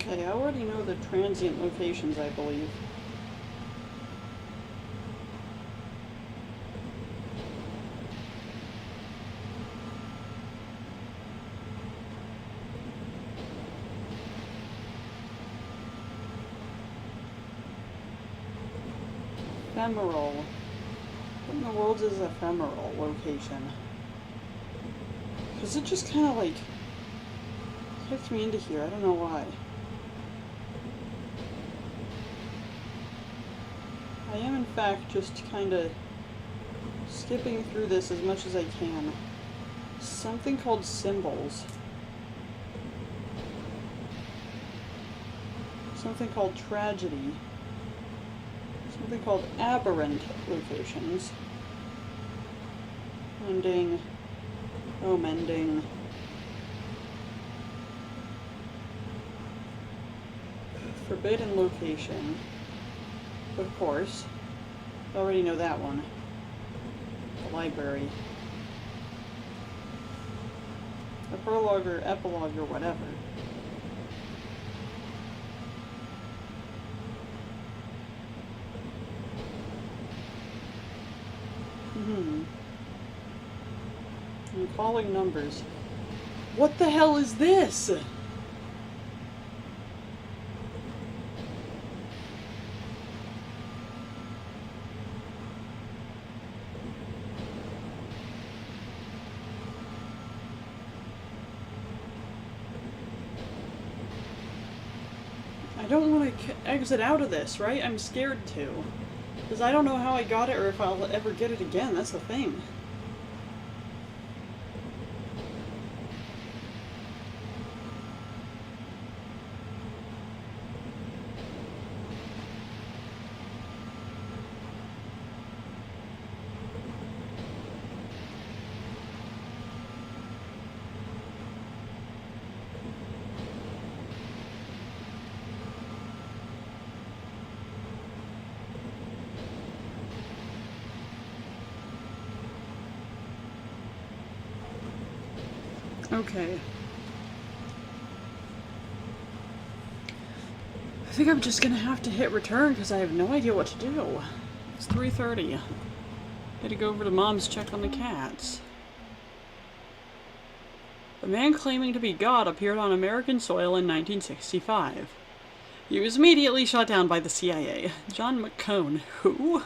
S1: Okay, I already know the transient locations, I believe. Ephemeral. What in the world is ephemeral location? Because it just kind of like kicked me into here. I don't know why. I am in fact just kind of skipping through this as much as I can. Something called symbols. Something called tragedy. Something called aberrant locations. Mending. Oh, mending. Forbidden location. But of course, I already know that one. The library. A prologue or epilogue or whatever. I'm calling numbers. What the hell is this? I don't want to exit out of this, right? I'm scared to. Because I don't know how I got it or if I'll ever get it again. That's the thing. Okay. I think I'm just gonna have to hit return because I have no idea what to do. It's 3:30. Had to go over to Mom's check on the cats. The man claiming to be God appeared on American soil in 1965. He was immediately shot down by the CIA. John McCone, who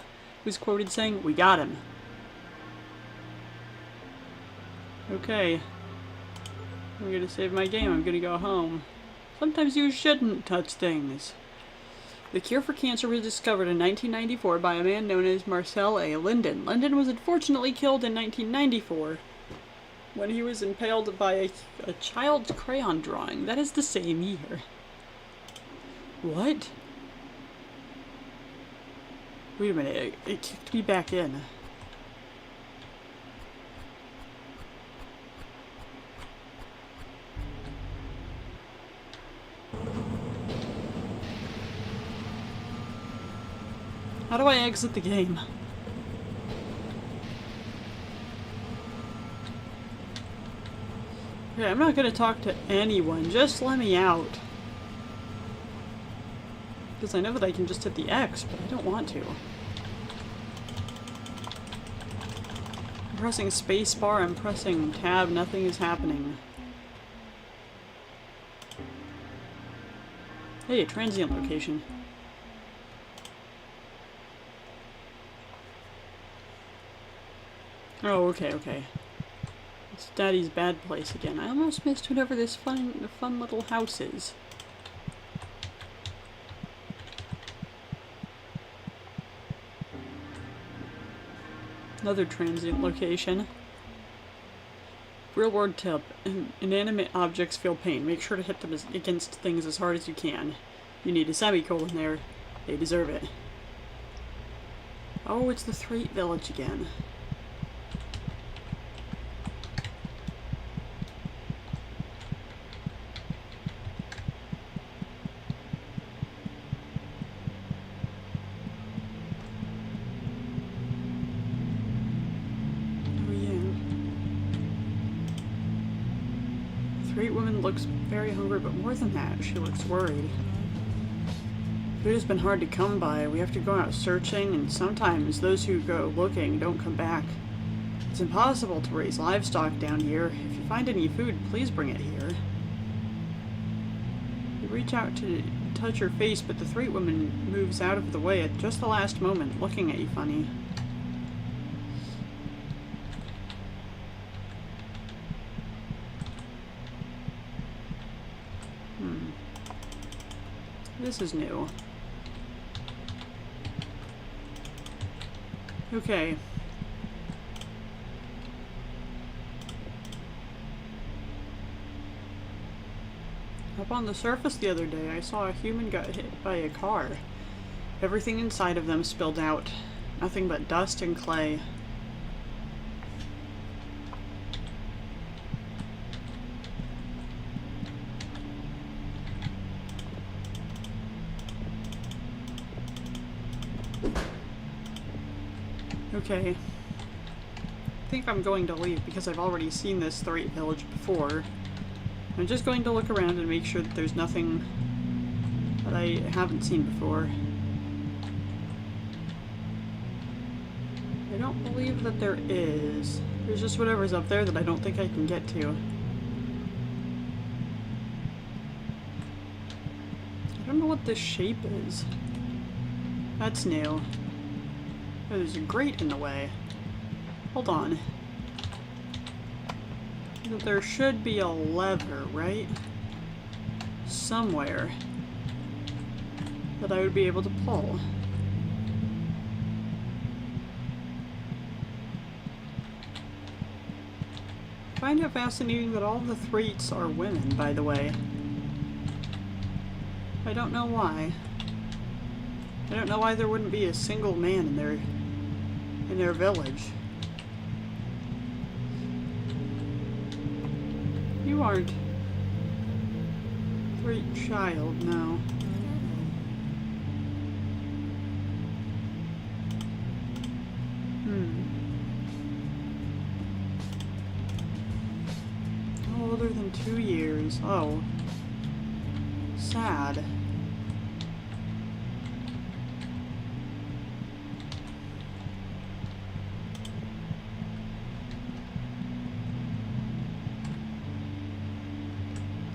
S1: was quoted saying, "We got him." Okay. I'm gonna save my game. I'm gonna go home. Sometimes you shouldn't touch things. The cure for cancer was discovered in 1994 by a man known as Marcel A. Linden. Linden was unfortunately killed in 1994 when he was impaled by a child's crayon drawing. That is the same year. What? Wait a minute. It kicked me back in. How do I exit the game? Okay, I'm not gonna talk to anyone. Just let me out. Because I know that I can just hit the X, but I don't want to. I'm pressing spacebar, I'm pressing tab, nothing is happening. Hey, a transient location. Oh, okay, okay. It's Daddy's bad place again. I almost missed whatever this fun little house is. Another transient location. Real world tip. Inanimate objects feel pain. Make sure to hit them against things as hard as you can. You need a semicolon there. They deserve it. Oh, it's the Threat Village again. Great woman looks very hungry, but more than that, she looks worried. Food has been hard to come by. We have to go out searching, and sometimes those who go looking don't come back. It's impossible to raise livestock down here. If you find any food, please bring it here. You reach out to touch her face, but the Threat woman moves out of the way at just the last moment, looking at you funny. This is new. Okay. Up on the surface the other day, I saw a human got hit by a car. Everything inside of them spilled out. Nothing but dust and clay. Okay. I think I'm going to leave because I've already seen this Threat Village before. I'm just going to look around and make sure that there's nothing that I haven't seen before. I don't believe that there is. There's just whatever's up there that I don't think I can get to. I don't know what this shape is. That's new. Oh, there's a grate in the way. Hold on. There should be a lever, right? Somewhere that I would be able to pull. I find it fascinating that all the threats are women, by the way. I don't know why. I don't know why there wouldn't be a single man in their village. You aren't Threat child, no. Older than 2 years. Oh. Sad.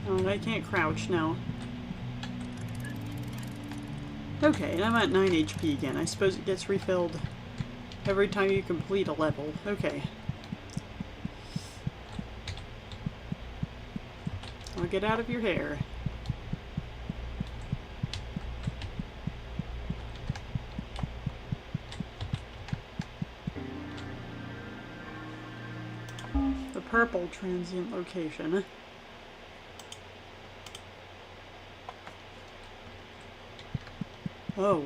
S1: Oh, I can't crouch now. Okay, and I'm at 9 HP again. I suppose it gets refilled every time you complete a level. Okay. I'll get out of your hair. The purple transient location. Oh.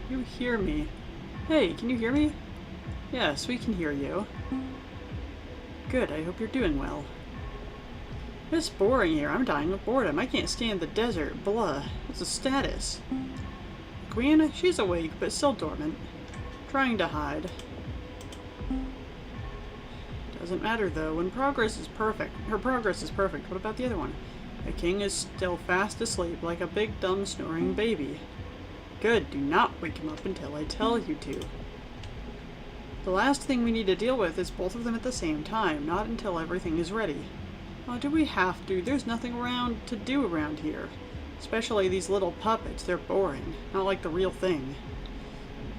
S1: You hear me? Hey, can you hear me? Yes, we can hear you. Good, I hope you're doing well. It's boring here. I'm dying of boredom. I can't stand the desert. Blah. What's the status? Queen? She's awake, but still dormant. Trying to hide. Doesn't matter though. When progress is perfect. Her progress is perfect. What about the other one? The king is still fast asleep like a big dumb snoring baby. Good. Do not wake him up until I tell you to. The last thing we need to deal with is both of them at the same time. Not until everything is ready. Oh, do we have to? There's nothing around to do around here. Especially these little puppets. They're boring. Not like the real thing.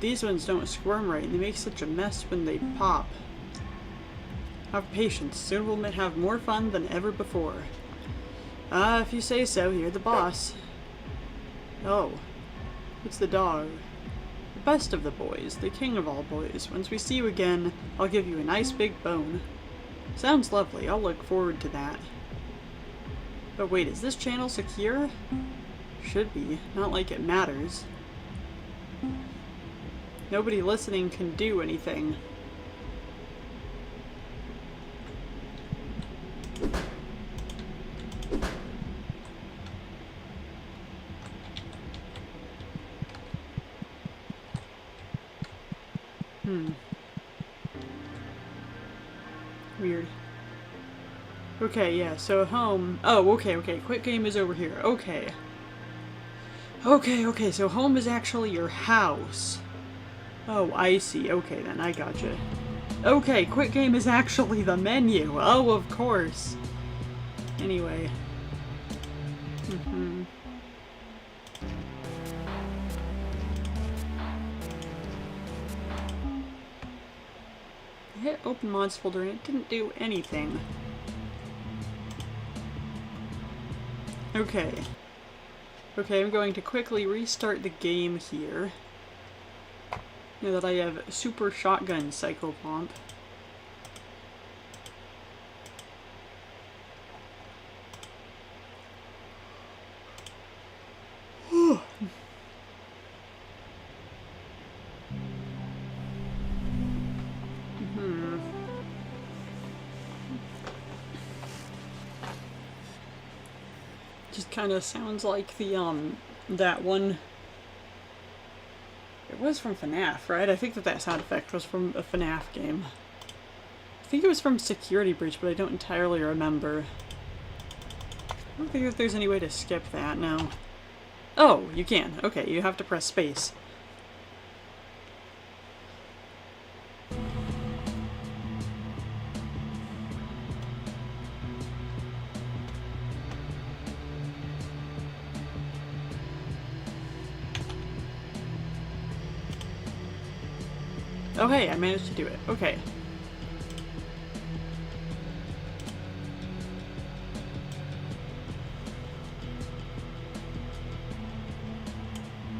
S1: These ones don't squirm right and they make such a mess when they pop. Have patience. Soon we'll have more fun than ever before. If you say so, you're the boss. Oh. It's the dog. The best of the boys. The king of all boys. Once we see you again, I'll give you a nice big bone. Sounds lovely. I'll look forward to that. But wait, is this channel secure? Should be. Not like it matters. Nobody listening can do anything. Weird. Okay, yeah, so home... Oh, okay, quick game is over here. Okay. Okay, so home is actually your house. Oh, I see. Okay, then, I gotcha. Okay, quick game is actually the menu. Oh, of course. Anyway. I hit open mods folder and it didn't do anything. Okay. Okay, I'm going to quickly restart the game here. Now that I have Super Shotgun Psychopomp. Just kind of sounds like the, that one... It was from FNAF, right? I think that sound effect was from a FNAF game. I think it was from Security Breach, but I don't entirely remember. I don't think that there's any way to skip that, no. Oh, you can. Okay, you have to press space. Oh hey, I managed to do it. Okay.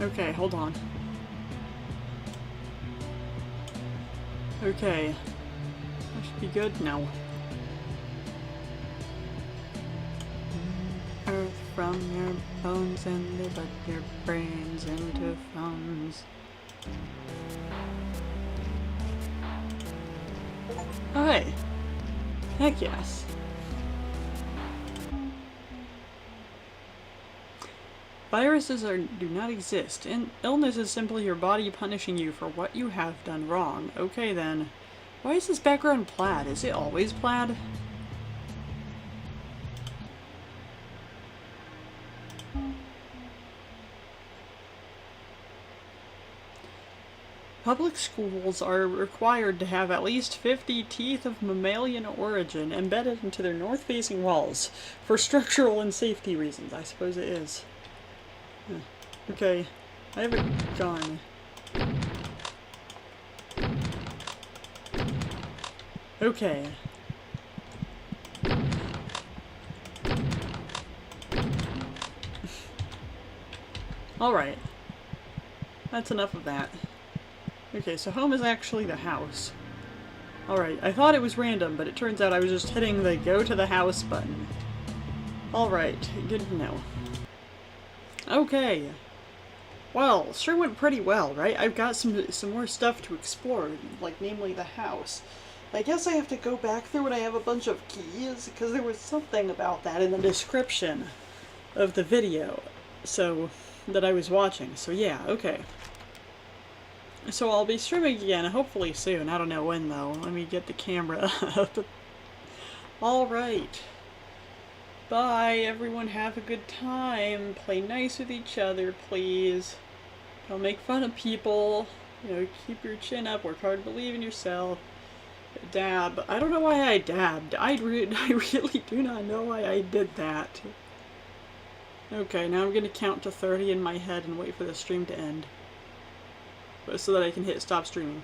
S1: Okay, hold on. Okay. That should be good now. Earth from your bones and they put your brains into phones. Oh hey. Heck yes. Viruses do not exist, and illness is simply your body punishing you for what you have done wrong. Okay then. Why is this background plaid? Is it always plaid? Public schools are required to have at least 50 teeth of mammalian origin embedded into their north-facing walls for structural and safety reasons. I suppose it is. Okay, I have a gun. Okay. Alright. That's enough of that. Okay, so home is actually the house. Alright, I thought it was random, but it turns out I was just hitting the go to the house button. Alright, good to know. Okay. Well, sure went pretty well, right? I've got some more stuff to explore, like namely the house. I guess I have to go back through and I have a bunch of keys, because there was something about that in the description of the video, so, that I was watching. So yeah, okay. So I'll be streaming again, hopefully soon. I don't know when, though. Let me get the camera up. Alright. Bye, everyone. Have a good time. Play nice with each other, please. Don't make fun of people. You know, keep your chin up. Work hard. Believe in yourself. Dab. I don't know why I dabbed. I really do not know why I did that. Okay, now I'm gonna count to 30 in my head and wait for the stream to end, so that I can hit stop streaming.